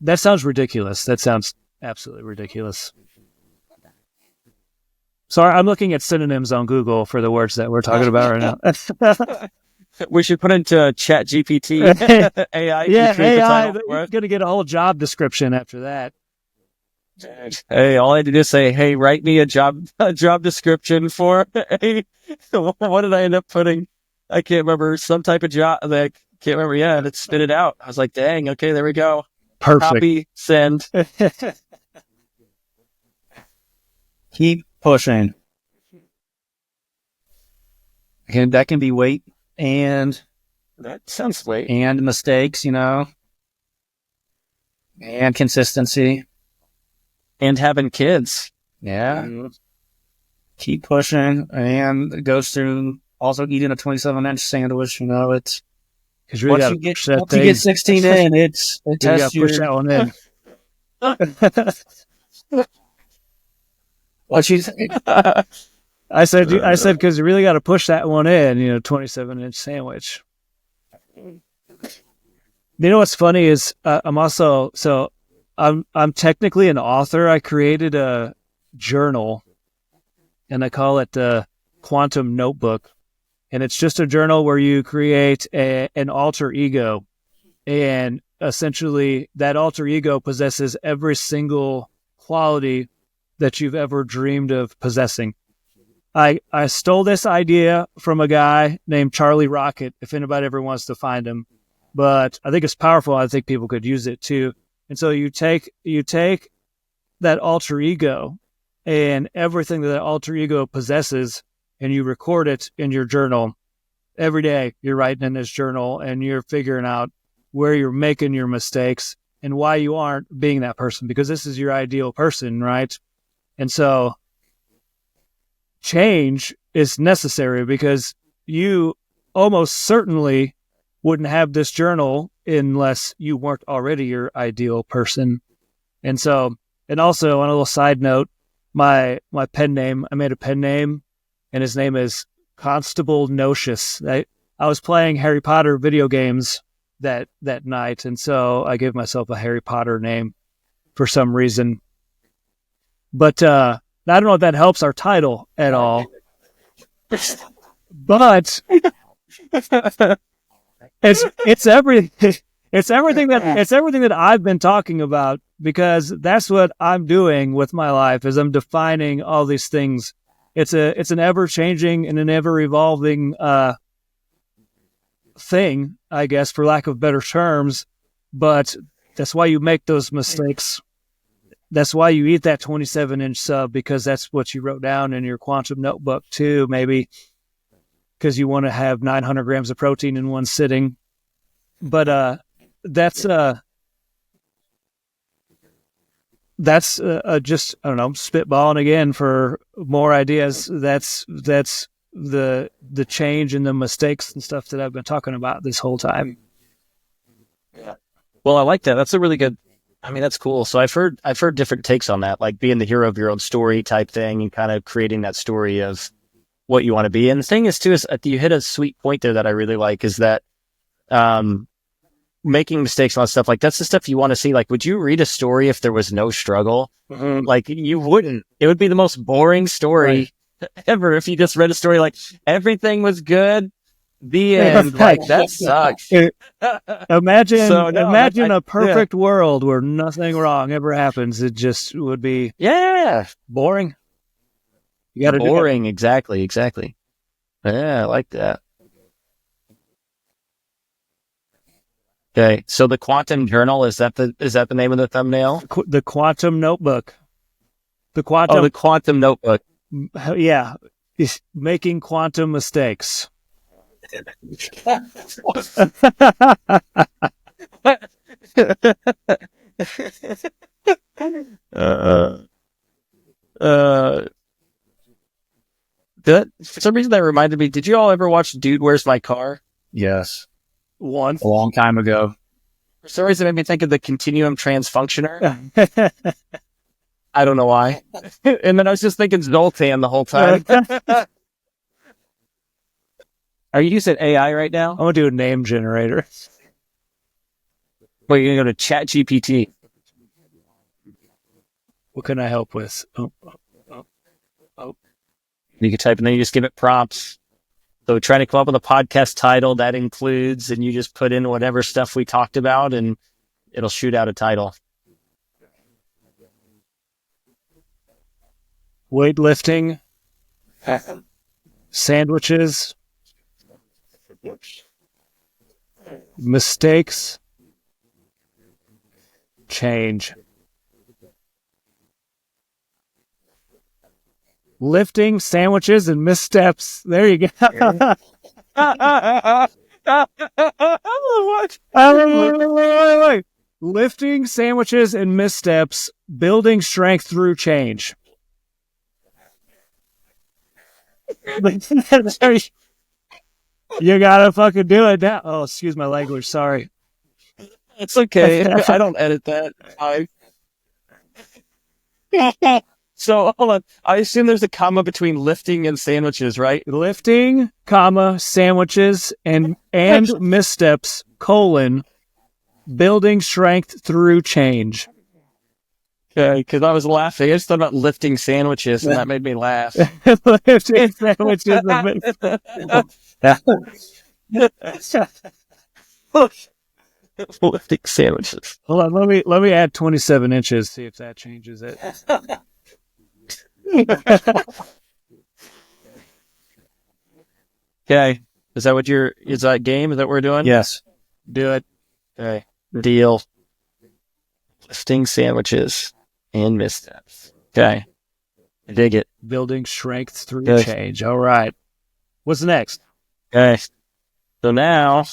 [SPEAKER 2] That sounds ridiculous. That sounds absolutely ridiculous. Sorry, I'm looking at synonyms on Google for the words that we're talking about right now.
[SPEAKER 1] We should put into Chat GPT. AI.
[SPEAKER 2] Yeah, AI. You're going to get a whole job description after that.
[SPEAKER 1] Hey, all I had to do is say, hey, write me a job description for, hey, what did I end up putting? I can't remember, some type of job. I can't remember. Yeah, and it spit it out. I was like, dang, okay, there we go.
[SPEAKER 2] Perfect.
[SPEAKER 1] Copy, send.
[SPEAKER 3] Keep pushing. And that can be weight and
[SPEAKER 1] That sounds weight.
[SPEAKER 3] and mistakes, and consistency.
[SPEAKER 1] And having kids.
[SPEAKER 3] Yeah. Keep pushing, and it goes through also eating a 27-inch sandwich. It's
[SPEAKER 2] Because really
[SPEAKER 3] once you get 16 in, it tests
[SPEAKER 2] push that one in.
[SPEAKER 3] What you think?
[SPEAKER 2] I said because you really got to push that one in. 27-inch sandwich. What's funny is I'm technically an author. I created a journal, and I call it the Quantum Notebook. And it's just a journal where you create an alter ego. And essentially, that alter ego possesses every single quality that you've ever dreamed of possessing. I stole this idea from a guy named Charlie Rocket, if anybody ever wants to find him. But I think it's powerful. I think people could use it too. And so you take that alter ego and everything that alter ego possesses, and you record it in your journal. Every day you're writing in this journal, and you're figuring out where you're making your mistakes and why you aren't being that person, because this is your ideal person, right? And so change is necessary, because you almost certainly wouldn't have this journal unless you weren't already your ideal person. And so, and also on a little side note, my pen name, I made a pen name, and his name is Constable Nocious. I was playing Harry Potter video games that night, and so I gave myself a Harry Potter name for some reason. But I don't know if that helps our title at all. But it's everything. It's everything that I've been talking about, because that's what I'm doing with my life, is I'm defining all these things. It's an ever changing and an ever evolving thing, I guess, for lack of better terms. But that's why you make those mistakes. That's why you eat that 27-inch sub, because that's what you wrote down in your quantum notebook too, maybe because you want to have 900 grams of protein in one sitting. But that's just, I don't know, spitballing again for more ideas. That's the change and the mistakes and stuff that I've been talking about this whole time.
[SPEAKER 1] Well, I like that. That's a really good. I mean, that's cool. So I've heard different takes on that, like being the hero of your own story type thing, and kind of creating that story of what you want to be. And the thing is, too, is you hit a sweet point there that I really like, is that making mistakes and all that stuff, like that's the stuff you want to see. Like, would you read a story if there was no struggle?
[SPEAKER 2] Mm-hmm.
[SPEAKER 1] Like, you wouldn't. It would be the most boring story ever if you just read a story like everything was good. The end. Like, that sucks.
[SPEAKER 2] Imagine a perfect world where nothing wrong ever happens. It just would be boring. You got to
[SPEAKER 1] boring. Exactly. Yeah, I like that. Okay, so the Quantum Journal, is that the name of the thumbnail?
[SPEAKER 2] The Quantum Notebook. The Quantum
[SPEAKER 1] Notebook.
[SPEAKER 2] Yeah, is making quantum mistakes.
[SPEAKER 1] For some reason that reminded me, did you all ever watch Dude, Where's My Car?
[SPEAKER 3] Yes.
[SPEAKER 2] Once.
[SPEAKER 3] A long time ago.
[SPEAKER 1] For some reason it made me think of the Continuum Transfunctioner. I don't know why. And then I was just thinking Zoltan the whole time. Are you using AI right now?
[SPEAKER 2] I'm going to do a name generator.
[SPEAKER 1] Well, you're going to go to Chat GPT.
[SPEAKER 2] What can I help with? Oh.
[SPEAKER 1] You can type and then you just give it prompts. So trying to come up with a podcast title that includes, and you just put in whatever stuff we talked about and it'll shoot out a title.
[SPEAKER 2] Weightlifting. Sandwiches. Mistakes. Change. Lifting, sandwiches, and missteps. There you go. What? Wait. Lifting, sandwiches, and missteps. Building strength through change. You gotta fucking do it now. Oh, excuse my language. Sorry.
[SPEAKER 1] It's okay. I don't edit that. So, hold on. I assume there's a comma between lifting and sandwiches, right?
[SPEAKER 2] Lifting, comma, sandwiches, and missteps, colon, building strength through change.
[SPEAKER 1] Okay, because I was laughing. I just thought about lifting sandwiches, and that made me laugh.
[SPEAKER 2] Lifting sandwiches and
[SPEAKER 1] Lifting sandwiches.
[SPEAKER 2] Hold on, let me add 27 inches, see if that changes it.
[SPEAKER 1] Okay. Is that game? Is that what we're doing?
[SPEAKER 3] Yes.
[SPEAKER 1] Do it. Okay. Deal. Lifting sandwiches and missteps. Okay. I dig it.
[SPEAKER 2] Building strength through change. All right. What's next?
[SPEAKER 1] Okay. So now,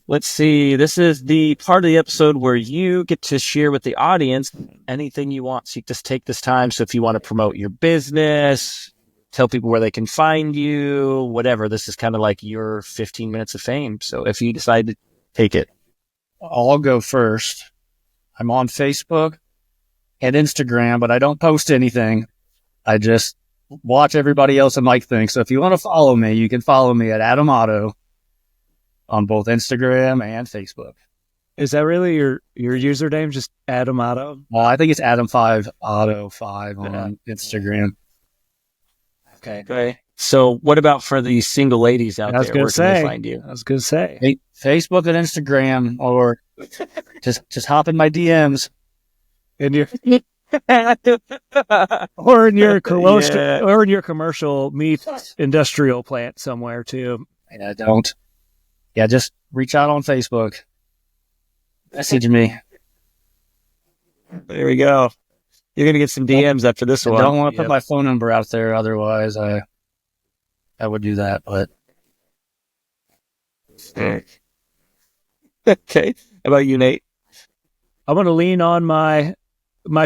[SPEAKER 1] let's see. This is the part of the episode where you get to share with the audience anything you want. So you just take this time. So if you want to promote your business, tell people where they can find you, whatever. This is kind of like your 15 minutes of fame. So if you decide to take it.
[SPEAKER 3] I'll go first. I'm on Facebook and Instagram, but I don't post anything. I just watch everybody else and like things. So if you want to follow me, you can follow me at Adam Otto on both Instagram and Facebook.
[SPEAKER 2] Is that really your username? Just Adam Otto?
[SPEAKER 3] Well, I think it's Adam5Otto5 on Instagram.
[SPEAKER 2] Okay.
[SPEAKER 1] So what about for the single ladies out there? Where can they find you?
[SPEAKER 2] I was going to say.
[SPEAKER 3] Hey, Facebook and Instagram, or just hop in my DMs.
[SPEAKER 2] In your or in your commercial meat industrial plant somewhere too.
[SPEAKER 3] Yeah, don't. Yeah, just reach out on Facebook. Message me.
[SPEAKER 1] There we go. You're going to get some DMs after this one.
[SPEAKER 3] I don't want to put my phone number out there. Otherwise, I would do that. But
[SPEAKER 1] okay. How about you, Nate?
[SPEAKER 2] I'm going to lean on my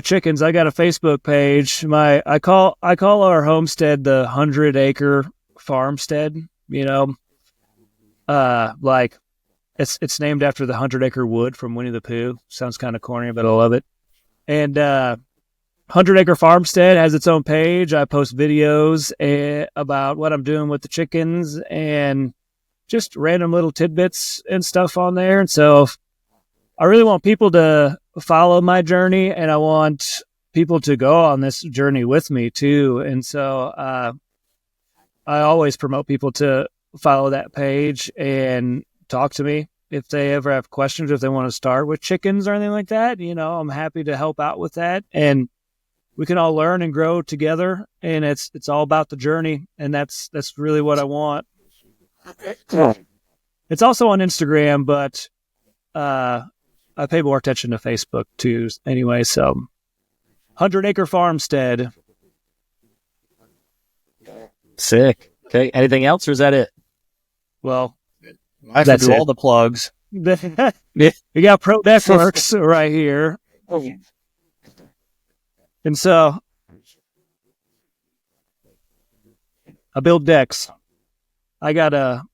[SPEAKER 2] chickens. I got a Facebook page. I call our homestead the 100-acre farmstead. You know, like It's named after the 100-Acre Wood from Winnie the Pooh. Sounds kind of corny, but I love it. And 100-Acre Farmstead has its own page. I post videos about what I'm doing with the chickens and just random little tidbits and stuff on there. And so I really want people to follow my journey, and I want people to go on this journey with me too. And so I always promote people to follow that page and talk to me if they ever have questions, if they want to start with chickens or anything like that. I'm happy to help out with that, and we can all learn and grow together. And it's all about the journey, and that's really what I want. It's also on Instagram, but I pay more attention to Facebook too. Anyway, so 100-Acre Farmstead.
[SPEAKER 1] Sick. Okay. Anything else, or is that it?
[SPEAKER 2] Well,
[SPEAKER 3] I have to do all the plugs.
[SPEAKER 2] We got Pro Networks right here. And so I build decks. I got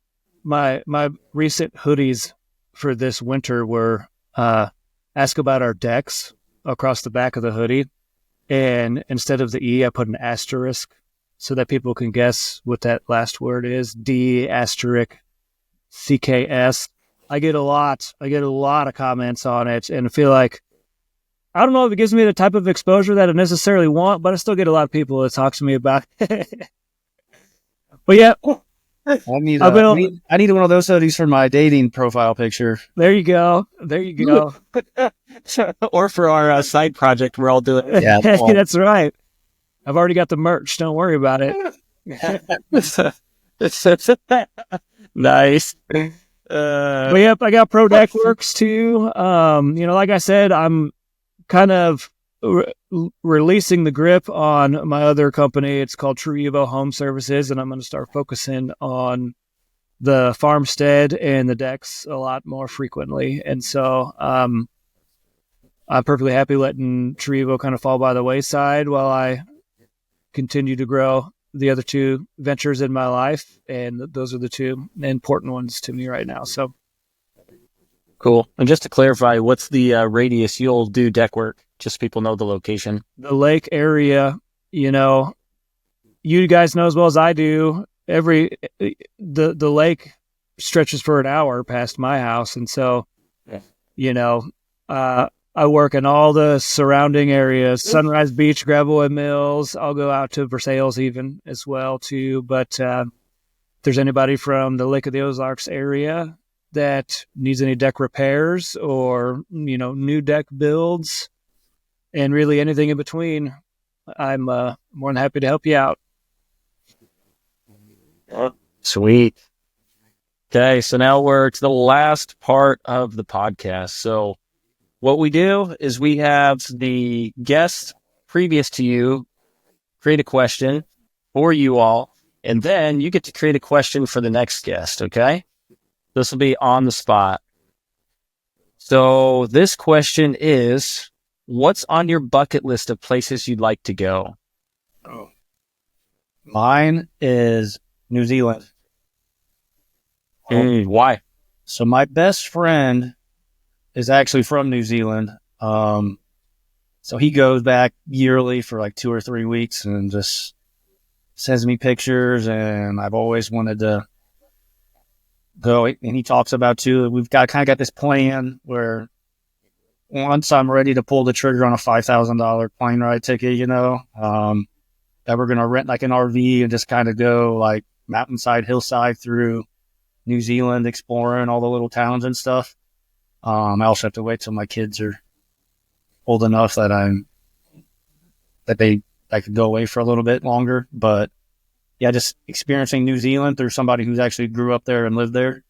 [SPEAKER 2] my recent hoodies for this winter were ask about our decks across the back of the hoodie, and instead of the E, I put an asterisk so that people can guess what that last word is. D asterisk CKS. I get a lot of comments on it, and I feel like I don't know if it gives me the type of exposure that I necessarily want, but I still get a lot of people that talk to me about it. But yeah,
[SPEAKER 3] I need one of those hoodies for my dating profile picture.
[SPEAKER 2] There you go.
[SPEAKER 1] Or for our side project we're all doing.
[SPEAKER 2] Yeah, that's right. I've already got the merch. Don't worry about it.
[SPEAKER 1] Nice.
[SPEAKER 2] But yep, I got Pro Deck Works too. Like I said, I'm kind of releasing the grip on my other company. It's called True Evo Home Services, and I'm going to start focusing on the farmstead and the decks a lot more frequently. And so I'm perfectly happy letting True Evo kind of fall by the wayside while I continue to grow the other two ventures in my life, and those are the two important ones to me right now. So
[SPEAKER 1] cool. And just to clarify, what's the radius you'll do deck work? Just so people know the location.
[SPEAKER 2] The lake area, you guys know as well as I do, the lake stretches for an hour past my house. And so, I work in all the surrounding areas, Sunrise Beach, Gravelwood Mills. I'll go out to Versailles even as well too. But if there's anybody from the Lake of the Ozarks area that needs any deck repairs or, new deck builds and really anything in between, I'm more than happy to help you out.
[SPEAKER 1] Sweet. Okay, so now we're to the last part of the podcast. So what we do is we have the guest previous to you create a question for you all, and then you get to create a question for the next guest, okay? This will be on the spot. So this question is, what's on your bucket list of places you'd like to go?
[SPEAKER 3] Oh. Mine is New Zealand.
[SPEAKER 1] Why?
[SPEAKER 3] So my best friend is actually from New Zealand. So he goes back yearly for like 2 or 3 weeks and just sends me pictures, and I've always wanted to go. And he talks about too, we've got this plan where once I'm ready to pull the trigger on a $5,000 plane ride ticket, that we're going to rent like an RV and just kind of go like mountainside, hillside through New Zealand, exploring all the little towns and stuff. I also have to wait till my kids are old enough that I could go away for a little bit longer. But yeah, just experiencing New Zealand through somebody who's actually grew up there and lived there.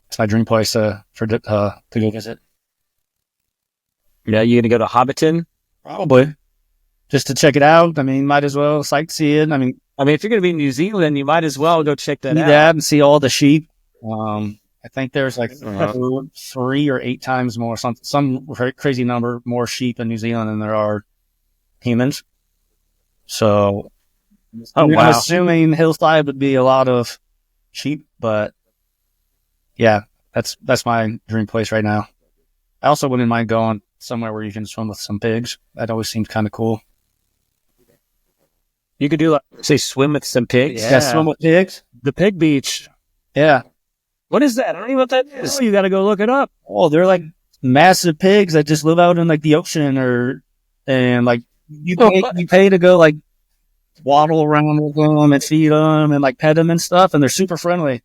[SPEAKER 3] It's my dream place to go visit.
[SPEAKER 1] Yeah, you gonna go to Hobbiton?
[SPEAKER 3] Probably. Just to check it out. I mean, might as well sightsee it. I mean,
[SPEAKER 1] if you're gonna be in New Zealand, you might as well go check that out.
[SPEAKER 3] Yeah, and see all the sheep. I think there's like 3 or 8 times more, some crazy number more sheep in New Zealand than there are humans. So I'm assuming hillside would be a lot of sheep, but yeah, that's my dream place right now. I also wouldn't mind going somewhere where you can swim with some pigs. That always seems kind of cool.
[SPEAKER 2] You could do like,
[SPEAKER 1] Say swim with some pigs.
[SPEAKER 2] Yeah.
[SPEAKER 3] Swim with pigs.
[SPEAKER 2] the pig beach.
[SPEAKER 3] Yeah.
[SPEAKER 1] What is that? I don't even know what that is.
[SPEAKER 2] Oh, you got to go look it up.
[SPEAKER 3] Oh, they're like massive pigs that just live out in like the ocean, and like you pay to go like waddle around with them and feed them and like pet them and stuff, and they're super friendly.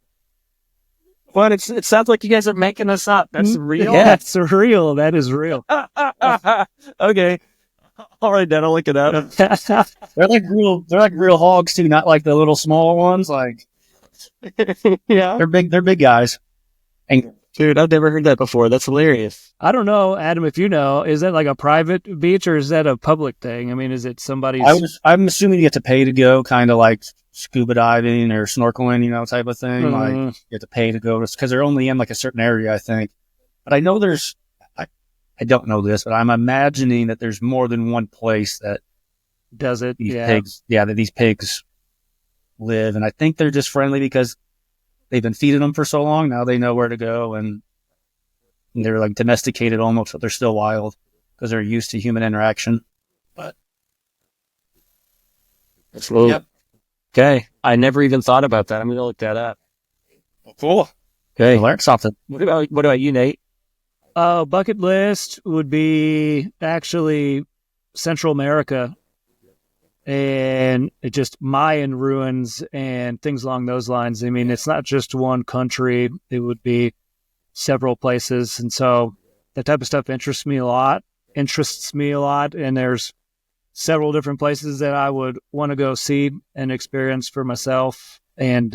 [SPEAKER 1] But it sounds like you guys are making this up. That's real.
[SPEAKER 2] Yeah, it's real. That is real.
[SPEAKER 1] Okay. All right, then I'll look it up.
[SPEAKER 3] They're like real hogs too, not like the little small ones. Like
[SPEAKER 1] Yeah.
[SPEAKER 3] they're big guys. And
[SPEAKER 1] Dude, I've never heard that before. That's hilarious.
[SPEAKER 2] I don't know, Adam, if you know, is that like a private beach or is that a public thing? I mean, is it somebody's?
[SPEAKER 3] I'm assuming you get to pay to go, kind of like scuba diving or snorkeling, type of thing. Like you have to pay to go because they're only in like a certain area, I think. But I know I don't know this, but I'm imagining that there's more than one place that
[SPEAKER 2] Does it?
[SPEAKER 3] these pigs, that these pigs live, and I think they're just friendly because they've been feeding them for so long. Now they know where to go, and they're like domesticated almost, but they're still wild because they're used to human interaction. But
[SPEAKER 1] Yep. Okay. I never even thought about that. I'm going to look that up.
[SPEAKER 3] cool.
[SPEAKER 1] Okay.
[SPEAKER 3] Learn something.
[SPEAKER 1] What about you, Nate?
[SPEAKER 2] Bucket list would be actually Central America and it just Mayan ruins and things along those lines. I mean, it's not just one country. It would be several places. And so that type of stuff interests me a lot. And there's several different places that I would want to go see and experience for myself. And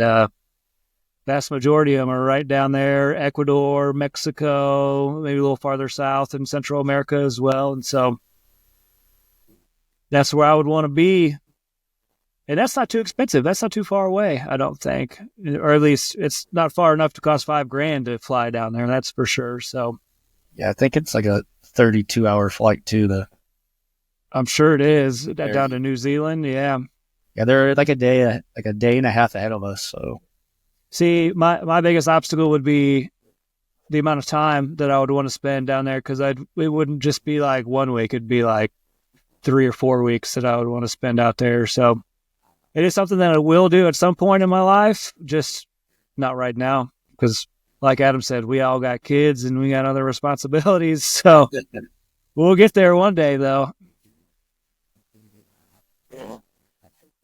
[SPEAKER 2] vast majority of them are right down there, Ecuador, Mexico, maybe a little farther south in Central America as well. And so that's where I would want to be. And that's not too expensive. That's not too far away, I don't think. Or at least it's not far enough to cost $5,000 to fly down there. That's for sure. So
[SPEAKER 3] yeah, I think it's like a 32-hour flight to
[SPEAKER 2] I'm sure it is down to New Zealand. Yeah.
[SPEAKER 3] Yeah, they're like a day and a half ahead of us. So
[SPEAKER 2] see, my biggest obstacle would be the amount of time that I would want to spend down there because it wouldn't just be like 1 week. It'd be like 3 or 4 weeks that I would want to spend out there. So it is something that I will do at some point in my life, just not right now. Because like Adam said, we all got kids and we got other responsibilities. So we'll get there one day, though.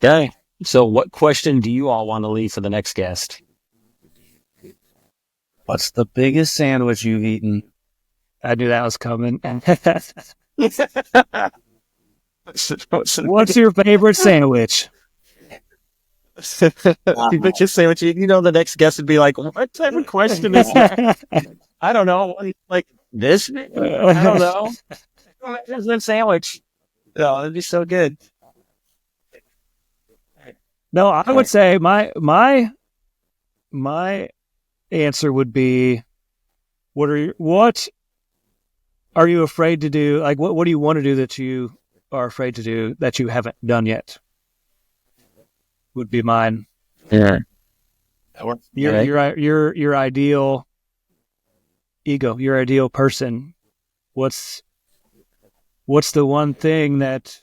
[SPEAKER 1] Okay. So what question do you all want to leave for the next guest?
[SPEAKER 3] what's the biggest sandwich you've eaten?
[SPEAKER 2] I knew that was coming. What's your favorite sandwich?
[SPEAKER 1] Biggest sandwich. The next guest would be like, what type of question is that? I don't know. Like this? I don't know. It's a sandwich. Oh, that'd be so good.
[SPEAKER 2] No, I would say my answer would be, what are you afraid to do? Like, what do you want to do that you are afraid to do that you haven't done yet? Would be mine.
[SPEAKER 1] Yeah.
[SPEAKER 2] Your ideal ego, your ideal person. What's the one thing that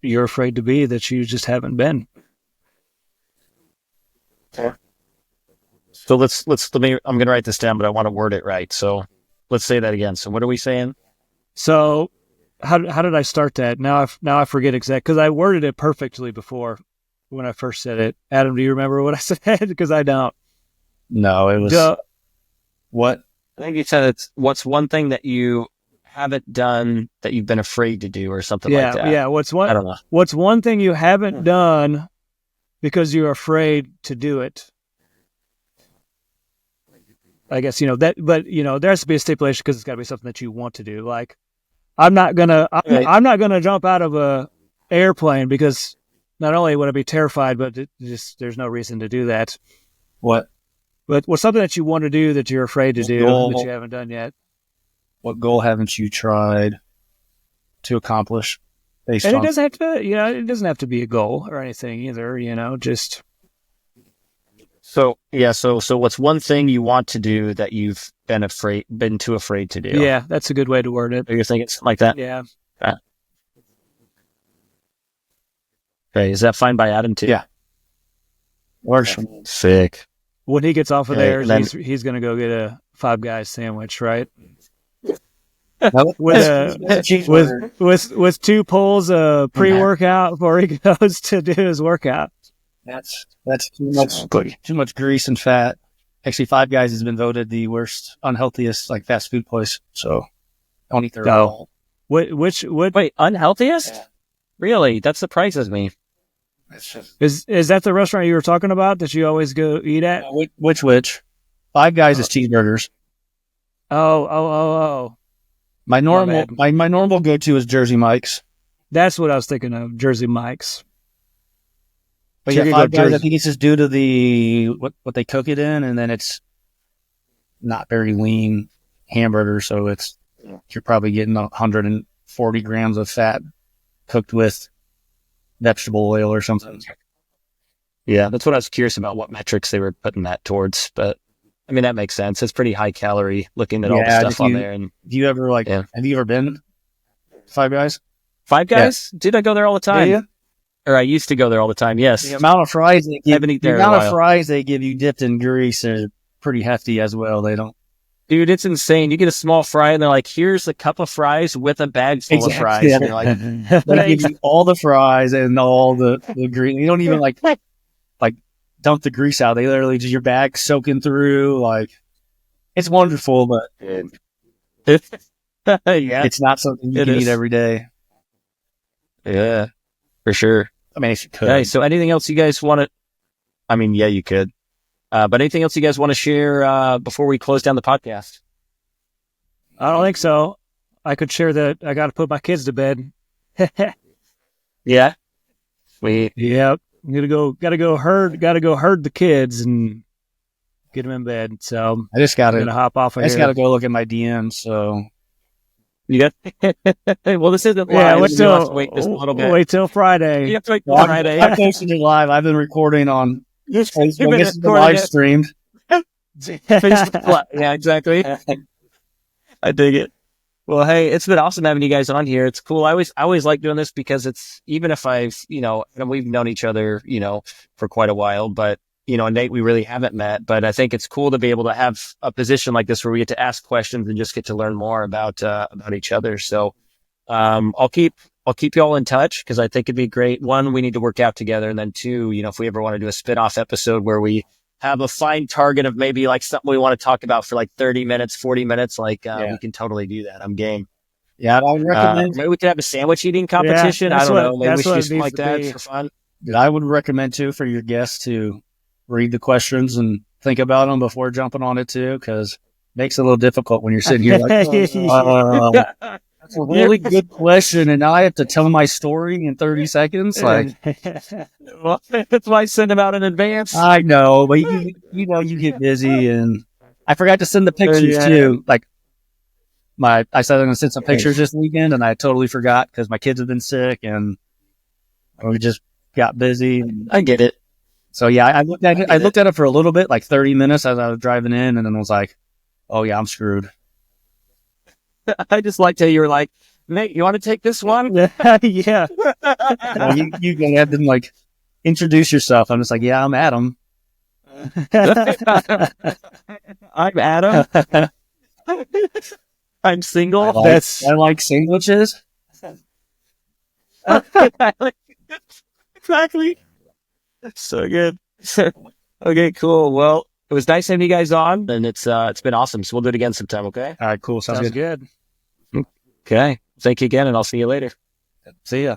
[SPEAKER 2] you're afraid to be that you just haven't been?
[SPEAKER 1] So let me, I'm going to write this down, but I want to word it right. So let's say that again. So what are we saying?
[SPEAKER 2] So how did I start that? Now I forget exactly because I worded it perfectly before when I first said it. Adam, do you remember what I said? Because I don't.
[SPEAKER 3] No, it was what?
[SPEAKER 1] I think you said it's what's one thing that you haven't done that you've been afraid to do or something like that.
[SPEAKER 2] Yeah.
[SPEAKER 1] I don't know.
[SPEAKER 2] What's one thing you haven't done because you're afraid to do it? I guess, that, but there has to be a stipulation because it's got to be something that you want to do. Like, I'm not gonna jump out of a airplane because not only would I be terrified, but there's no reason to do that.
[SPEAKER 3] What?
[SPEAKER 2] But what's something that you want to do that you're afraid to do that you haven't done yet?
[SPEAKER 3] What goal haven't you tried to accomplish?
[SPEAKER 2] It doesn't have to, it doesn't have to be a goal or anything either. Just.
[SPEAKER 1] So what's one thing you want to do that you've been too afraid to do?
[SPEAKER 2] Yeah, that's a good way to word it.
[SPEAKER 1] Or you're thinking something like that?
[SPEAKER 2] Yeah.
[SPEAKER 1] Okay, is that fine by Adam too?
[SPEAKER 3] Yeah. Works for me.
[SPEAKER 1] Sick.
[SPEAKER 2] When he gets off of
[SPEAKER 1] Okay,
[SPEAKER 2] there,
[SPEAKER 1] and then-
[SPEAKER 2] he's going to go get a Five Guys sandwich, right?
[SPEAKER 3] No,
[SPEAKER 2] With with 2 pulls of pre-workout before he goes to do his workout.
[SPEAKER 3] That's too much grease and fat. Actually, Five Guys has been voted the worst, unhealthiest like fast food place. So don't eat there at all.
[SPEAKER 2] Which
[SPEAKER 1] Wait, unhealthiest?
[SPEAKER 3] Yeah.
[SPEAKER 1] Really? That surprises me.
[SPEAKER 3] It's just
[SPEAKER 2] is that the restaurant you were talking about that you always go eat at?
[SPEAKER 3] which Five Guys is cheeseburgers.
[SPEAKER 2] Oh.
[SPEAKER 3] My normal
[SPEAKER 2] bad.
[SPEAKER 3] my normal go to is Jersey Mike's.
[SPEAKER 2] That's what I was thinking of, Jersey Mike's.
[SPEAKER 3] But
[SPEAKER 2] So
[SPEAKER 3] yeah,
[SPEAKER 2] you go
[SPEAKER 3] Five Guys, I
[SPEAKER 2] Jersey.
[SPEAKER 3] think it's just due to the what they cook it in, and then it's not very lean hamburger, so you're probably getting 140 grams of fat cooked with vegetable oil or something.
[SPEAKER 1] Yeah, that's what I was curious about, what metrics they were putting that towards. But I mean, that makes sense. It's pretty high calorie looking at all the
[SPEAKER 3] Yeah,
[SPEAKER 1] stuff
[SPEAKER 3] if
[SPEAKER 1] on
[SPEAKER 3] you-
[SPEAKER 1] there. And
[SPEAKER 3] Do you ever
[SPEAKER 1] Yeah.
[SPEAKER 3] have you ever been to Five Guys?
[SPEAKER 1] Five Guys? Dude, I go there all the time.
[SPEAKER 3] Do you?
[SPEAKER 1] Or I used to go there all the time. Yes.
[SPEAKER 3] The amount of fries they give,
[SPEAKER 1] haven't eaten
[SPEAKER 3] the
[SPEAKER 1] there in a
[SPEAKER 3] amount of
[SPEAKER 1] while.
[SPEAKER 3] fries they give you dipped in grease are pretty hefty as well. They don't
[SPEAKER 1] Dude, it's insane. You get a small fry and they're like, here's a cup of fries with a bag full of fries.
[SPEAKER 3] Yeah.
[SPEAKER 1] And you're like,
[SPEAKER 3] they give you all the fries and all the grease. You don't even like dump the grease out. They literally just your bag soaking through. Like it's wonderful, but
[SPEAKER 1] yeah.
[SPEAKER 3] it's not something you
[SPEAKER 1] It
[SPEAKER 3] can
[SPEAKER 1] is.
[SPEAKER 3] eat every day.
[SPEAKER 1] Yeah, for sure.
[SPEAKER 3] I mean, if you could.
[SPEAKER 1] Okay, so anything else you guys want to, I mean, yeah, you could. But anything else you guys want to share before we close down the podcast?
[SPEAKER 2] I don't think so. I could share that I got to put my kids to bed.
[SPEAKER 1] Yeah. Sweet.
[SPEAKER 2] Yep. Got to go herd the kids and get them in bed. So
[SPEAKER 3] I just
[SPEAKER 2] I'm going to
[SPEAKER 3] gotta.
[SPEAKER 2] hop off of
[SPEAKER 3] I just
[SPEAKER 2] here.
[SPEAKER 3] gotta go look at my DMs. So
[SPEAKER 1] You got, well, this isn't live.
[SPEAKER 2] Yeah,
[SPEAKER 1] You'll
[SPEAKER 2] wait
[SPEAKER 1] have
[SPEAKER 2] till
[SPEAKER 1] to wait just a little bit.
[SPEAKER 2] Wait till Friday.
[SPEAKER 1] You have to wait till
[SPEAKER 3] Well,
[SPEAKER 1] Friday.
[SPEAKER 3] I posted it live. I've been recording on
[SPEAKER 1] You've
[SPEAKER 3] Facebook.
[SPEAKER 1] been
[SPEAKER 3] This is
[SPEAKER 1] recording
[SPEAKER 3] live
[SPEAKER 1] it.
[SPEAKER 3] streamed.
[SPEAKER 1] Facebook Live. Yeah, exactly. I dig it. Well, hey, it's been awesome having you guys on here. It's cool. I always like doing this because it's, even if I've, and we've known each other, for quite a while, but, Nate, we really haven't met, but I think it's cool to be able to have a position like this where we get to ask questions and just get to learn more about each other. So, I'll keep y'all in touch because I think it'd be great. One, we need to work out together. And then two, if we ever want to do a spin-off episode where we have a fine target of maybe like something we want to talk about for like 30 minutes, 40 minutes, we can totally do that. I'm game.
[SPEAKER 3] Yeah, I would recommend.
[SPEAKER 1] Maybe we could have a sandwich eating competition. I
[SPEAKER 2] that's
[SPEAKER 1] don't
[SPEAKER 2] what-
[SPEAKER 1] know. Maybe we
[SPEAKER 2] that's
[SPEAKER 1] should
[SPEAKER 2] what
[SPEAKER 1] do
[SPEAKER 2] it
[SPEAKER 1] something
[SPEAKER 2] needs
[SPEAKER 1] like
[SPEAKER 2] to
[SPEAKER 1] that
[SPEAKER 2] be.
[SPEAKER 1] for fun.
[SPEAKER 3] I would recommend too for your guests to read the questions and think about them before jumping on it too, because it makes it a little difficult when you're sitting here like, that's a really good question, and now I have to tell my story in 30 seconds. Like,
[SPEAKER 1] Well, that's why I send them out in advance.
[SPEAKER 3] I know, but you get busy, and I forgot to send the pictures
[SPEAKER 1] Yeah.
[SPEAKER 3] too. Like, I said I'm gonna send some pictures this weekend, and I totally forgot because my kids have been sick, and we just got busy.
[SPEAKER 1] I get it.
[SPEAKER 3] So yeah, I looked at it. I looked at it for a little bit, like 30 minutes as I was driving in, and then I was like, "Oh yeah, I'm screwed."
[SPEAKER 1] I just liked how you were like, Nate, you want to take this one?
[SPEAKER 2] Yeah.
[SPEAKER 3] Well, you go ahead and like introduce yourself. I'm just like, "Yeah, I'm Adam."
[SPEAKER 1] I'm Adam. I'm single.
[SPEAKER 3] I like sandwiches.
[SPEAKER 1] Exactly. So good. Okay, cool. Well, it was nice having you guys on, and it's been awesome. So we'll do it again sometime. Okay.
[SPEAKER 3] All right, cool. Sounds good.
[SPEAKER 2] good.
[SPEAKER 1] Okay. Thank you again, and I'll see you later.
[SPEAKER 3] See ya.